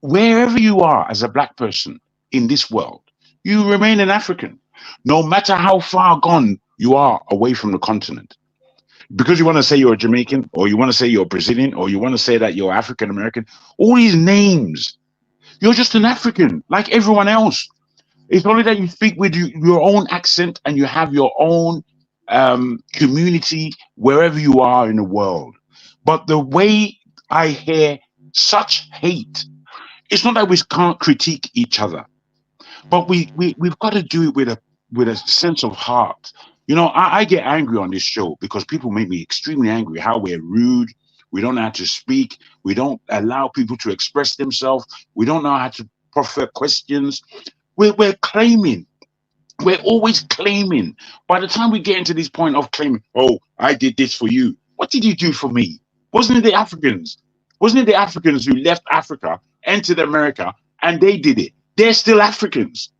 Wherever you are as a Black person in this world, you remain an African, no matter how far gone you are away from the continent. Because you want to say you're a Jamaican, or you want to say you're Brazilian, or you want to say that you're African American, all these names, you're just an African like everyone else. It's only that you speak with your own accent and you have your own community wherever you are in the world. But the way I hear such hate, it's not that we can't critique each other, but we've got to do it with a sense of heart. You know, I get angry on this show because people make me extremely angry. How we're rude, we don't know how to speak, we don't allow people to express themselves, we don't know how to proffer questions. We're claiming. We're always claiming. By the time we get into this point of claiming, oh, I did this for you. What did you do for me? Wasn't it the Africans? Wasn't it the Africans who left Africa, entered America, and they did it? They're still Africans.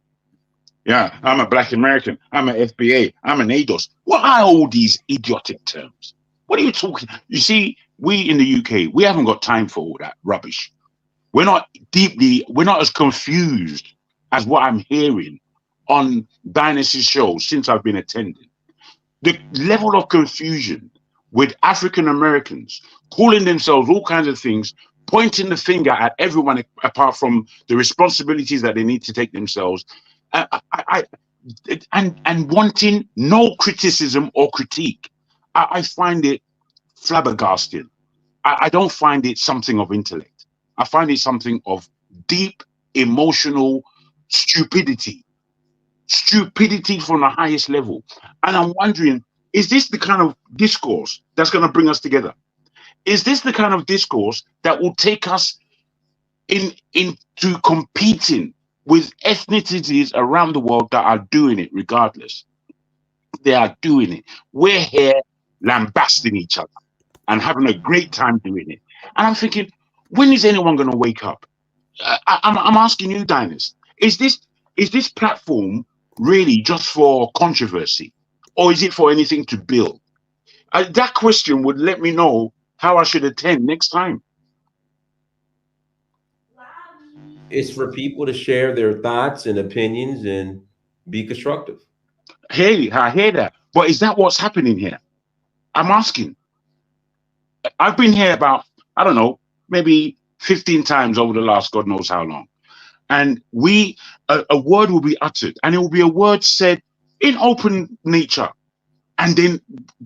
Yeah, I'm a Black American. I'm an FBA. I'm an ADOS. What are all these idiotic terms? What are you talking? You see, we in the UK, we haven't got time for all that rubbish. We're not as confused as what I'm hearing on Dynasty shows since I've been attending. The level of confusion with African Americans calling themselves all kinds of things, pointing the finger at everyone apart from the responsibilities that they need to take themselves, and wanting no criticism or critique. I find it flabbergasting. I don't find it something of intellect. I find it something of deep emotional stupidity. Stupidity from the highest level. And I'm wondering, is this the kind of discourse that's going to bring us together? Is this the kind of discourse that will take us into competing with ethnicities around the world that are doing it regardless? They are doing it. We're here lambasting each other and having a great time doing it. And I'm thinking, when is anyone going to wake up? I'm asking you, Dinus, is this platform really just for controversy, or is it for anything to build? That question would let me know how I should attend next time. It's for people to share their thoughts and opinions and be constructive. Hey, I hear that, but is that what's happening here? I'm asking. I've been here about, I don't know, maybe 15 times over the last God knows how long. And a word will be uttered, and it will be a word said in open nature. And then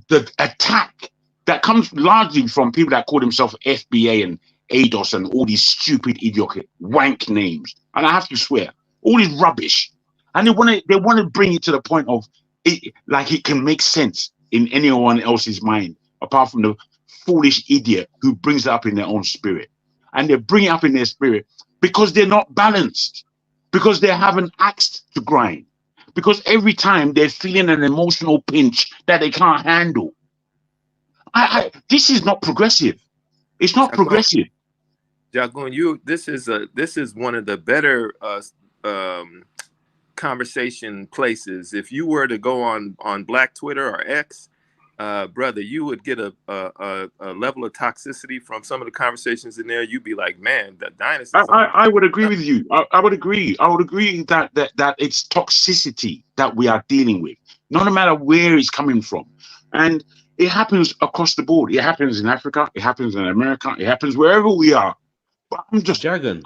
the attack that comes largely from people that call themselves FBA and ADOS and all these stupid, idiotic, wank names. And I have to swear, all this rubbish. And they want to bring it to the point of it, like it can make sense in anyone else's mind, apart from the foolish idiot who brings it up in their own spirit. And they bring it up in their spirit because they're not balanced, because they have an axe to grind, because every time they're feeling an emotional pinch that they can't handle. This is not progressive. It's not progressive. Jagun, this is one of the better conversation places. If you were to go on Black Twitter or X, brother, you would get a level of toxicity from some of the conversations in there. You'd be like, man, the dynasty. I would agree with you. I would agree. I would agree that it's toxicity that we are dealing with, no matter where it's coming from. And it happens across the board. It happens in Africa. It happens in America. It happens wherever we are. But I'm just Jagan.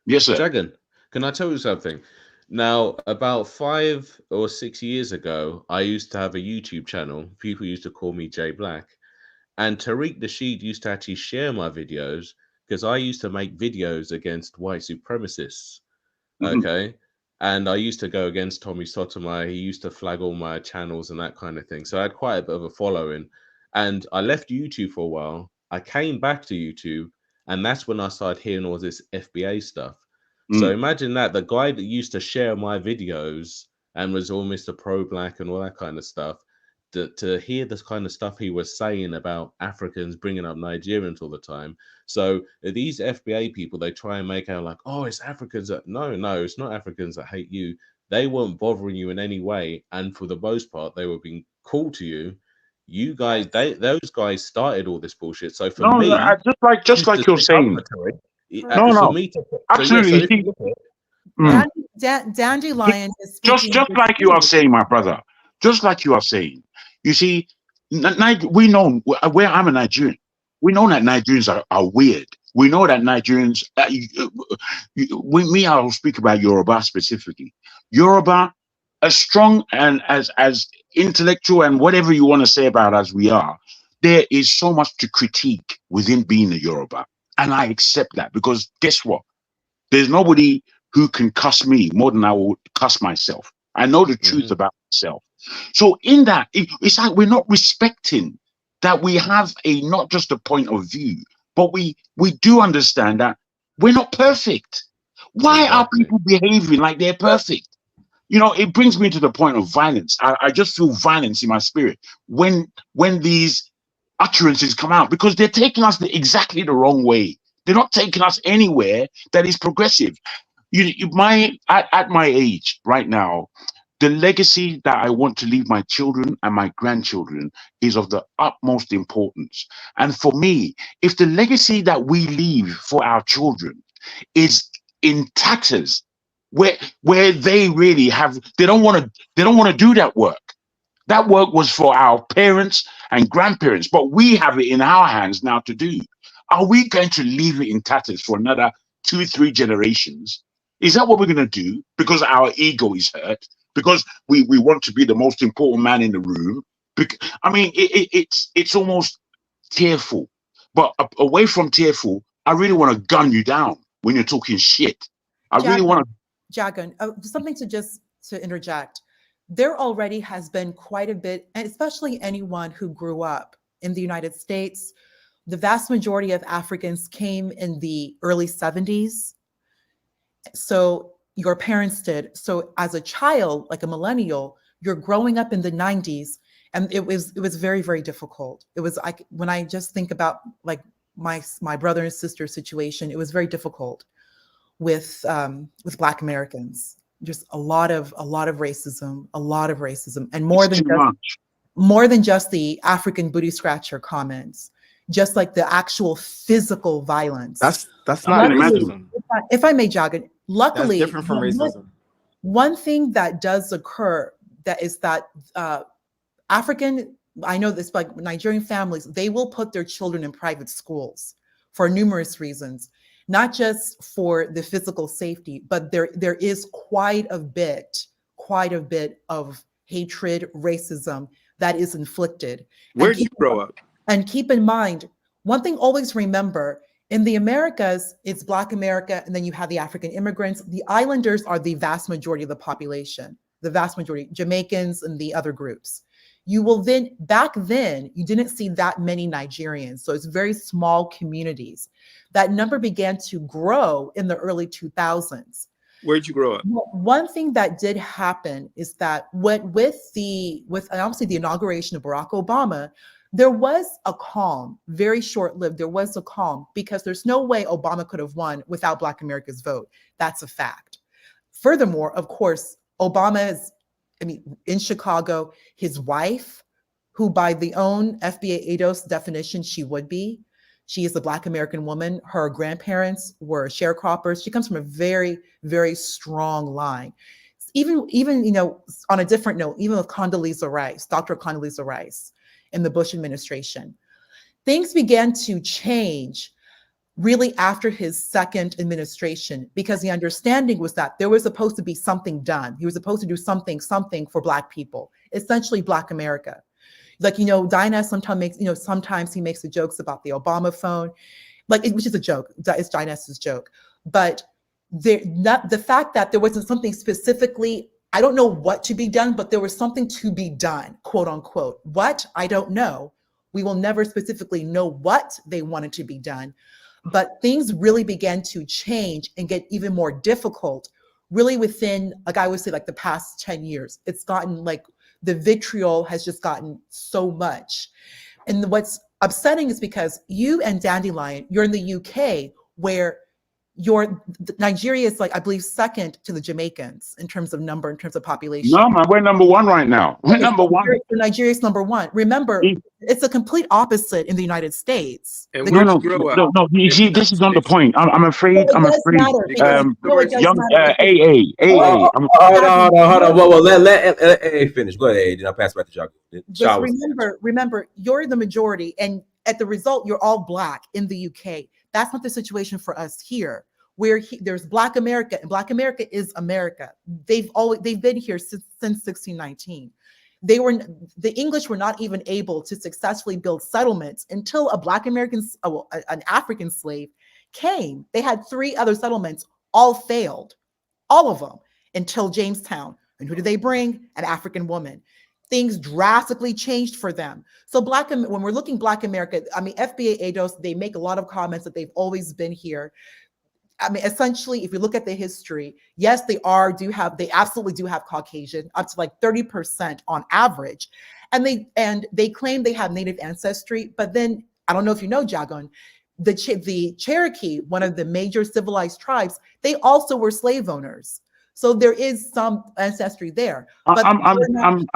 Yes, sir. Jagan, can I tell you something? Now, about 5 or 6 years ago, I used to have a YouTube channel. People used to call me Jay Black. And Tariq Nasheed used to actually share my videos because I used to make videos against white supremacists. Mhm. Okay. And I used to go against Tommy Sotomayor. He used to flag all my channels and that kind of thing. So I had quite a bit of a following. And I left YouTube for a while. I came back to YouTube, and that's when I started hearing all this FBA stuff. So Mm. imagine that the guy that used to share my videos and was all Mr. Pro Black and all that kind of stuff, to hear this kind of stuff he was saying about Africans bringing up Nigerians all the time. So these FBA people, they try and make out like, oh, it's Africans that no, it's not Africans that hate you. They weren't bothering you in any way, and for the most part, they were being cool to you. You guys, those guys started all this bullshit. So for No, no, me, just like you're saying. for No, me to absolutely. so You if you see, look at it, mm. Dandelion is just speaking the like you are truth. saying, my brother. Just like you are saying. You see, we know where I'm a Nigerian. We know that Nigerians are weird. We know that Nigerians. I'll speak about Yoruba specifically. Yoruba, as strong and as intellectual and whatever you want to say about as we are, there is so much to critique within being a Yoruba, and I accept that because guess what? There's nobody who can cuss me more than I will cuss myself. I know the truth about myself. So in that, it's like we're not respecting that we have not just a point of view, but we do understand that we're not perfect. Why are people behaving like they're perfect? It brings me to the point of violence. I just feel violence in my spirit when these utterances come out because they're taking us exactly the wrong way. They're not taking us anywhere that is progressive. At my age right now, the legacy that I want to leave my children and my grandchildren is of the utmost importance. And for me, if the legacy that we leave for our children is in tatters, where they really they don't want to do that work. That work was for our parents and grandparents, but we have it in our hands now to do. Are we going to leave it in tatters for another 2-3 generations? Is that what we're going to do because our ego is hurt? Because we want to be the most important man in the room? It's almost tearful. But away from tearful, I really want to gun you down when you're talking shit. I really want to. Jagan, something to interject. There already has been quite a bit, and especially anyone who grew up in the United States, the vast majority of Africans came in the early 70s. So your parents did. So as a child, like a millennial, you're growing up in the 90s, and it was very, very difficult. It was like when I just think about like my brother and sister situation, it was very difficult with Black Americans. Just a lot of racism, and more than just the African booty scratcher comments, just like the actual physical violence. That's not racism. If I may, Jagan, luckily, that's different from racism. One thing that does occur is that African, I know this, like Nigerian families, they will put their children in private schools for numerous reasons. Not just for the physical safety, but there is quite a bit of hatred, racism that is inflicted. Where did you grow up? And keep in mind, one thing always remember, in the Americas, it's Black America, and then you have the African immigrants. The islanders are the vast majority of the population, the vast majority, Jamaicans and the other groups. Back then, you didn't see that many Nigerians. So it's very small communities. That number began to grow in the early 2000s. Where'd you grow up? One thing that did happen is that with obviously the inauguration of Barack Obama, there was a calm, very short-lived. There was a calm because there's no way Obama could have won without Black America's vote. That's a fact. Furthermore, of course, Obama is, in Chicago, his wife, who by the own FBA ADOS definition, she is a Black American woman. Her grandparents were sharecroppers. She comes from a very, very strong line. Even on a different note, even with Condoleezza Rice, Dr. Condoleezza Rice in the Bush administration, things began to change really after his second administration, because the understanding was that there was supposed to be something done. He was supposed to do something for Black people, essentially Black America. Like, Dinah sometimes he makes the jokes about the Obama phone. which is a joke. It's Dines's joke, but the fact that there wasn't something specifically, I don't know what to be done, but there was something to be done, quote unquote. What? I don't know. We will never specifically know what they wanted to be done, but things really began to change and get even more difficult really within, like I would say, like the past 10 years. It's gotten like the vitriol has just gotten so much. And what's upsetting is because you and Dandelion, you're in the UK where Nigeria is like, I believe, second to the Jamaicans in terms of number, in terms of population. No, man, we're number one right now. We're number one. Nigeria's number one. Remember, it's a complete opposite in the United States. No. You see, this is not the point. I'm afraid. Young AA. Hold on. Well, let AA finish. Go ahead, then I'll pass it back to y'all. Just remember, you're the majority, and at the result, you're all Black in the UK. That's not the situation for us here. There's Black America, and Black America is America. They've been here since 1619. The English were not even able to successfully build settlements until a Black American, an African slave came. They had 3 other settlements, all failed, all of them, until Jamestown. And who did they bring? An African woman. Things drastically changed for them. So when we're looking Black America, I mean, FBA, ADOS, they make a lot of comments that they've always been here. I mean, essentially, if you look at the history, yes, they absolutely do have Caucasian, up to like 30% on average. And they claim they have Native ancestry, but then, I don't know if you know, Jagon, the Cherokee, one of the major civilized tribes, they also were slave owners. So there is some ancestry there. But Madam.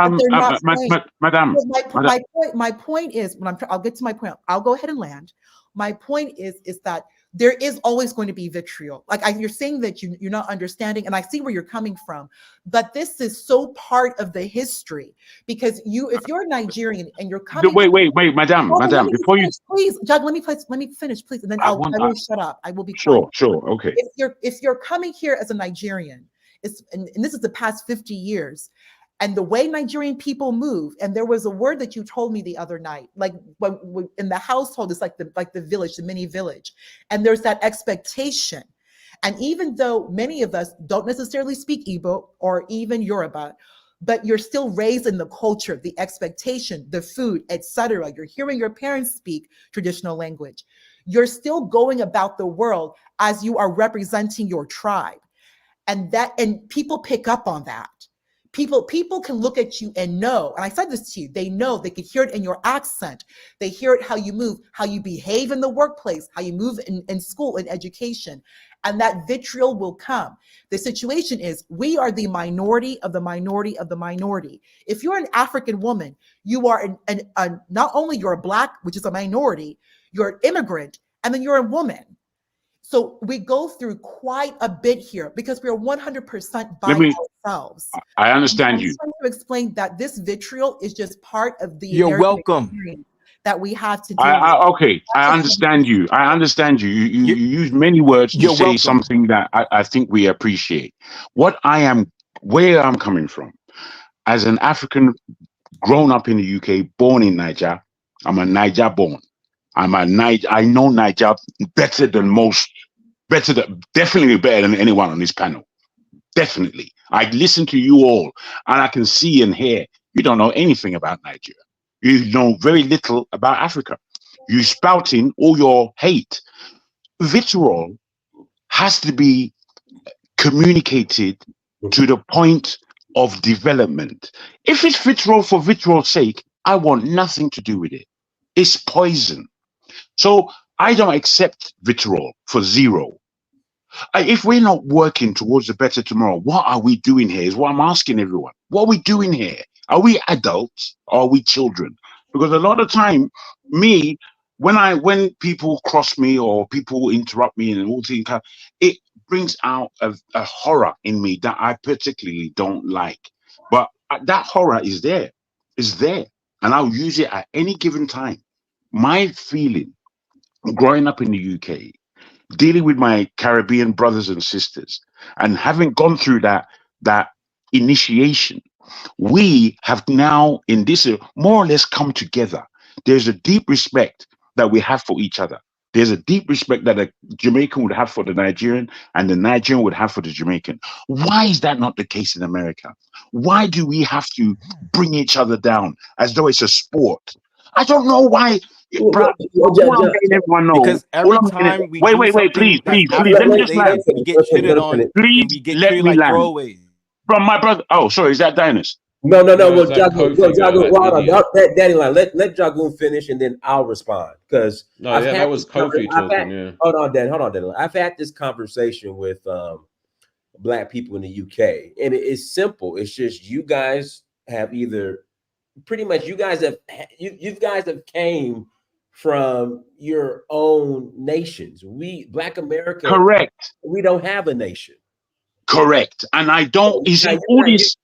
My point is, I'll get to my point. I'll go ahead and land. My point is that there is always going to be vitriol. Like you're saying that you're not understanding, and I see where you're coming from, but this is so part of the history because if you're Nigerian and you're coming. Wait, madam, before you please, Jug, let me finish, please, and then I will shut up. I will be sure, quiet. Okay. If you're coming here as a Nigerian, and this is the past 50 years. And the way Nigerian people move, and there was a word that you told me the other night, like when in the household, it's like the village, the mini village, and there's that expectation. And even though many of us don't necessarily speak Igbo or even Yoruba, but you're still raised in the culture, the expectation, the food, etc. You're hearing your parents speak traditional language. You're still going about the world as you are representing your tribe, and people pick up on that. People can look at you and know, and I said this to you, they know, they can hear it in your accent. They hear it how you move, how you behave in the workplace, how you move in school, in education, and that vitriol will come. The situation is we are the minority of the minority of the minority. If you're an African woman, you are not only you're a Black, which is a minority, you're an immigrant, and then you're a woman. So we go through quite a bit here because we're 100% by ourselves. I understand you. I'm trying to explain that this vitriol is just part of the You're welcome that we have to do. Okay, I understand you. I understand you. You use many words to say something that I think we appreciate. Where I'm coming from, as an African grown up in the UK, born in Niger, I'm a Niger born. I know Niger better than most, definitely better than anyone on this panel. Definitely. I listen to you all and I can see and hear you don't know anything about Nigeria. You know very little about Africa. You spouting all your hate. Vitriol has to be communicated to the point of development. If it's vitriol for vitriol's sake, I want nothing to do with it. It's poison. So I don't accept vitriol for zero. If we're not working towards a better tomorrow, what are we doing here is what I'm asking everyone. What are we doing here? Are we adults or are we children? Because a lot of time, when people cross me or people interrupt me and all things, it brings out a horror in me that I particularly don't like. But that horror is there. It's there. And I'll use it at any given time. My feeling growing up in the UK, dealing with my Caribbean brothers and sisters, and having gone through that initiation, we have now in this more or less come together. There's a deep respect that we have for each other. There's a deep respect that a Jamaican would have for the Nigerian and the Nigerian would have for the Jamaican. Why is that not the case in America? Why do we have to bring each other down as though it's a sport? I don't know why. All I'm letting everyone know. Because every time we do Wait, something that's please. Let me just land. African-related, we get shitted on and we Please get let treated me like land. throwaways. From my brother. Oh, sorry, is that Dinus? No. No, Well, it's that Jagoon, Kofi guy, that hold on. idiot. Daddy line. Let Jagoon finish, and then I'll respond. Because No, I've yeah, had that was this Kofi talking. Yeah. hold on, Daddy. I've had this conversation with Black people in the UK, and it's simple. It's just you guys have either pretty much you guys have came from your own nations. We Black America, Correct. we don't have a nation. Correct. And I don't, you see, all this,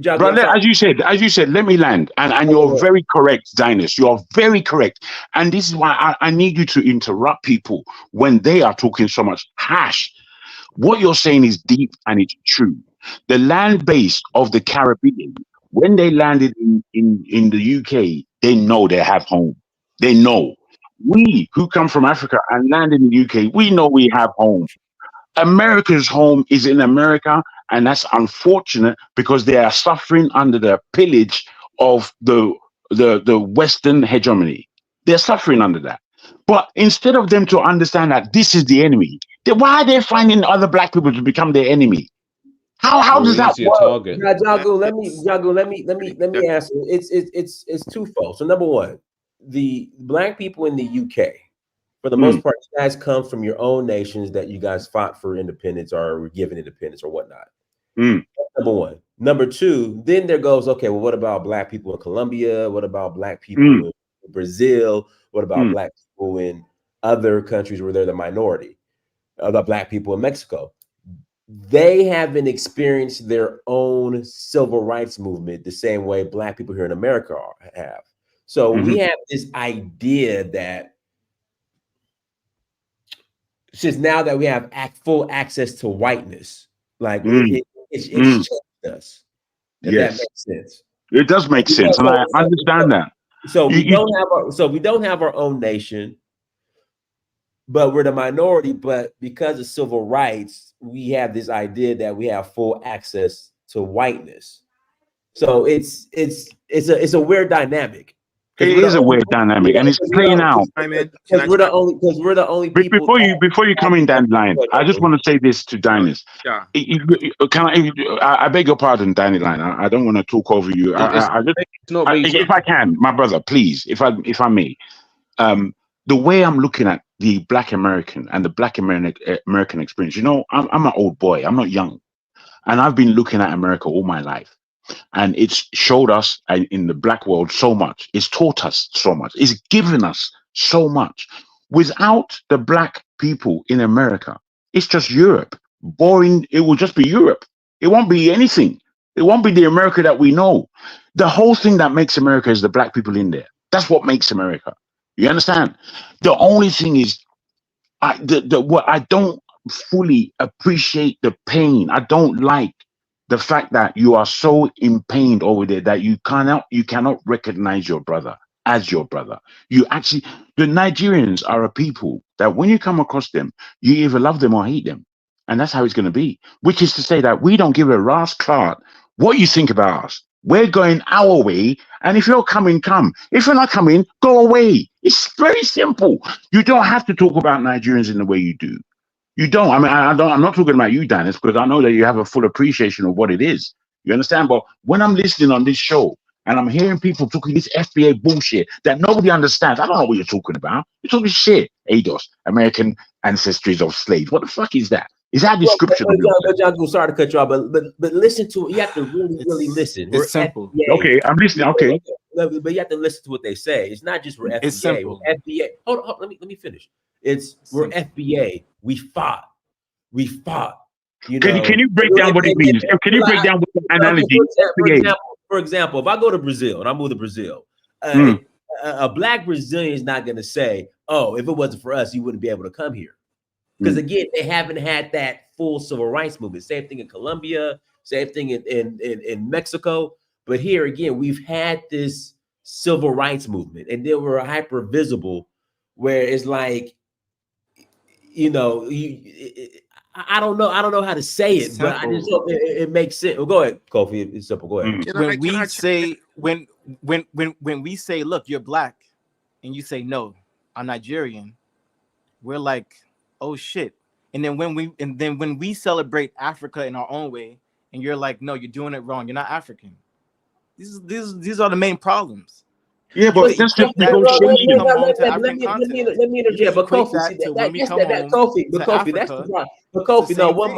brother, as you said, let me land. And you're very correct, Dinus. You're very correct. And this is why I need you to interrupt people when they are talking so much hash. What you're saying is deep and it's true. The land base of the Caribbean, when they landed in the UK, they know they have home. They know. We who come from Africa and land in the UK, we know we have home. America's home is in America, and that's unfortunate because they are suffering under the pillage of the Western hegemony. They're suffering under that. But instead of them to understand that this is the enemy, why are they finding other Black people to become their enemy? How does that work? Target. Jago, let me answer. It's twofold. So number one, the Black people in the UK, for the most part, you guys come from your own nations that you guys fought for independence or were given independence or whatnot. Number one. Number two, then there goes, okay, well, what about Black people in Colombia? What about Black people in Brazil? What about Black people in other countries where they're the minority? The Black people in Mexico. They haven't experienced their own civil rights movement the same way Black people here in America have. So we have this idea that since now that we have full access to whiteness, like it's changed us. If that makes sense. It does make sense, and I understand that. So we don't have our own nation, but we're the minority. But because of civil rights, we have this idea that we have full access to whiteness. So it's a weird dynamic. It is a weird dynamic, and it's playing out. Because we're the only people. Before you come in, Dandelion, I just want to say this to Dinus. Yeah. I beg your pardon, Dandelion. I don't want to talk over you. If I can, my brother, please, if I may. The way I'm looking at the Black American and the Black American experience, I'm an old boy. I'm not young, and I've been looking at America all my life. And it's showed us in the Black world so much. It's taught us so much. It's given us so much. Without the Black people in America, it's just Europe. Boring. It will just be Europe. It won't be anything. It won't be the America that we know. The whole thing that makes America is the Black people in there. That's what makes America. You understand? The only thing is, what I don't fully appreciate the pain. I don't like the fact that you are so in pain over there that you cannot recognize your brother as your brother. The Nigerians are a people that when you come across them, you either love them or hate them. And that's how it's going to be, which is to say that we don't give a rat's cart what you think about us. We're going our way. And if you're coming, come. If you're not coming, go away. It's very simple. You don't have to talk about Nigerians in the way you do. You don't. I mean, I'm not talking about you, Dennis, because I know that you have a full appreciation of what it is. You understand? But when I'm listening on this show and I'm hearing people talking this FBA bullshit that nobody understands, I don't know what you're talking about. You're talking shit. ADOS, American Ancestries of Slaves. What the fuck is that? Is that a description of yourself? Sorry to cut you off, but listen to it. You have to really listen. It's simple. FBA. Okay, I'm listening. Okay. But you have to listen to what they say. It's not just we're FBA. It's simple. We're FBA. Hold on, let me finish. We're FBA. We fought. Can you break down what it means? Can you break down what the analogy? For example, if I go to Brazil and I move to Brazil, a Black Brazilian is not going to say, "Oh, if it wasn't for us, you wouldn't be able to come here." Because again, they haven't had that full civil rights movement. Same thing in Colombia, same thing in Mexico. But here again, we've had this civil rights movement, and then we're hyper visible, where it's like you know, I don't know. I don't know how to say It's it, but I just simple. hope it makes sense. Well, go ahead, Kofi. It's simple. Go ahead. Mm. When Can we I say when we say, look, you're black, and you say no, I'm Nigerian, we're like, oh shit. And then when we celebrate Africa in our own way, and you're like, no, you're doing it wrong. You're not African. These are the main problems. Yeah, You but could But that's just equate that to when we negotiation. come home to African let continent. me You could interject. But equate Kofi, see that to when we that's come that home Kofi. But to Kofi, that's the Africa. problem. But It's the Kofi, no, same thing.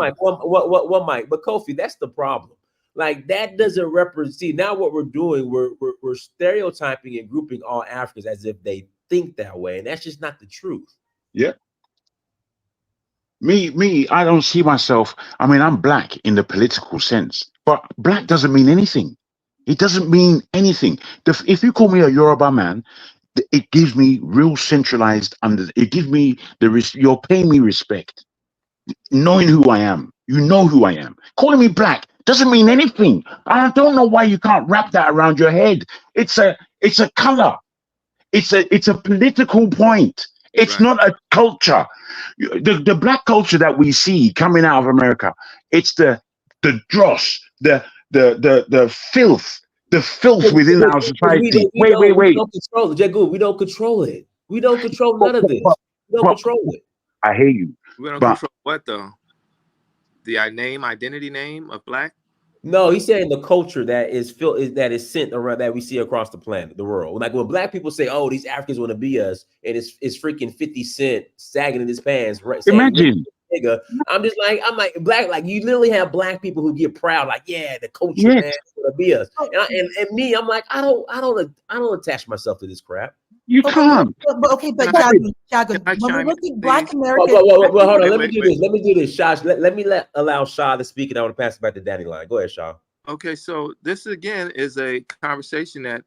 one mic. But Kofi, that's the problem. Like that doesn't represent. See, now what we're doing, we're stereotyping and grouping all Africans as if they think that way, and that's just not the truth. Yeah. Me, I don't see myself. I mean, I'm black in the political sense, but black doesn't mean anything. It doesn't mean anything. If you call me a Yoruba man, it gives me real centralized under. It gives me you're paying me respect, knowing who I am. You know who I am. Calling me black doesn't mean anything. I don't know why you can't wrap that around your head. It's a color. It's a political point. It's Right. not a culture. The black culture that we see coming out of America, it's the dross, the filth, the filth within our society. Wait, wait, We wait. don't control it, Jagu. We don't control it. We don't control none of this. We don't But control it. I hear you. We don't But control what though? The identity name of black. No, he's saying the culture that is sent around that we see across the planet, the world. Like when black people say, "Oh, these Africans want to be us," and it's freaking 50 Cent sagging in his pants, right, saying imagine, nigga. I'm like black, like you literally have black people who get proud, like, yeah, the culture, yes, man, want to be us. And me, I'm like, I don't attach myself to this crap. you But can't. but Can I, Jagu, can I when we chime in, look at Black please? American, Well, hold on. Wait, Let me wait, do wait. this. Let me do this, Shah. Let me allow Shah to speak, and I want to pass it back to Danny Line. Go ahead, Shah. Okay, so this again is a conversation that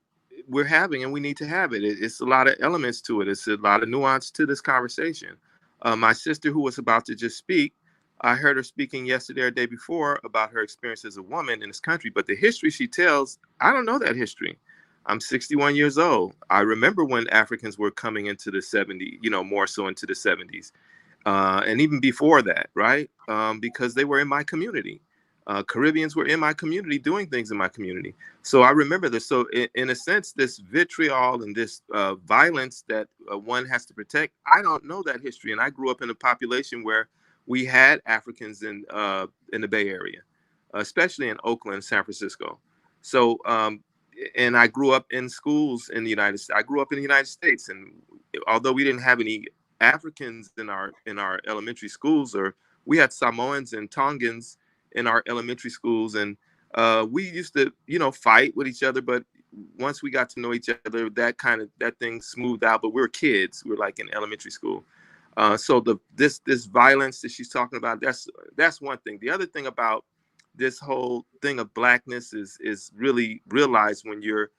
we're having, and we need to have it. It's a lot of elements to it. It's a lot of nuance to this conversation. My sister, who was about to just speak, I heard her speaking yesterday or day before about her experience as a woman in this country. But the history she tells, I don't know that history. I'm 61 years old. I remember when Africans were coming into the 70s, more so into the 70s. And even before that, right? Because they were in my community. Caribbeans were in my community doing things in my community. So I remember this. So in a sense, this vitriol and this violence that one has to protect, I don't know that history. And I grew up in a population where we had Africans in the Bay Area, especially in Oakland, San Francisco. So, and I grew up in schools in the United States. I grew up in the United States. And although we didn't have any Africans in our elementary schools, or we had Samoans and Tongans in our elementary schools, and we used to fight with each other, but once we got to know each other, that thing smoothed out. But we were kids, we were like in elementary school. So this violence that she's talking about, that's one thing. The other thing about this whole thing of blackness is really realized when you're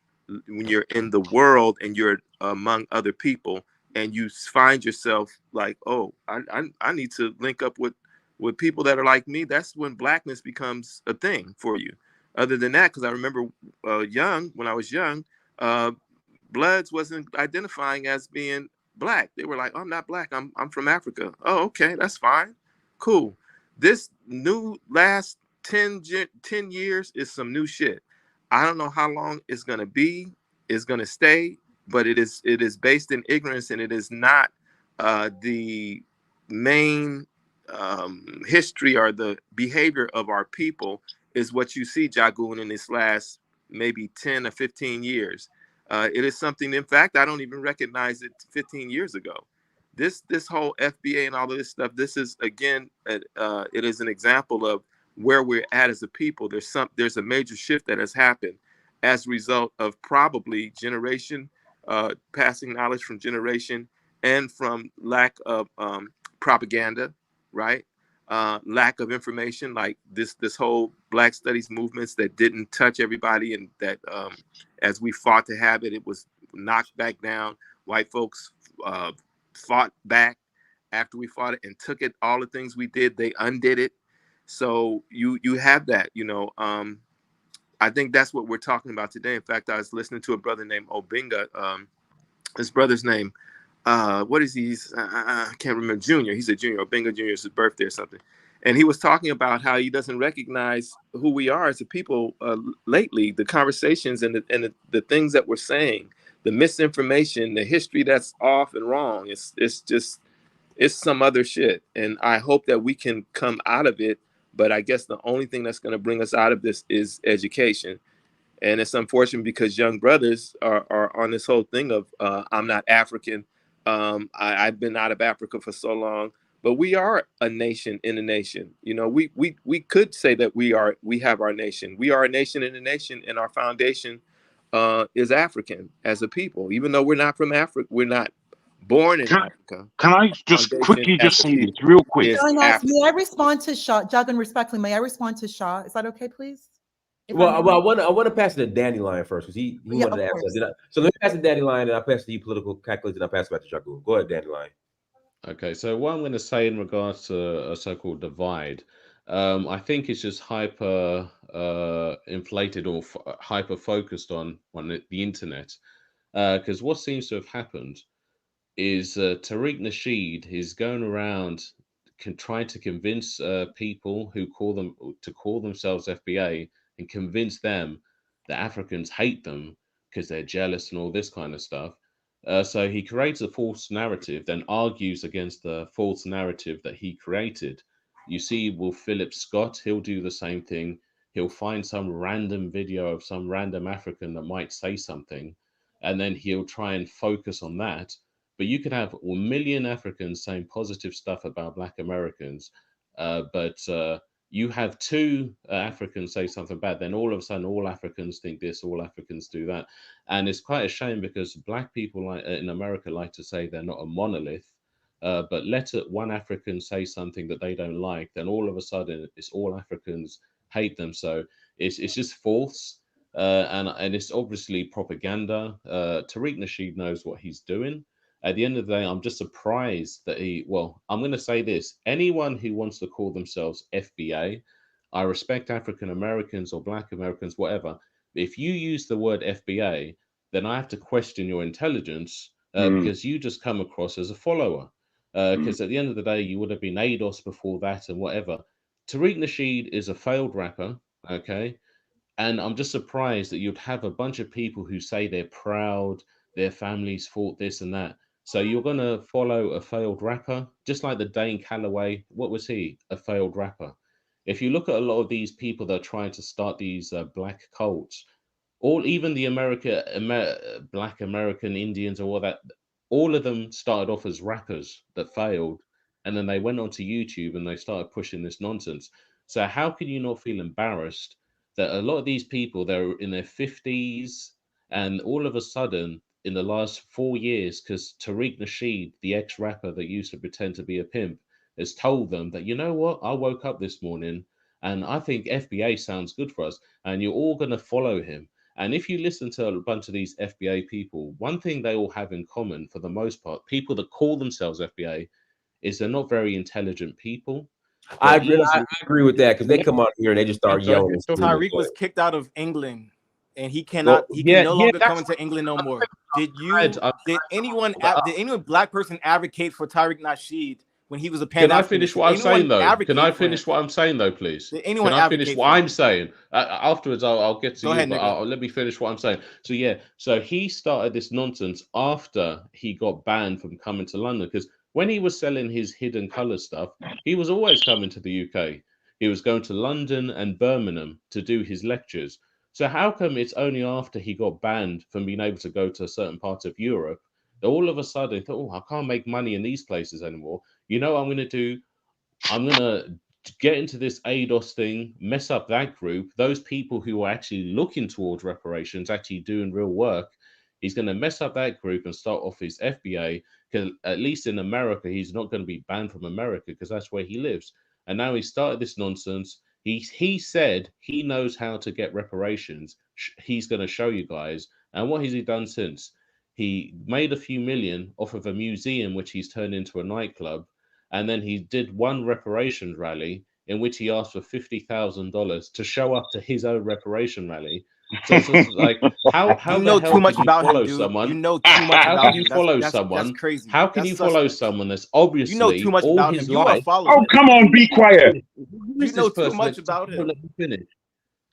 in the world and you're among other people, and you find yourself like, oh, I need to link up with people that are like me. That's when blackness becomes a thing for you. Other than that, because I remember when I was young, Bloods wasn't identifying as being black. They were like, oh, I'm not black. I'm from Africa. Oh, okay, that's fine. Cool. This new last 10 years is some new shit. I don't know how long it's going to be, it's going to stay, but it is based in ignorance, and it is not the main history or the behavior of our people is what you see, Jagoon, in this last maybe 10 or 15 years. It is something, in fact, I don't even recognize it 15 years ago. This whole FBA and all of this stuff, this is, again, it is an example of where we're at as a people. There's a major shift that has happened as a result of probably generation, passing knowledge from generation, and from lack of propaganda, right? Lack of information, like this whole Black Studies movements that didn't touch everybody, and that as we fought to have it, it was knocked back down. White folks fought back after we fought it and took it. All the things we did, they undid it. So you have that, I think that's what we're talking about today. In fact, I was listening to a brother named Obinga. His brother's name, what is he? I can't remember. Junior. He's a junior, or Benga Junior's birthday or something. And he was talking about how he doesn't recognize who we are as a people lately. The conversations and the things that we're saying, the misinformation, the history that's off and wrong. It's some other shit. And I hope that we can come out of it. But I guess the only thing that's going to bring us out of this is education. And it's unfortunate because young brothers are on this whole thing of I'm not African. I've been out of Africa for so long, but we are a nation in a nation. You know, we could say that we have our nation. We are a nation in a nation, and our foundation is African as a people. Even though we're not from Africa, we're not born in Africa. Can I just Foundation quickly as just a say this people real quick? is Jonas, Africa. may I respond to Shaw? Jagan, respectfully, may I respond to Shaw? Is that okay, please? Well, I want to pass it to Dandelion first because he Yeah, wanted to of ask course. that. So let me pass it to Dandelion, and I'll pass the political calculation. I'll pass it back to Shakur. Go ahead, Dandelion. Okay, so what I'm going to say in regards to a so-called divide, I think it's just hyper inflated or hyper focused on the internet, because what seems to have happened is Tariq Nasheed is going around trying to convince people who call themselves FBA and convince them that Africans hate them because they're jealous and all this kind of stuff. So he creates a false narrative, then argues against the false narrative that he created. You see, Will Philip Scott, he'll do the same thing. He'll find some random video of some random African that might say something, and then he'll try and focus on that. But you could have a million Africans saying positive stuff about Black Americans, but you have two Africans say something bad, then all of a sudden all Africans think this, all Africans do that. And it's quite a shame because Black people in America like to say they're not a monolith. But let one African say something that they don't like, then all of a sudden it's all Africans hate them. So it's just false. And it's obviously propaganda. Tariq Nasheed knows what he's doing. At the end of the day, I'm just surprised that I'm going to say this. Anyone who wants to call themselves FBA, I respect African Americans or Black Americans, whatever. If you use the word FBA, then I have to question your intelligence because you just come across as a follower. Because at the end of the day, you would have been ADOS before that and whatever. Tariq Nasheed is a failed rapper, okay? And I'm just surprised that you'd have a bunch of people who say they're proud, their families fought this and that. So you're going to follow a failed rapper, just like the Dane Calloway. What was he? A failed rapper. If you look at a lot of these people that are trying to start these black cults, even the Black American Indians or all that, all of them started off as rappers that failed, and then they went onto YouTube and they started pushing this nonsense. So how can you not feel embarrassed that a lot of these people, they're in their 50s, and all of a sudden in the last 4 years, because Tariq Nasheed, the ex-rapper that used to pretend to be a pimp, has told them that, you know what, I woke up this morning and I think FBA sounds good for us, and you're all going to follow him. And if you listen to a bunch of these FBA people, one thing they all have in common, for the most part, people that call themselves FBA, is they're not very intelligent people. I agree with that because they come out here and they just start yelling and screaming. Tyreek was kicked out of England, and he can no longer come into England no more. Did anyone Black person advocate for Tariq Nasheed when he was a Can I finish what I'm saying though? Can I finish what I'm saying though, please? Did anyone Can I finish advocate what for I'm saying? Afterwards, I'll get to Go you, ahead, but nigga. let me finish what I'm saying. So yeah, so he started this nonsense after he got banned from coming to London, because when he was selling his hidden color stuff, he was always coming to the UK. He was going to London and Birmingham to do his lectures. So how come it's only after he got banned from being able to go to certain parts of Europe that all of a sudden he thought, oh, I can't make money in these places anymore. You know what I'm going to do? I'm going to get into this ADOS thing, mess up that group, those people who are actually looking towards reparations, actually doing real work. He's going to mess up that group and start off his FBA, because at least in America, he's not going to be banned from America because that's where he lives. And now he started this nonsense. He said he knows how to get reparations. He's going to show you guys. And what has he done since? He made a few million off of a museum, which he's turned into a nightclub. And then he did one reparations rally in which he asked for $50,000 to show up to his own reparation rally. So it's just like how You the know hell too much can you about him, follow dude. You someone? know too much How about can you him. follow That's someone? crazy. How can That's you follow suspect. someone that's You know too obviously much all about him. his You a life? follower. Oh, come on, be Let me quiet. finish. Who You is know this too person much that just about won't him. let me finish?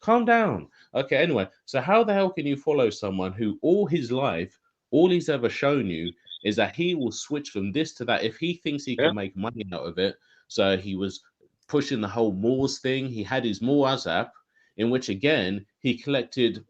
Calm down. Okay, anyway, so how the hell can you follow someone who all his life, all he's ever shown you is that he will switch from this to that if he thinks he Yeah. can make money out of it? So he was pushing the whole Moors thing. He had his Moors app, in which again he collected,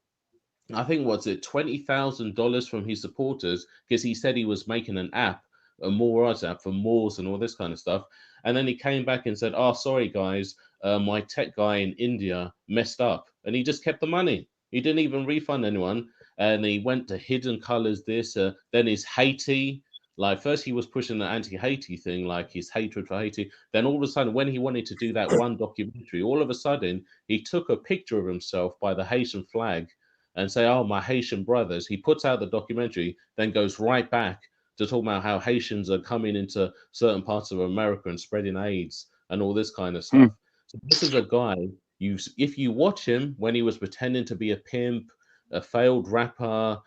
I think, what's it, $20,000 from his supporters because he said he was making an app, a Moors app for Moors and all this kind of stuff. And then he came back and said, "Oh, sorry guys, my tech guy in India messed up," and he just kept the money. He didn't even refund anyone, and he went to hidden colors. This, then his Haiti. Like first he was pushing the anti-Haiti thing, like his hatred for Haiti. Then all of a sudden, when he wanted to do that one documentary, all of a sudden he took a picture of himself by the Haitian flag and say, "Oh, my Haitian brothers." He puts out the documentary, then goes right back to talk about how Haitians are coming into certain parts of America and spreading AIDS and all this kind of Mm. stuff. So this is a guy. If you watch him when he was pretending to be a pimp, a failed rapper,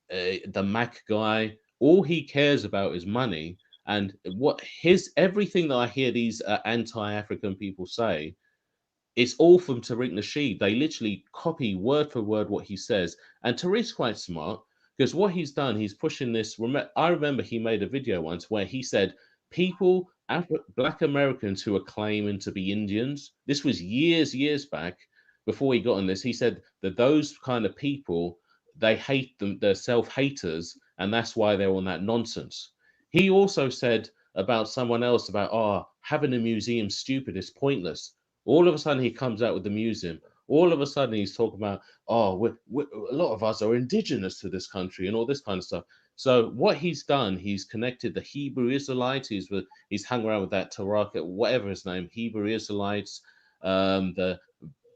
the Mac guy, all he cares about is money. And what his everything that I hear these anti-African people say, it's all from Tariq Nasheed. They literally copy word for word what he says. And Tariq's quite smart because what he's done, he's pushing this. I remember he made a video once where he said, people, Black Americans who are claiming to be Indians, this was years back before he got on this. He said that those kind of people, they hate them, they're self haters, and that's why they're on that nonsense. He also said about someone else about, oh, having a museum stupid is pointless. All of a sudden, he comes out with the museum. All of a sudden, he's talking about, oh, a lot of us are indigenous to this country and all this kind of stuff. So what he's done, he's connected the Hebrew Israelites. He's hung around with that Taraka, whatever his name, Hebrew Israelites, the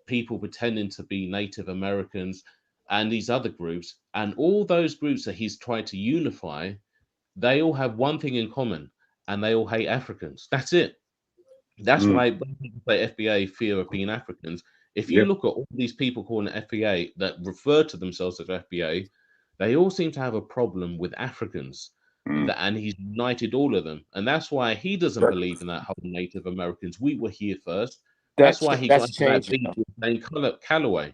people pretending to be Native Americans, and these other groups. And all those groups that he's tried to unify, they all have one thing in common, and they all hate Africans. That's it. That's Mm. why when people say FBA fear of being Africans, if you Yep. look at all these people calling it FBA that refer to themselves as FBA, they all seem to have a problem with Africans. Mm. And he's united all of them. And that's why he doesn't But believe in that whole Native Americans. We were here first. That's that's why he got that's into that changing beef now. with Dane Calloway.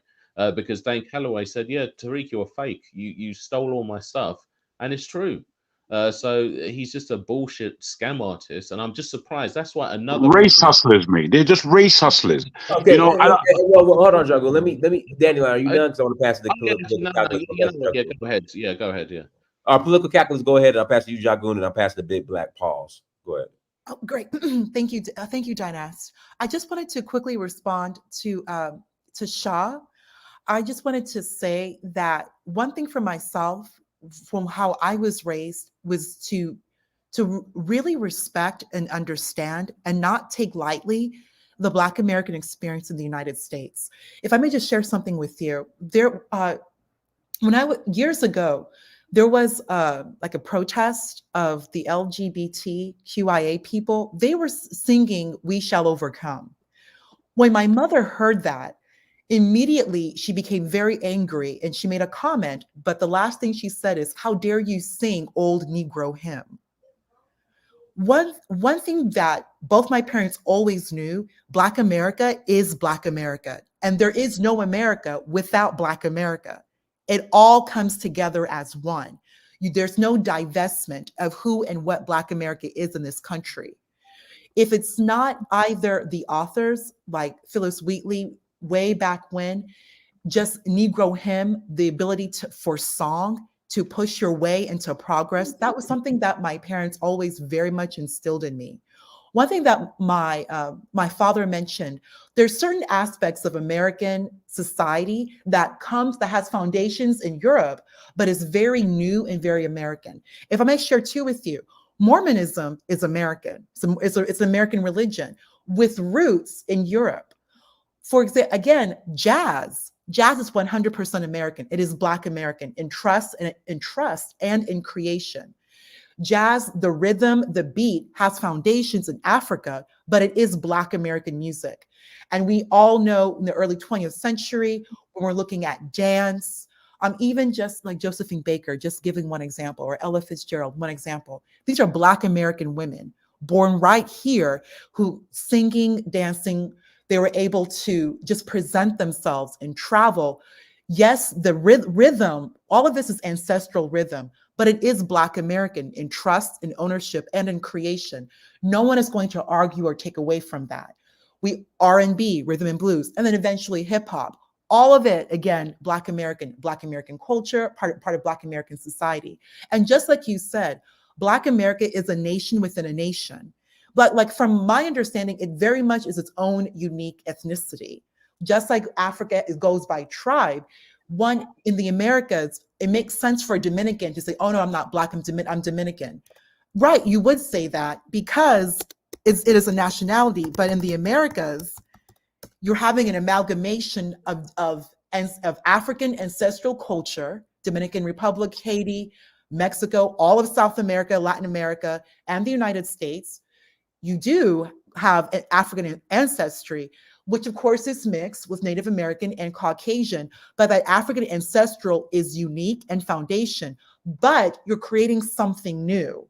Because Dane Calloway said, "Yeah, Tariq, you're fake. You stole all my stuff." And it's true. So he's just a bullshit scam artist, and I'm just surprised. That's why another Race reason why. hustlers, mate. They're just race hustlers. You Okay, know, well, hold on, Jago. Let me, Daniel, are you done? Because I want to pass the Oh, yeah, political no, no, calculus. yeah, no, yeah, go ahead. Yeah, go ahead. Yeah. Our political calculus, go ahead. And I'll pass to you, Jagoon, and I'll pass the big black pause. Go ahead. Oh, great. Thank you, Dynas. I just wanted to quickly respond to Shah. I just wanted to say that one thing for myself, from how I was raised, was to really respect and understand and not take lightly the Black American experience in the United States. If I may just share something with you, when years ago, there was like a protest of the LGBTQIA people. They were singing "We Shall Overcome." When my mother heard that, immediately she became very angry and she made a comment. But the last thing she said is, "How dare you sing Old Negro hymn?" One thing that both my parents always knew: Black America is Black America, and there is no America without Black America. It all comes together as one. There's no divestment of who and what Black America is in this country. If it's not either the authors like Phyllis Wheatley way back when, just Negro hymn, the ability for song to push your way into progress, that was something that my parents always very much instilled in me. One thing that my father mentioned: there's certain aspects of American society that has foundations in Europe, but is very new and very American. If I may share two with you, Mormonism is American. It's an American religion with roots in Europe. For example, again, jazz. Jazz is 100% American. It is Black American in trust and in creation. Jazz, the rhythm, the beat has foundations in Africa, but it is Black American music. And we all know in the early 20th century, when we're looking at dance, even just like Josephine Baker, just giving one example, or Ella Fitzgerald, one example. These are Black American women born right here who singing, dancing, they were able to just present themselves and travel. Yes, the rhythm, all of this is ancestral rhythm, but it is Black American in trust, in ownership, and in creation. No one is going to argue or take away from that. We R&B, rhythm and blues, and then eventually hip hop. All of it, again, Black American culture, part of Black American society. And just like you said, Black America is a nation within a nation. But like from my understanding, it very much is its own unique ethnicity. Just like Africa goes by tribe, one in the Americas, it makes sense for a Dominican to say, oh no, I'm not Black, I'm Dominican. Right, you would say that because it is a nationality, but in the Americas, you're having an amalgamation of African ancestral culture, Dominican Republic, Haiti, Mexico, all of South America, Latin America, and the United States. You do have an African ancestry, which of course is mixed with Native American and Caucasian, but that African ancestral is unique and foundation, but you're creating something new.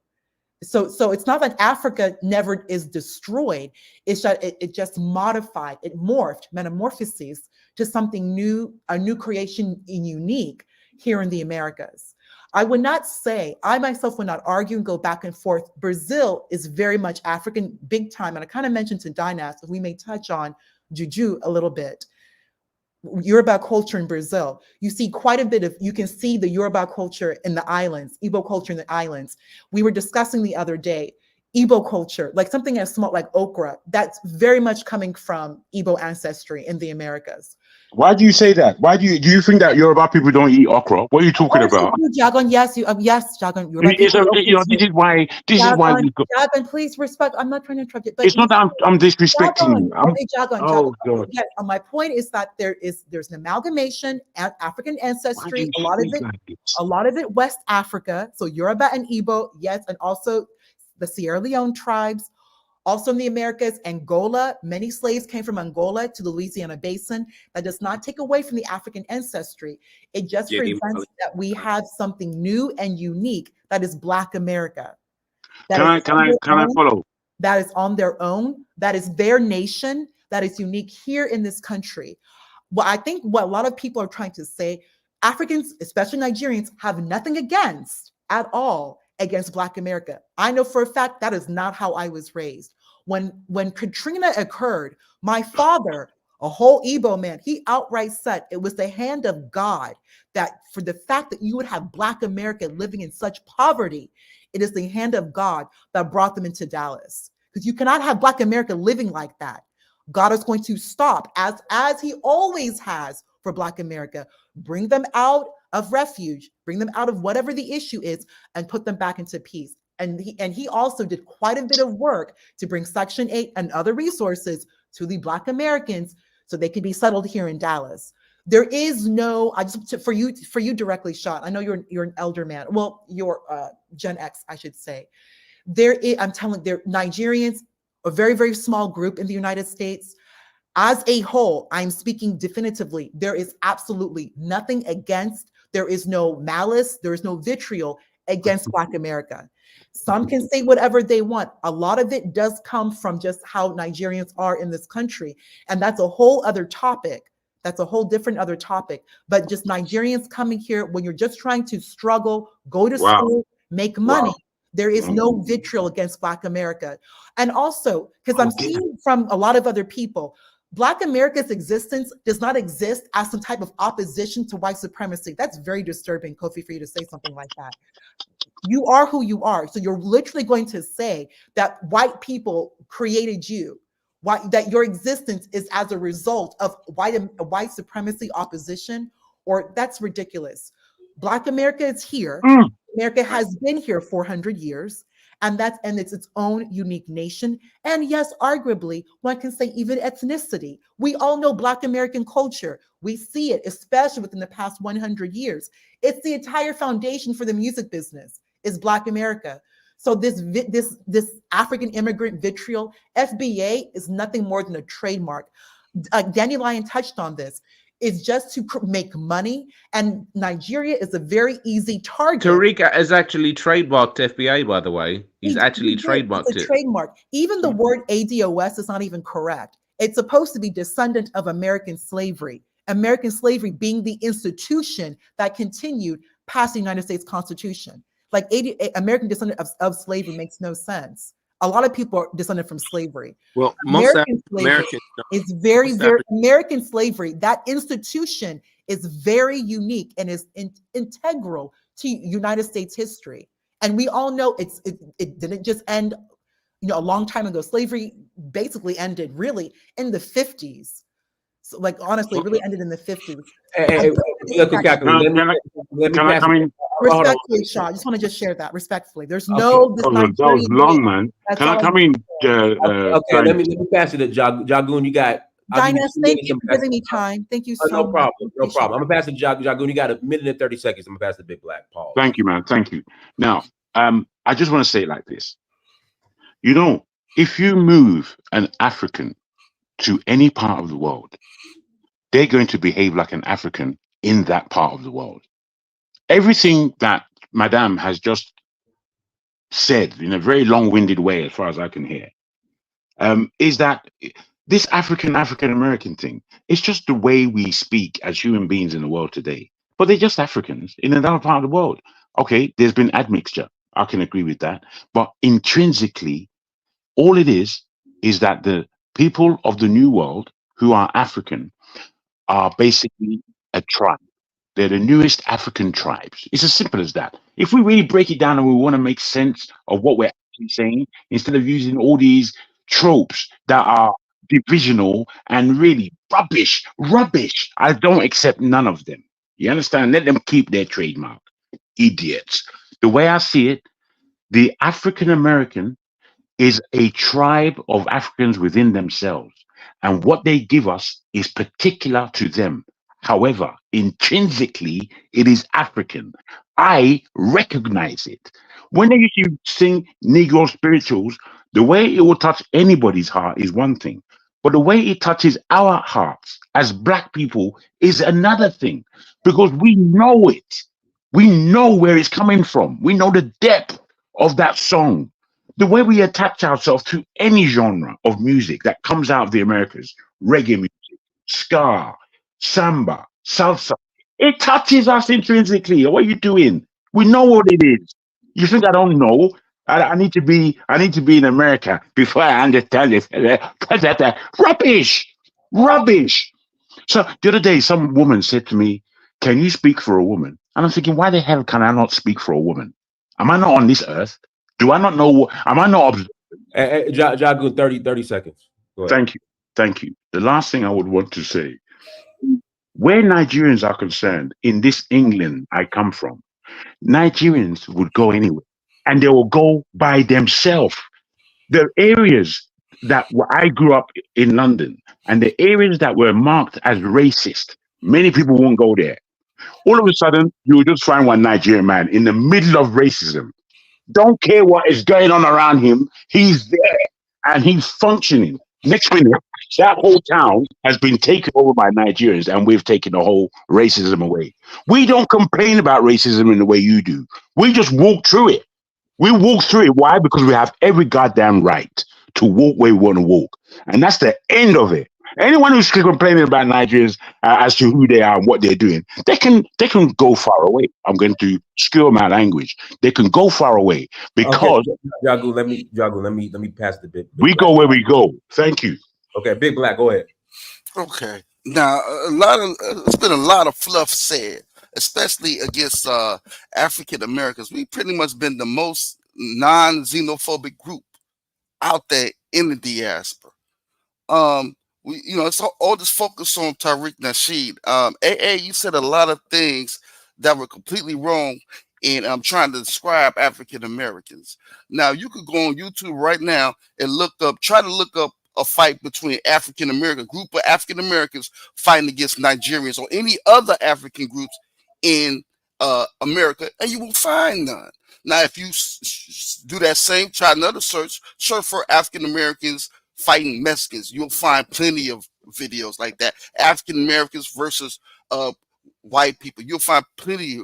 So it's not that Africa never is destroyed. It's that it just modified, it morphed, metamorphoses to something new, a new creation and unique here in the Americas. I would not say, I myself would not argue and go back and forth. Brazil is very much African big time. And I kind of mentioned to Dynas, we may touch on Juju a little bit. Yoruba culture in Brazil, you see quite a bit of, you can see the Yoruba culture in the islands, Igbo culture in the islands. We were discussing the other day, Igbo culture, like something as small like okra, that's very much coming from Igbo ancestry in the Americas. Why do you say that? Why do you think that Yoruba people don't eat okra? What are you talking about? Jagan, yes, yes, Jagan. This is why we go. Jagan, please respect. I'm not trying to interrupt you, but it's not that I'm disrespecting you. Jagan. Yes, my point is that there's an amalgamation and African ancestry. A lot of it West Africa. So Yoruba and Igbo, yes, and also the Sierra Leone tribes. Also in the Americas, Angola, many slaves came from Angola to the Louisiana Basin. That does not take away from the African ancestry. It just presents that we have something new and unique that is Black America. Can I follow? That is on their own. That is their nation. That is unique here in this country. Well, I think what a lot of people are trying to say, Africans, especially Nigerians, have nothing against at all against Black America. I know for a fact that is not how I was raised. When Katrina occurred, my father, a whole Igbo man, he outright said it was the hand of God that for the fact that you would have Black America living in such poverty, it is the hand of God that brought them into Dallas. Because you cannot have Black America living like that. God is going to stop, as he always has for Black America, bring them out of refuge, bring them out of whatever the issue is, and put them back into peace. And he also did quite a bit of work to bring Section 8 and other resources to the Black Americans so they can be settled here in Dallas. There is no, for you directly, Shot. I know you're an elder man. Well, you're Gen X, I should say. I'm telling you, Nigerians, a very, very small group in the United States. As a whole, I'm speaking definitively, there is absolutely nothing against, there is no malice, there is no vitriol against Black America. Some can say whatever they want. A lot of it does come from just how Nigerians are in this country. And that's a whole other topic. That's a whole different other topic. But just Nigerians coming here when you're just trying to struggle, go to school, make money. There is no vitriol against Black America. And also, because I'm seeing from a lot of other people, Black America's existence does not exist as some type of opposition to white supremacy. That's very disturbing, Kofi, for you to say something like that. You are who you are. So you're literally going to say that white people created you, that your existence is as a result of white supremacy opposition, or that's ridiculous. Black America is here. America has been here 400 years. And it's its own unique nation. And yes, arguably, one can say even ethnicity. We all know Black American culture. We see it, especially within the past 100 years. It's the entire foundation for the music business is Black America. So this African immigrant vitriol, FBA is nothing more than a trademark. Dandelion touched on this. It's just to make money, and Nigeria is a very easy target. Tariq has actually trademarked FBA, by the way. He's actually trademarked it's a it. trademark. Even the word ADOS is not even correct. It's supposed to be descendant of American slavery. American slavery being the institution that continued past the United States Constitution. Like American descendant of slavery makes no sense. A lot of people are descended from slavery. Well, most American slavery Americans is very American slavery. That institution is very unique and is integral to United States history. And we all know it didn't just end, a long time ago. Slavery basically ended really in the 50s. So, like, honestly, really ended in the 50s. Can I come in? Respectfully, Shaw, I just want to just share that respectfully. There's Okay. no. That was long, man. Can I come in? Okay, let me pass it to Jagoon. You got. Dinah, thank you for giving me time. Thank you so no much. problem. No problem. I'm gonna pass it to Jagoon. You got a minute and 30 seconds. I'm gonna pass the Big Black. Pause. Thank you, man. Thank you. Now, I just want to say it like this. If you move an African to any part of the world, they're going to behave like an African in that part of the world. Everything that Madame has just said in a very long-winded way, as far as I can hear, is that this African American thing, it's just the way we speak as human beings in the world today. But they're just Africans in another part of the world. Okay, there's been admixture. I can agree with that. But intrinsically, all it is that the people of the New World who are African are basically a tribe. They're the newest African tribes. It's as simple as that. If we really break it down and we want to make sense of what we're actually saying, instead of using all these tropes that are divisional and really rubbish, I don't accept none of them. You understand? Let them keep their trademark. Idiots. The way I see it, the African American is a tribe of Africans within themselves. And what they give us is particular to them. However, intrinsically, it is African. I recognize it. When they used to sing Negro spirituals, the way it will touch anybody's heart is one thing. But the way it touches our hearts as Black people is another thing. Because we know it. We know where it's coming from. We know the depth of that song. The way we attach ourselves to any genre of music that comes out of the Americas, reggae music, ska, samba, salsa, it touches us intrinsically. What are you doing? We know what it is. You think I don't know? I need to be in America before I understand this. Rubbish. So the other day, some woman said to me, "Can you speak for a woman?" And I'm thinking, why the hell can I not speak for a woman? Am I not on this earth? Do I not know? Am I not? Jagoon, 30 seconds. Go ahead. Thank you. The last thing I would want to say, where Nigerians are concerned, in this England I come from, Nigerians would go anywhere, and they will go by themselves. The areas that I grew up in London, and the areas that were marked as racist, many people won't go there. All of a sudden, you will just find one Nigerian man in the middle of racism. Don't care what is going on around him. He's there and he's functioning. Next minute, that whole town has been taken over by Nigerians and we've taken the whole racism away. We don't complain about racism in the way you do. We just walk through it. We walk through it. Why? Because we have every goddamn right to walk where we want to walk. And that's the end of it. Anyone who's complaining about Nigerians as to who they are and what they're doing, they can go far away. I'm going to skew my language. They can go far away because Jagoon, let me pass the bit. We go where we go. Thank you. Okay, Big Black, go ahead. Okay. Now, it's been a lot of fluff said, especially against African Americans. We've pretty much been the most non-xenophobic group out there in the diaspora. It's all this focus on Tariq Nasheed. AA, you said a lot of things that were completely wrong in trying to describe African Americans. Now, you could go on YouTube right now and try to look up a fight between African American group of African Americans fighting against Nigerians or any other African groups in America, and you will find none. Now, if you do that same, try another search for African Americans fighting Mexicans, you'll find plenty of videos like that. African Americans versus uh, white people, you'll find plenty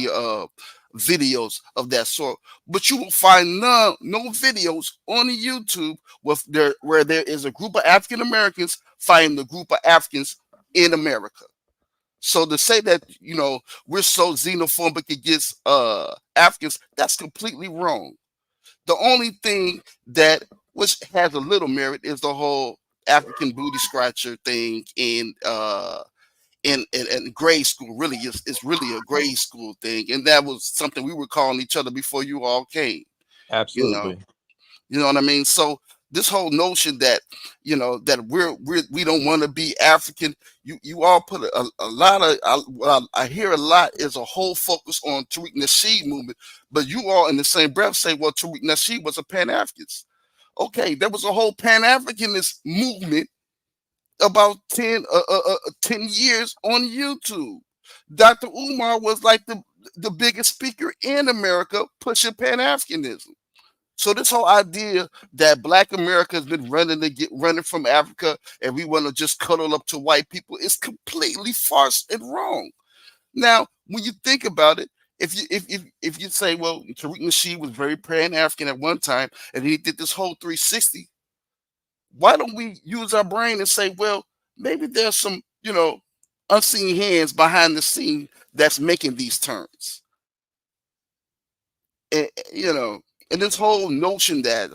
of videos of that sort. But you will find no videos on the YouTube where there is a group of African Americans fighting the group of Africans in America. So to say that we're so xenophobic against Africans, that's completely wrong. The only thing that which has a little merit is the whole African booty scratcher thing in grade school. Really, it's really a grade school thing, and that was something we were calling each other before you all came. You know, Absolutely. you know what I mean? So this whole notion that that we don't want to be African, you all put a lot of what I hear a lot is a whole focus on Tariq Nasheed movement, but you all in the same breath say, well, Tariq Nasheed was a Pan-Africanist. Okay, there was a whole Pan-Africanist movement about 10 years on YouTube. Dr. Umar was like the biggest speaker in America pushing Pan-Africanism. So this whole idea that Black America has been running from Africa and we want to just cuddle up to white people is completely farce and wrong. Now, when you think about it, if you say, well, Tariq Nasheed was very Pan-African at one time and he did this whole 360, why don't we use our brain and say, well, maybe there's some unseen hands behind the scene that's making these turns. And, and this whole notion that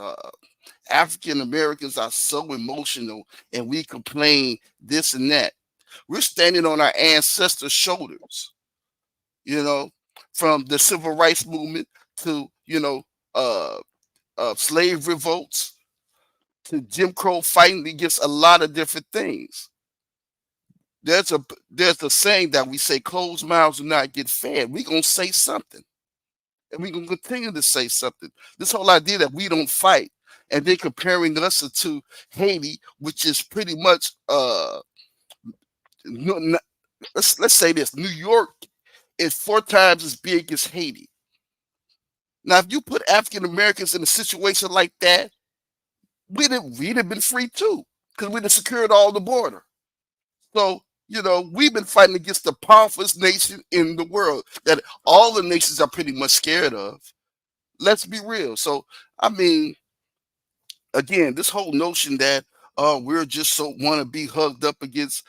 African Americans are so emotional and we complain this and that. We're standing on our ancestors' shoulders, from the civil rights movement to, slave revolts to Jim Crow fighting against a lot of different things. There's a saying that we say, closed mouths do not get fed. We're going to say something. And we're going to continue to say something. This whole idea that we don't fight and then comparing us to Haiti, which is pretty much let's say this: New York is 4 times as big as Haiti. Now, if you put African Americans in a situation like that, we'd have been free too, because we'd have secured all the border. So we've been fighting against the powerfulest nation in the world that all the nations are pretty much scared of. Let's be real. So, I mean, again, this whole notion that we're just so want to be hugged up against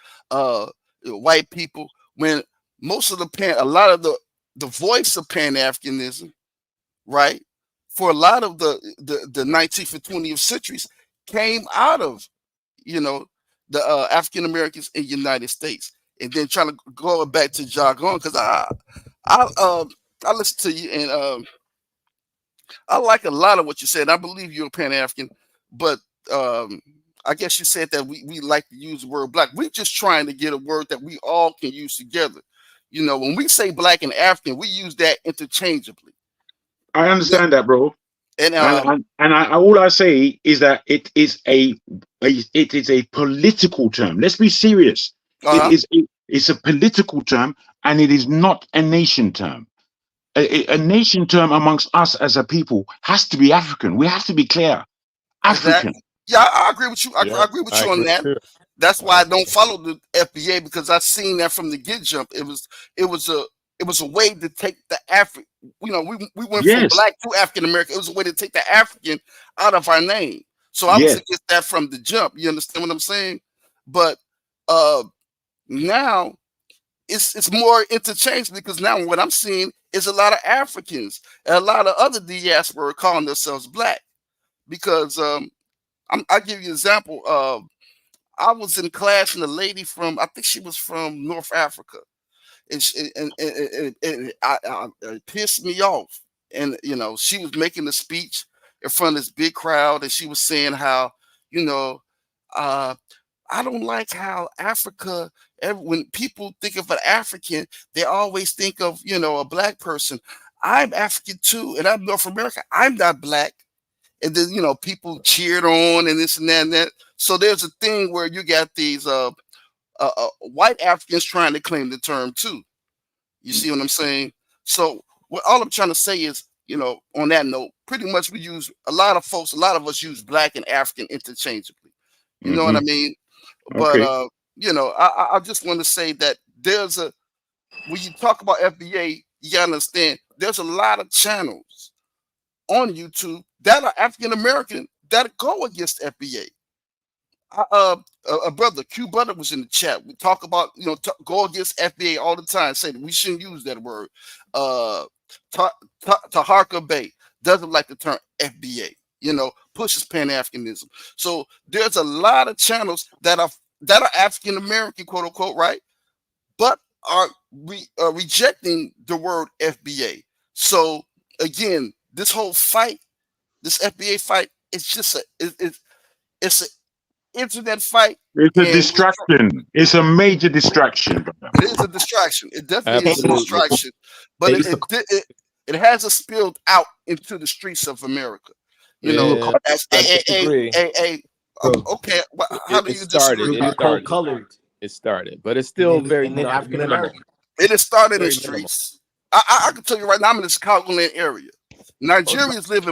white people, when most of a lot of the voice of Pan-Africanism, right, for a lot of the 19th and 20th centuries came out of the African Americans in the United States. And then trying to go back to jargon, because I listen to you and I like a lot of what you said. I believe you're a Pan-African, but I guess you said that we like to use the word black. We're just trying to get a word that we all can use together. When we say black and African, we use that interchangeably. I understand that, bro. And all I say is that it is a political term. Let's be serious. It's a political term, and it is not a nation term. A nation term amongst us as a people has to be African. We have to be clear. African. Exactly. Yeah, I agree with you. I agree with you on that. Too. That's why I don't follow the FBA, because I've seen that from the get jump. It was a way to take the African. We went from black to African American. It was a way to take the African out of our name. So I was against that from the jump. You understand what I'm saying? But now it's more interchangeable, because now what I'm seeing is a lot of Africans and a lot of other diaspora calling themselves black. Because I'll give you an example. I was in class and a lady from, I think she was from North Africa, and it pissed me off. And she was making a speech in front of this big crowd, and she was saying how I don't like how Africa, when people think of an African, they always think of a black person. I'm African too, and I'm North America. I'm not black. And then people cheered on and this and that and that. So there's a thing where you got these white Africans trying to claim the term too. You see what I'm saying? So what all I'm trying to say is, on that note, pretty much we use a lot of us use black and African interchangeably. You know what I mean? But Okay. I just want to say that when you talk about FBA, you gotta understand there's a lot of channels on YouTube that are African American that go against FBA. A brother, Q Brother, was in the chat. We talk about, go against FBA all the time, say that we shouldn't use that word. Taharka Bay doesn't like the term FBA, pushes Pan-Africanism. So there's a lot of channels that are African American, quote unquote, right? But are rejecting the word FBA. So again, this whole fight, this FBA fight, it's just it's an internet fight. It's a And distraction. It's a major distraction, brother. it is a distraction. It definitely is a Absolutely. distraction, but it hasn't spilled out into the streets of America. Yeah, As I disagree. okay, how do you disagree? It started, but it's still very African minimal. American. It has started in Very the streets. I can tell you right now, I'm in the Chicagoland area. Nigerians live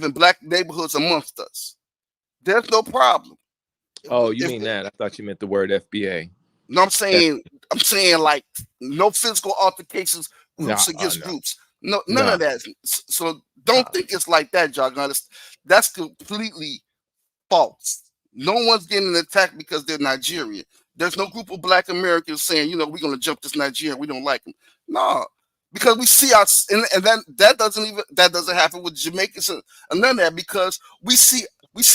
in black neighborhoods amongst us. There's no problem. Oh, you mean that? I thought you meant the word FBA. No, I'm saying like no physical altercations, groups against groups. No, none of that. So don't think it's like that, Jargon. That's completely false. No one's getting attacked because they're Nigerian. There's no group of black Americans saying, we're going to jump this Nigerian. We don't like him. No, because we see and that doesn't happen with Jamaicans and none of that, because we see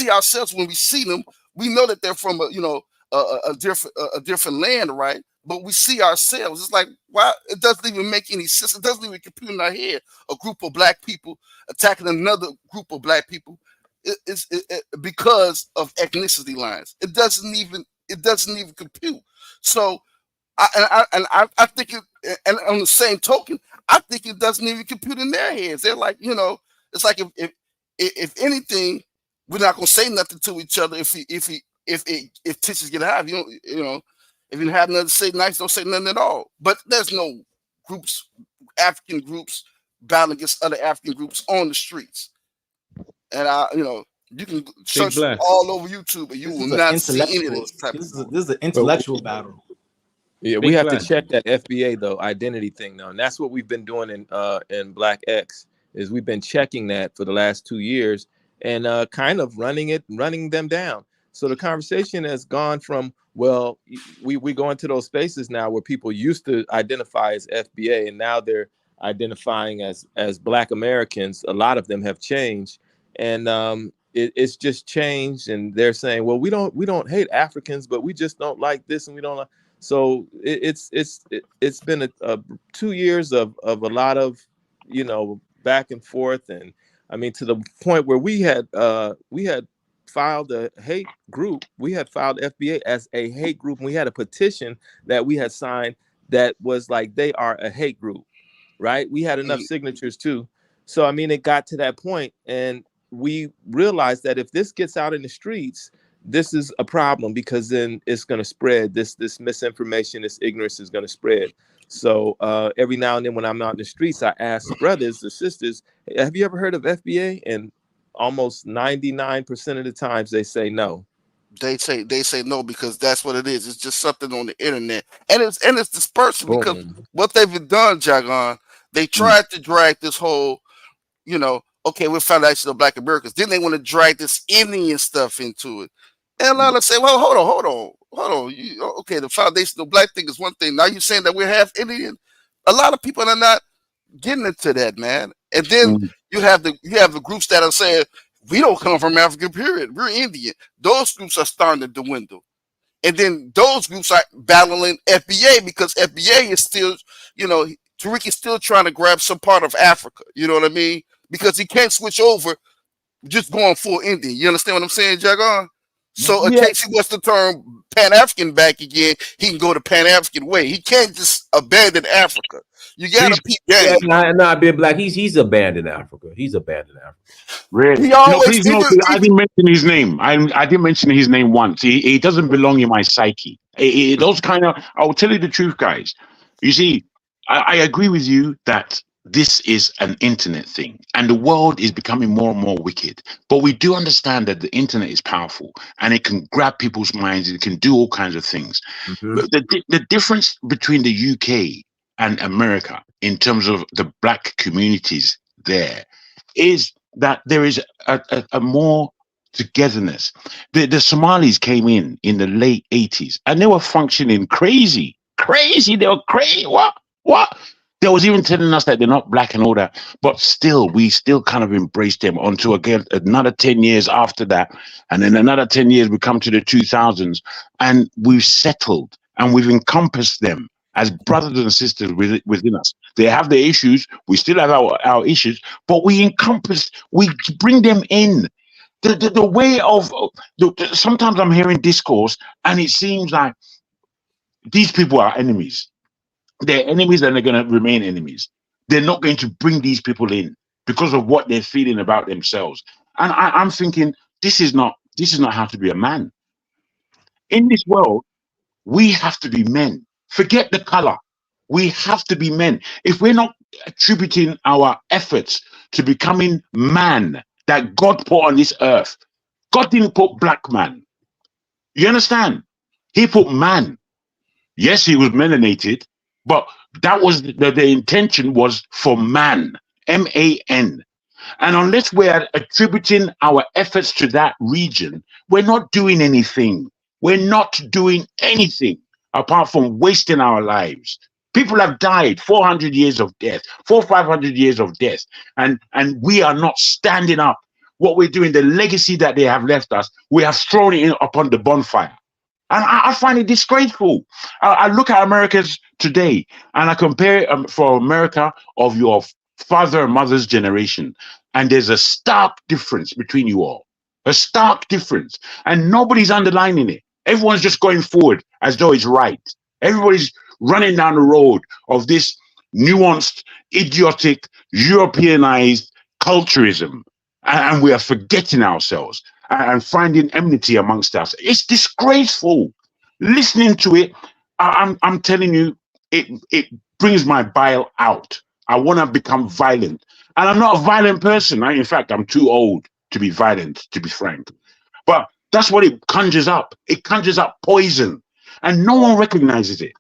ourselves when we see them. We know that they're from a different land, right? But we see ourselves. It's like, wow, it doesn't even make any sense. It doesn't even compute in our head. A group of black people attacking another group of black people because of ethnicity lines. It doesn't even compute. So I think and on the same token, I think it doesn't even compute in their heads. They're like, it's like if anything, we're not gonna say nothing to each other if tensions get high. If you have nothing to say nice, don't say nothing at all. But there's no African groups battling against other African groups on the streets. And you can search all over YouTube, and you will not see any of this type of stuff. This is an intellectual battle. Yeah, we have to check that FBA though identity thing though, and that's what we've been doing in Black X. Is we've been checking that for the last 2 years and kind of running them down. So the conversation has gone from, well, we go into those spaces now where people used to identify as FBA and now they're identifying as Black Americans. A lot of them have changed, and it's just changed. And they're saying, well, we don't hate Africans, but we just don't like this and we don't like. So it's been a 2 years of a lot of back and forth, and I mean to the point where we had filed a hate group. We had filed FBA as a hate group, and we had a petition that we had signed that was like they are a hate group, right? We had enough signatures too. So I mean, it got to that point, and we realized that if this gets out in the streets, this is a problem, because then it's going to spread. This misinformation, this ignorance is going to spread. So every now and then when I'm out in the streets, I ask brothers or sisters, hey, have you ever heard of FBA? And almost 99% of the times they say no. They say no because that's what it is. It's just something on the internet, and it's dispersed because what they've done, Jagon, they tried to drag this whole, okay, we're foundational Black Americans. Then they want to drag this Indian stuff into it. And a lot of say, well, hold on. Okay, the foundational Black thing is one thing. Now you're saying that we're half Indian. A lot of people are not getting into that, man. And then you have the groups that are saying we don't come from Africa, period. We're Indian. Those groups are starting to dwindle. And then those groups are battling FBA because FBA is still, Tariq is still trying to grab some part of Africa. You know what I mean? Because he can't switch over just going full Indian. You understand what I'm saying, Jagon? So in case he wants to turn Pan-African back again, he can go the Pan-African way. He can't just abandon Africa. You gotta peep game. Not being Black. He's abandoned Africa. He's abandoned Africa. Really? Please note, I didn't mention his name. I didn't mention his name once. He doesn't belong in my psyche. Those kind of. I'll tell you the truth, guys. You see, I agree with you that this is an internet thing and the world is becoming more and more wicked. But we do understand that the internet is powerful and it can grab people's minds. It can do all kinds of things. Mm-hmm. But the difference between the UK and America in terms of the black communities there is that there is a more togetherness. The Somalis came in the late 80s and they were functioning crazy. Crazy. They were crazy. What? They was even telling us that they're not black and all that, but still, we still kind of embraced them until again another 10 years after that, and then another 10 years we come to the 2000s, and we've settled and we've encompassed them as brothers and sisters within us. They have their issues, we still have our issues, but we bring them in. The way of sometimes I'm hearing discourse, and it seems like these people are enemies. They're enemies and they're going to remain enemies. They're not going to bring these people in because of what they're feeling about themselves. And I'm thinking, this is not how to be a man. In this world, we have to be men. Forget the color. We have to be men. If we're not attributing our efforts to becoming man that God put on this earth, God didn't put black man. You understand? He put man. Yes, he was melanated, but that was the intention was for man, man. And unless we're attributing our efforts to that region, we're not doing anything. We're not doing anything apart from wasting our lives. People have died, 400 years of death, 500 years of death, and we are not standing up. What we're doing, the legacy that they have left us, we have thrown it in upon the bonfire. And I find it disgraceful. I look at Americans today and I compare for America of your father and mother's generation. And there's a stark difference between you all. A stark difference. And nobody's underlining it. Everyone's just going forward as though it's right. Everybody's running down the road of this nuanced, idiotic, Europeanized culturism. And we are forgetting ourselves and finding enmity amongst us. It's disgraceful. Listening to it, I'm telling you, it brings my bile out. I want to become violent. And I'm not a violent person. In fact, I'm too old to be violent, to be frank. But that's what it conjures up. It conjures up poison. And no one recognizes it.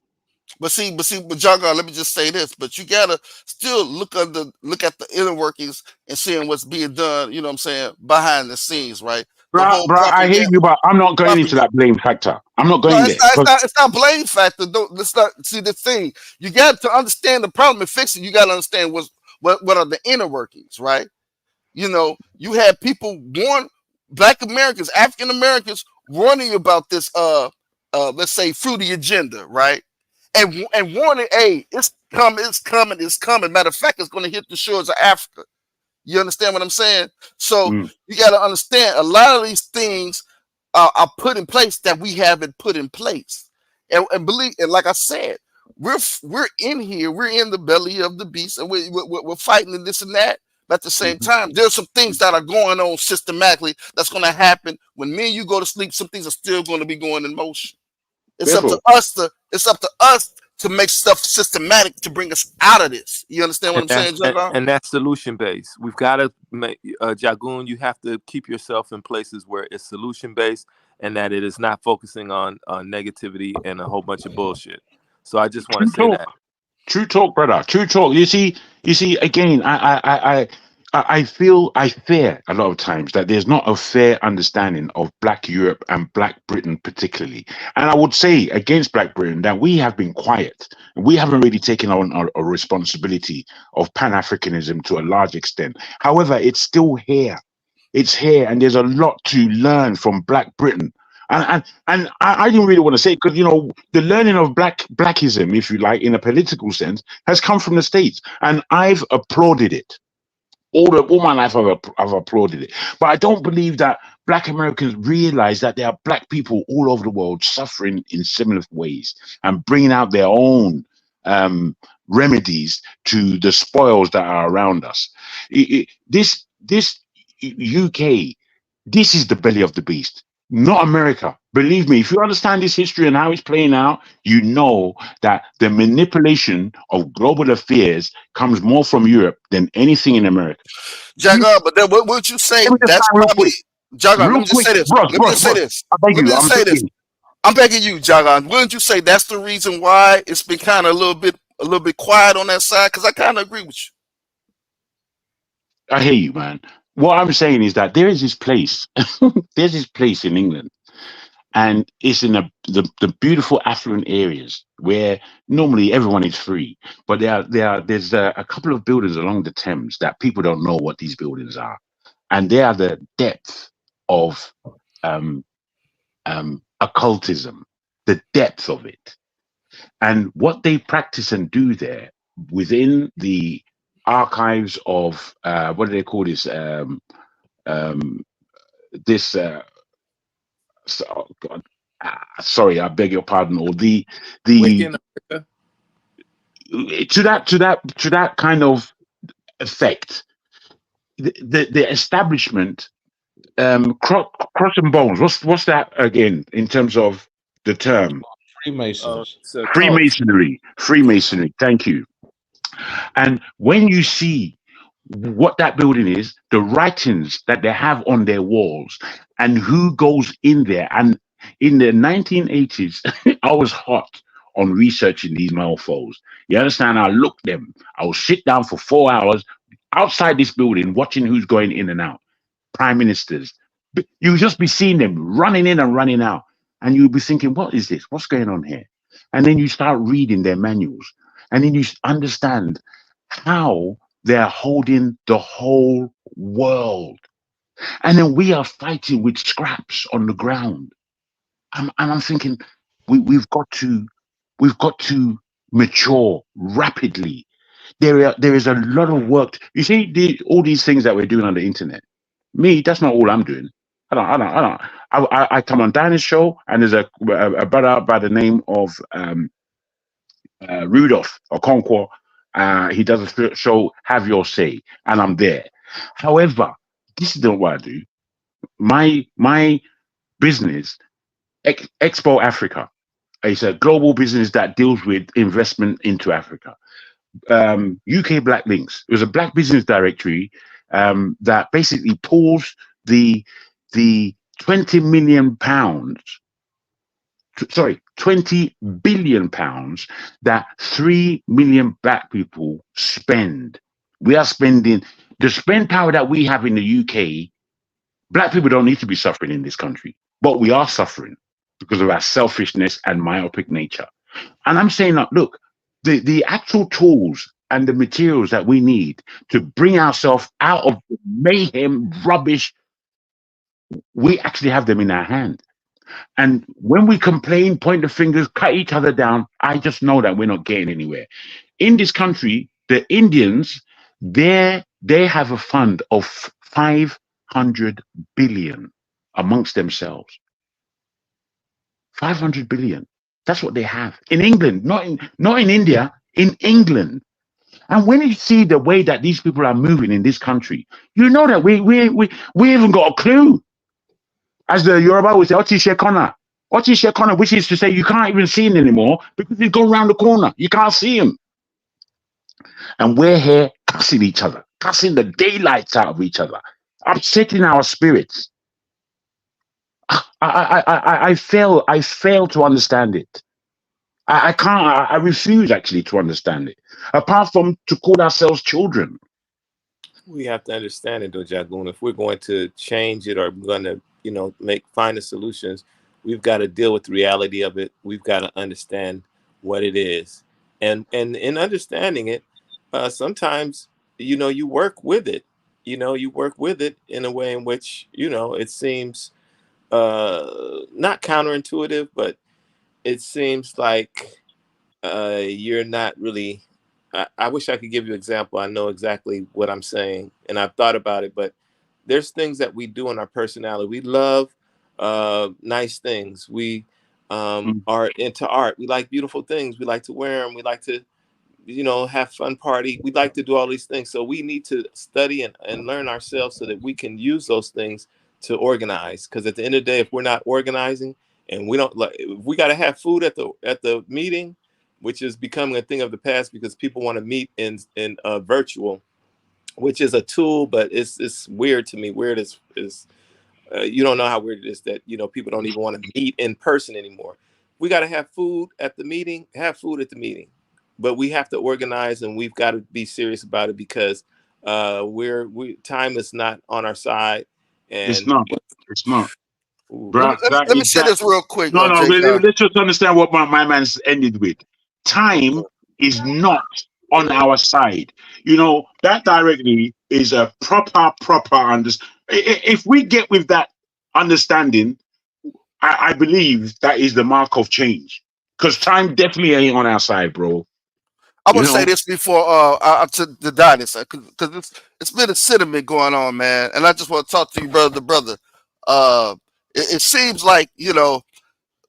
But Jagar, let me just say this. But you gotta still look at the inner workings and seeing what's being done. You know what I'm saying, behind the scenes, right? The Bro, whole I hear you, but I'm not going into that blame factor. I'm not No, going there. it's not blame factor. Don't let's not see the thing. You got to understand the problem and fix it. You got to understand what are the inner workings, right? You know, you had people Black Americans, African Americans warning about this let's say fruity agenda, right? And warning, hey, it's coming. Matter of fact, it's going to hit the shores of Africa. You understand what I'm saying? So you got to understand a lot of these things are put in place that we haven't put in place, and believe. And like I said, we're in here. We're in the belly of the beast, and we're fighting and this and that. But at the same time, there's some things that are going on systematically that's going to happen when me and you go to sleep. Some things are still going to be going in motion. It's up to us to make stuff systematic to bring us out of this. You understand what I'm saying, Jagar? And that's solution based. We've got to make Jagun. You have to keep yourself in places where it's solution based and that it is not focusing on negativity and a whole bunch of bullshit. So I just want to say that. True talk, brother. True talk. You see. Again, I fear a lot of times that there's not a fair understanding of Black Europe and Black Britain particularly. And I would say against Black Britain that we have been quiet. We haven't really taken on a responsibility of Pan-Africanism to a large extent. However, it's still here. It's here, and there's a lot to learn from Black Britain. And I didn't really want to say it because, you know, the learning of Blackism, if you like, in a political sense, has come from the States. And I've applauded it. All my life I've applauded it. But I don't believe that Black Americans realize that there are Black people all over the world suffering in similar ways and bringing out their own remedies to the spoils that are around us. This UK, this is the belly of the beast. not America. Believe me, if you understand this history and how it's playing out, you know that the manipulation of global affairs comes more from Europe than anything in America. Jaga, but then what would you say? Let me just That's find real probably quick, Jaga. Let real me just quick, say this. Bros, Let me just say Bros. this. I beg Let me you, just I'm say this. begging. I'm begging you, Jaga. Wouldn't you say that's the reason why it's been kind of a little bit quiet on that side? Because I kind of agree with you. I hear you, man. What I'm saying is that there is this place, there's this place in England, and it's in the beautiful affluent areas where normally everyone is free, but there's a couple of buildings along the Thames that people don't know what these buildings are, and they are the depth of um, occultism, the depth of it, and what they practice and do there within the archives of what do they call this? Um, this oh God, sorry, I beg your pardon, or the Wiccan America. to that kind of effect, the establishment, cross and bones. What's that again in terms of the term? Freemasons. It's a cult. Freemasonry. Freemasonry. Thank you. And when you see what that building is, the writings that they have on their walls, and who goes in there. And in the 1980s, I was hot on researching these mofos. You understand? I looked them. I would sit down for 4 hours outside this building watching who's going in and out. Prime ministers. You would just be seeing them running in and running out. And you'd be thinking, what is this? What's going on here? And then you start reading their manuals. And then you understand how they're holding the whole world. And then we are fighting with scraps on the ground. And I'm thinking, we've got to mature rapidly. There is a lot of work. You see, all these things that we're doing on the internet. Me, that's not all I'm doing. I don't. I come on Dinah's show, and there's a brother by the name of Rudolph or Conquer. He does a show, Have Your Say, and I'm there. However, this is not what I do. My business, Expo Africa, is a global business that deals with investment into Africa. UK Black Links. It was a Black business directory that basically pulls the 20 million pounds, sorry, 20 billion pounds that 3 million Black people spend. We are spending the spend power that we have in the UK. Black people don't need to be suffering in this country, but we are suffering because of our selfishness and myopic nature. And I'm saying that, look, the actual tools and the materials that we need to bring ourselves out of the mayhem, rubbish, we actually have them in our hand. And when we complain, point the fingers, cut each other down, I just know that we're not getting anywhere. In this country, the Indians, they have a fund of 500 billion amongst themselves. 500 billion. That's what they have in England, not in India, in England. And when you see the way that these people are moving in this country, you know that we haven't got a clue. As the Yoruba would say, Oti Shekona. Oti Shekona, which is to say you can't even see him anymore because he's gone round the corner. You can't see him. And we're here cussing each other, cussing the daylights out of each other, upsetting our spirits. I fail to understand it. I can't, I refuse actually to understand it. Apart from to call ourselves children. We have to understand it, though, Jagoon. If we're going to change it or we're going to, find the solutions, we've got to deal with the reality of it. We've got to understand what it is, and in understanding it, sometimes you work with it. You work with it in a way in which it seems not counterintuitive, but it seems like you're not really. I wish I could give you an example. I know exactly what I'm saying, and I've thought about it. But there's things that we do in our personality. We love nice things. We are into art. We like beautiful things. We like to wear them. We like to, have fun party. We like to do all these things. So we need to study and learn ourselves so that we can use those things to organize, because at the end of the day, if we're not organizing and we don't, like, if we got to have food at the meeting, which is becoming a thing of the past because people want to meet in virtual, which is a tool, but it's weird to me. Weird is you don't know how weird it is that, you know, people don't even want to meet in person anymore. We got to have food at the meeting. Have food at the meeting, but we have to organize, and we've got to be serious about it, because time is not on our side. It's And not. It's not. Let me, Bruh, let me, let me say this real quick, no, no, Jay. let's just understand what my man's ended with. Time is not on our side. You know, that directly is a proper understanding. If we get with that understanding, I believe that is the mark of change. Because time definitely ain't on our side, bro. I You want to say know? this before to the dynasty, because it's been a sentiment going on, man, and I just want to talk to you, brother to brother. It seems like, you know,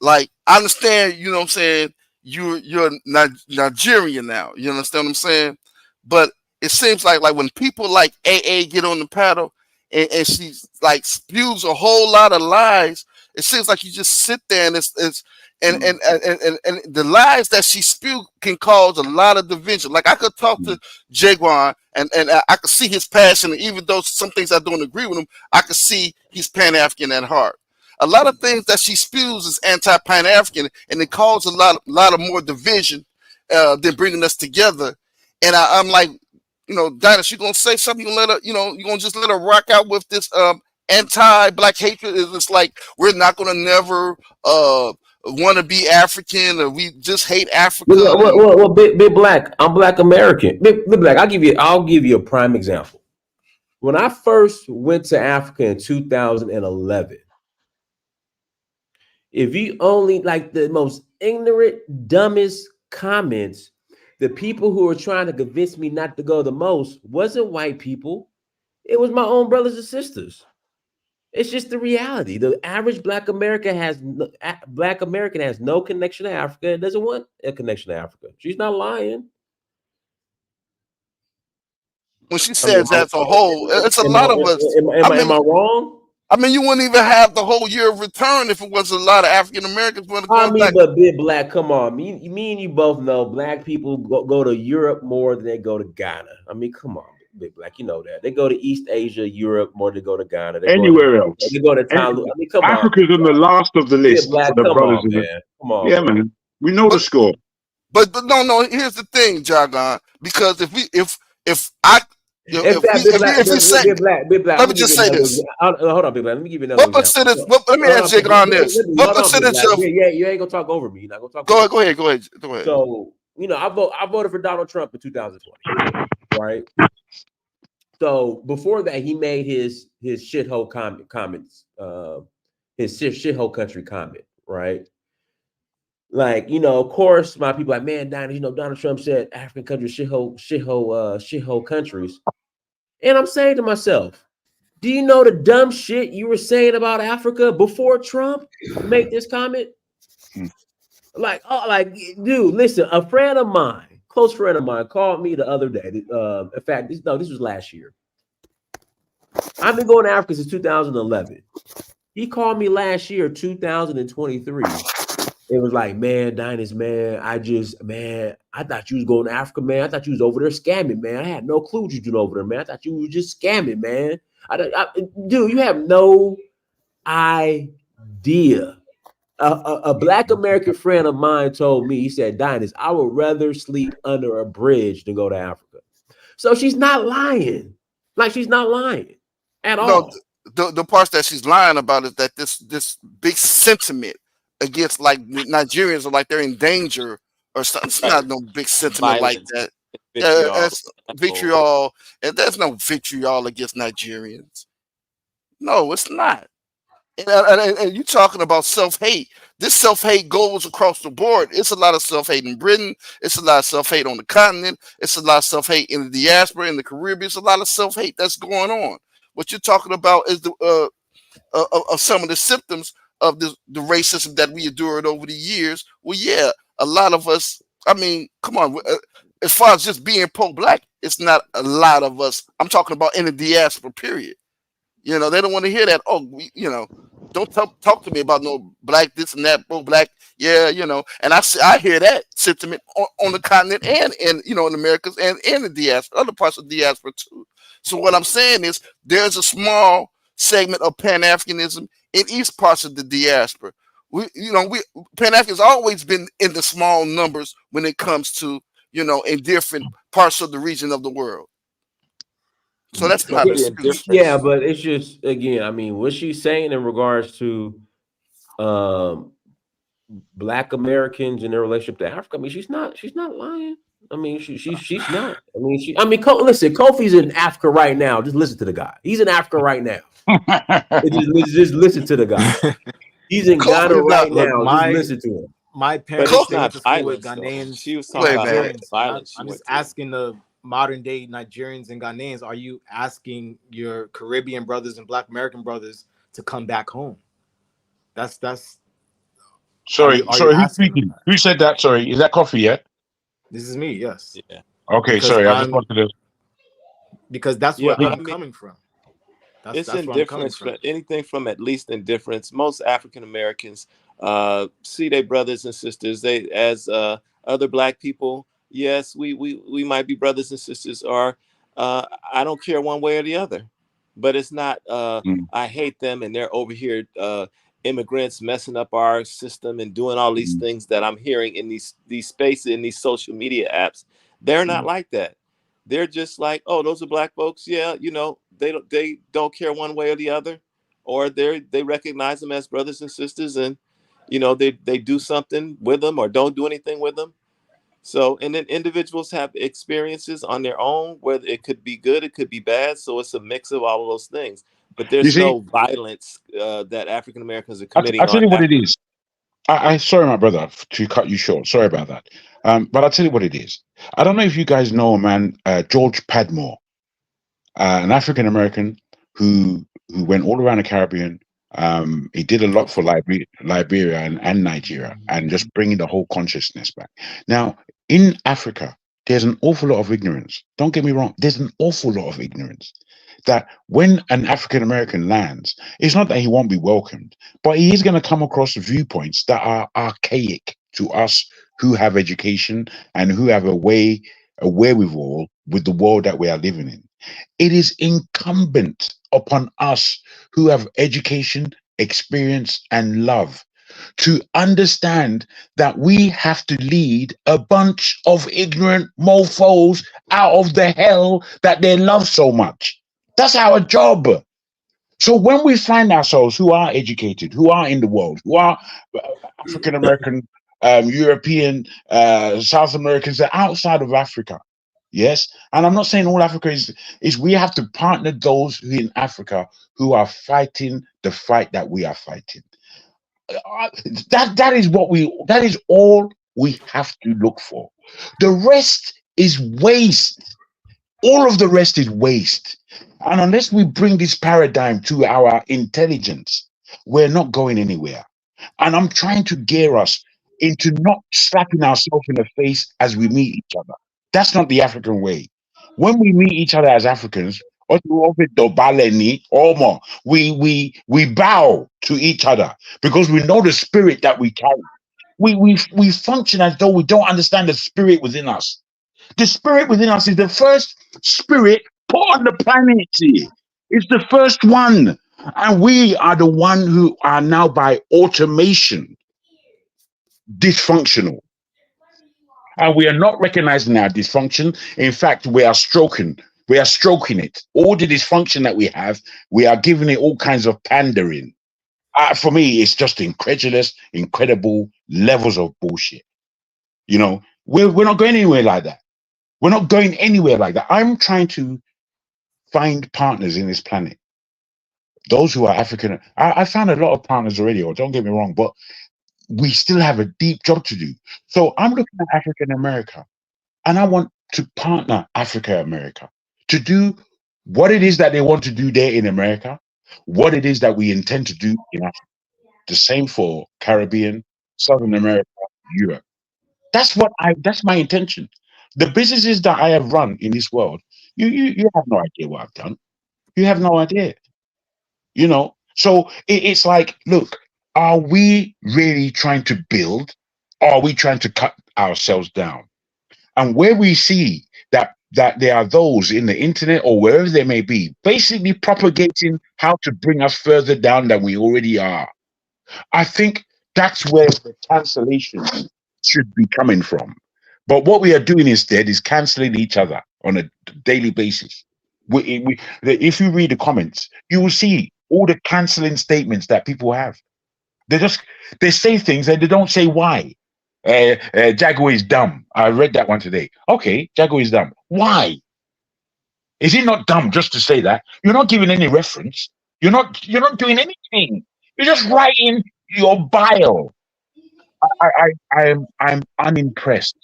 like, I understand, you know what I'm saying, you're Nigerian now, you understand what I'm saying, but it seems like when people like AA get on the panel, and she like spews a whole lot of lies, it seems like you just sit there and it's and the lies that she spew can cause a lot of division. Like, I could talk to Jaguar, and I could see his passion, and even though some things I don't agree with him, I could see he's Pan-African at heart. A lot of things that she spews is anti-Pan-African, and it causes a lot of more division than bringing us together. And I'm like, you know, Dinah, you gonna say something? You gonna let her, you know, you gonna just let her rock out with this anti-black hatred? It's like we're not gonna never want to be African, or we just hate Africa. Well, big black. I'm Black American. Big black. I'll give you a prime example. When I first went to Africa in 2011, if you only like the most ignorant, dumbest comments, the people who were trying to convince me not to go the most wasn't white people. It was my own brothers and sisters. It's just the reality. The average Black American has no connection to Africa and doesn't want a connection to Africa. She's not lying. When she says as a whole, it's a lot of us. Am I wrong? I mean, you wouldn't even have the whole year of return if it was a lot of African Americans going back. But big black, come on. Me and you both know black people go to Europe more than they go to Ghana. I mean, come on, big black, you know that. They go to East Asia, Europe more than they go to Ghana. Anywhere else. They go to Thailand. I mean, come on. Africa's on the last of the list for the brothers. Come on, yeah, man. We know the score. But no. Here's the thing, Jargon. Because if we say, let me just say this. Hold on, big black. Let me give you another example. Let me ask Jargon this. What percentage of? Yeah, you ain't gonna talk over me. You're not gonna talk. Go ahead. So, you know, I voted for Donald Trump in 2020, right? So before that, he made his shithole comments, his shithole country comment, right? Like, you know, of course, my people like, man, Donald Trump said African countries shithole countries, and I'm saying to myself, do you know the dumb shit you were saying about Africa before Trump made this comment? Like, dude, listen, a friend of mine, close friend of mine, called me the other day. In fact, this was last year. I've been going to Africa since 2011. He called me last year, 2023. It was like, man, Dinus, man, I thought you was going to Africa, man. I thought you was over there scamming, man. I had no clue what you doing over there, man. I thought you was just scamming, man. Dude, you have no idea. A Black American friend of mine told me, he said, Dinus, I would rather sleep under a bridge than go to Africa. So she's not lying. Like, she's not lying at all. The parts that she's lying about is that this big sentiment against, like, Nigerians are like they're in danger or something. It's not no big sentiment like that. That's vitriol, and there's no vitriol against Nigerians. No, it's not. And you talking about self-hate. This self-hate goes across the board. It's a lot of self-hate in Britain. It's a lot of self-hate on the continent. It's a lot of self-hate in the diaspora, in the Caribbean. It's a lot of self-hate that's going on. What you're talking about is the of some of the symptoms of the racism that we endured over the years. Well, yeah, a lot of us, I mean, come on. As far as just being pro-black, it's not a lot of us. I'm talking about in the diaspora, period. You know, they don't want to hear that. Oh, don't talk to me about no black this and that, bro, black. Yeah, and I hear that sentiment on the continent and in Americas and in the diaspora, other parts of the diaspora too. So what I'm saying is there's a small segment of Pan-Africanism in each parts of the diaspora. We Pan-Africans always been in the small numbers when it comes to in different parts of the region of the world. So that's not an excuse. Yeah, but it's just, again, I mean, what she's saying in regards to Black Americans and their relationship to Africa, I mean, she's not lying. I mean, she's not. Listen, Kofi's in Africa right now. Just listen to the guy. He's in Africa right now. just listen to the guy. He's in Ghana right now. Just listen to him. My parents went to school with Ghanaians. She was talking about violence. I'm just asking the modern day Nigerians and Ghanaians, are you asking your Caribbean brothers and Black American brothers to come back home? That's sorry, who's speaking? Who said that? Sorry, is that Kofi yet? This is me, yes. Yeah. Okay, because sorry, I just wanted to, because that's where I'm coming from. It's indifference, anything from at least indifference. Most African Americans see their brothers and sisters. They, as other Black people, yes, we might be brothers and sisters, or I don't care one way or the other. But it's not I hate them and they're over here immigrants messing up our system and doing all these things that I'm hearing in these spaces, in these social media apps. They're not like that. They're just like, oh, those are Black folks. Yeah, they don't care one way or the other, or they recognize them as brothers and sisters, and they do something with them or don't do anything with them. So, and then individuals have experiences on their own, whether it could be good, it could be bad. So it's a mix of all of those things. But there's no violence that African Americans are committing. I'll tell you what it is. I sorry, my brother, to cut you short. Sorry about that. But I'll tell you what it is. I don't know if you guys know a man, George Padmore, an African American who went all around the Caribbean. He did a lot for Liberia and Nigeria, and just bringing the whole consciousness back. Now, in Africa, there's an awful lot of ignorance. Don't get me wrong. There's an awful lot of ignorance. That when an African American lands, it's not that he won't be welcomed, but he is going to come across viewpoints that are archaic to us who have education and who have a wherewithal with the world that we are living in. It is incumbent upon us who have education, experience, and love to understand that we have to lead a bunch of ignorant mofos out of the hell that they love so much. That's our job. So when we find ourselves who are educated, who are in the world, who are African American, European, South Americans, that are outside of Africa, yes, and I'm not saying all Africa is we have to partner those who in Africa who are fighting the fight that we are fighting. That is all we have to look for. The rest is waste. All of the rest is waste. And unless we bring this paradigm to our intelligence, we're not going anywhere. And I'm trying to gear us into not slapping ourselves in the face as we meet each other. That's not the African way. When we meet each other as Africans, we bow to each other because we know the spirit that we carry. We function as though we don't understand the spirit within us. The spirit within us is the first spirit put on the planet. It's the first one. And we are the one who are now by automation dysfunctional. And we are not recognizing our dysfunction. In fact, we are stroking it. All the dysfunction that we have, we are giving it all kinds of pandering. For me, it's just incredible levels of bullshit. We're not going anywhere like that. We're not going anywhere like that. I'm trying to find partners in this planet. Those who are African. I found a lot of partners already, or don't get me wrong, but we still have a deep job to do. So I'm looking at African America, and I want to partner Africa America to do what it is that they want to do there in America, what it is that we intend to do in Africa. The same for Caribbean, Southern America, Europe. That's my intention. The businesses that I have run in this world, you have no idea what I've done. You have no idea. You know, so it's like, look, are we really trying to build? Or are we trying to cut ourselves down? And where we see that there are those in the internet or wherever they may be, basically propagating how to bring us further down than we already are, I think that's where the cancellation should be coming from. But what we are doing instead is canceling each other on a daily basis. If you read the comments, you will see all the canceling statements that people have. They say things and they don't say why. Jaguar is dumb. I read that one today. Okay, Jaguar is dumb. Why? Is it not dumb just to say that? You're not giving any reference. You're not doing anything. You're just writing your bile. I'm unimpressed.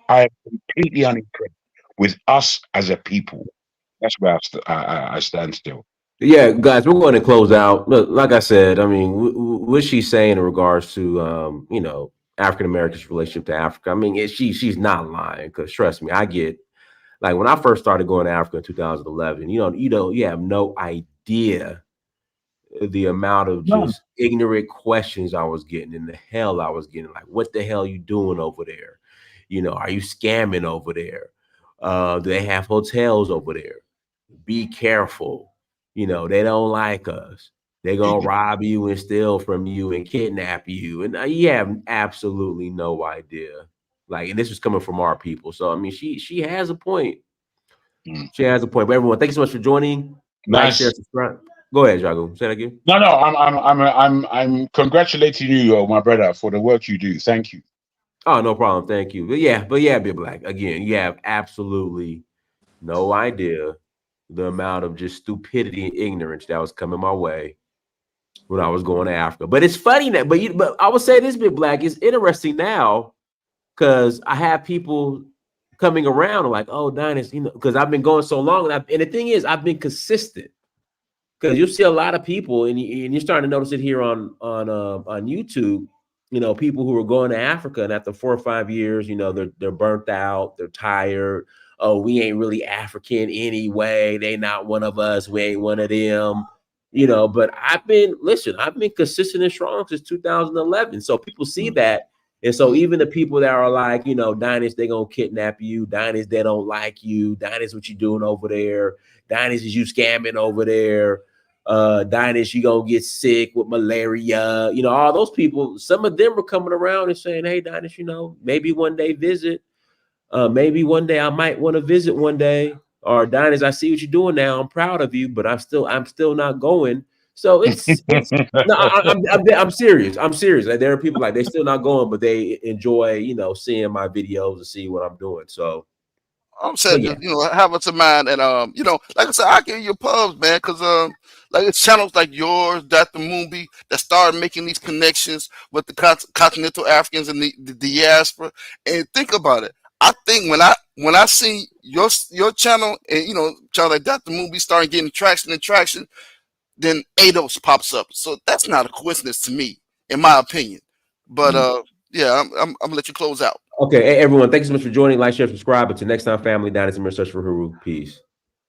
I am completely unimpressed with us as a people. That's where I stand still. Yeah, guys, we're going to close out. Look, like I said, I mean, what she's saying in regards to, African Americans' relationship to Africa. I mean, she's not lying, because trust me, I get, like, when I first started going to Africa in 2011. You have no idea the amount of No. just ignorant questions I was getting and the hell I was getting. Like, what the hell are you doing over there? Are you scamming over there? Do they have hotels over there? Be careful. They don't like us. They're gonna rob you and steal from you and kidnap you. And you have absolutely no idea. Like, and this was coming from our people. So I mean, she has a point. She has a point. But everyone, thank you so much for joining. Like, share, Nice. subscribe. Go ahead, Jago. Say that again. No, I'm congratulating you, my brother, for the work you do. Thank you. Oh, no problem. Thank you. But Big Black. Again, you have absolutely no idea the amount of just stupidity and ignorance that was coming my way when I was going to Africa. But it's funny that, but I would say this, Big Black, is interesting now, because I have people coming around and like, oh, Dynasty, because I've been going so long, and the thing is, I've been consistent. Because you'll see a lot of people, and you're starting to notice it here on YouTube. People who are going to Africa, and after 4 or 5 years, they're burnt out, they're tired. Oh, we ain't really African anyway. They not one of us. We ain't one of them. But I've been consistent and strong since 2011. So people see that. And so even the people that are like, Dynasty, they gonna kidnap you. Dynasty, they don't like you. Dynasty, what you doing over there? Dynasty, is you scamming over there? Dynasty, you gonna get sick with malaria. All those people, some of them were coming around and saying, hey, Dynasty, maybe one day visit. Maybe one day I might want to visit one day. Or Dynasty, I see what you're doing now. I'm proud of you, but I'm still not going. So it's no, I'm serious. I'm serious. Like, there are people like, they still not going, but they enjoy, seeing my videos and see what I'm doing. So I'm saying, have us in mind, and like I said, I give you pubs, man, because like it's channels like yours, Dr. Moonby, that started making these connections with the continental Africans and the diaspora. And think about it. I think when I see your channel and channel like Dr. Moonby starting getting traction, then ADOS pops up. So that's not a coincidence to me, in my opinion. But yeah, I'm gonna let you close out. Okay, hey, everyone, thanks so much for joining. Like, share, subscribe. Until next time, family, Dynasty, search for Huru. Peace.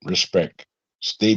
Respect. Stay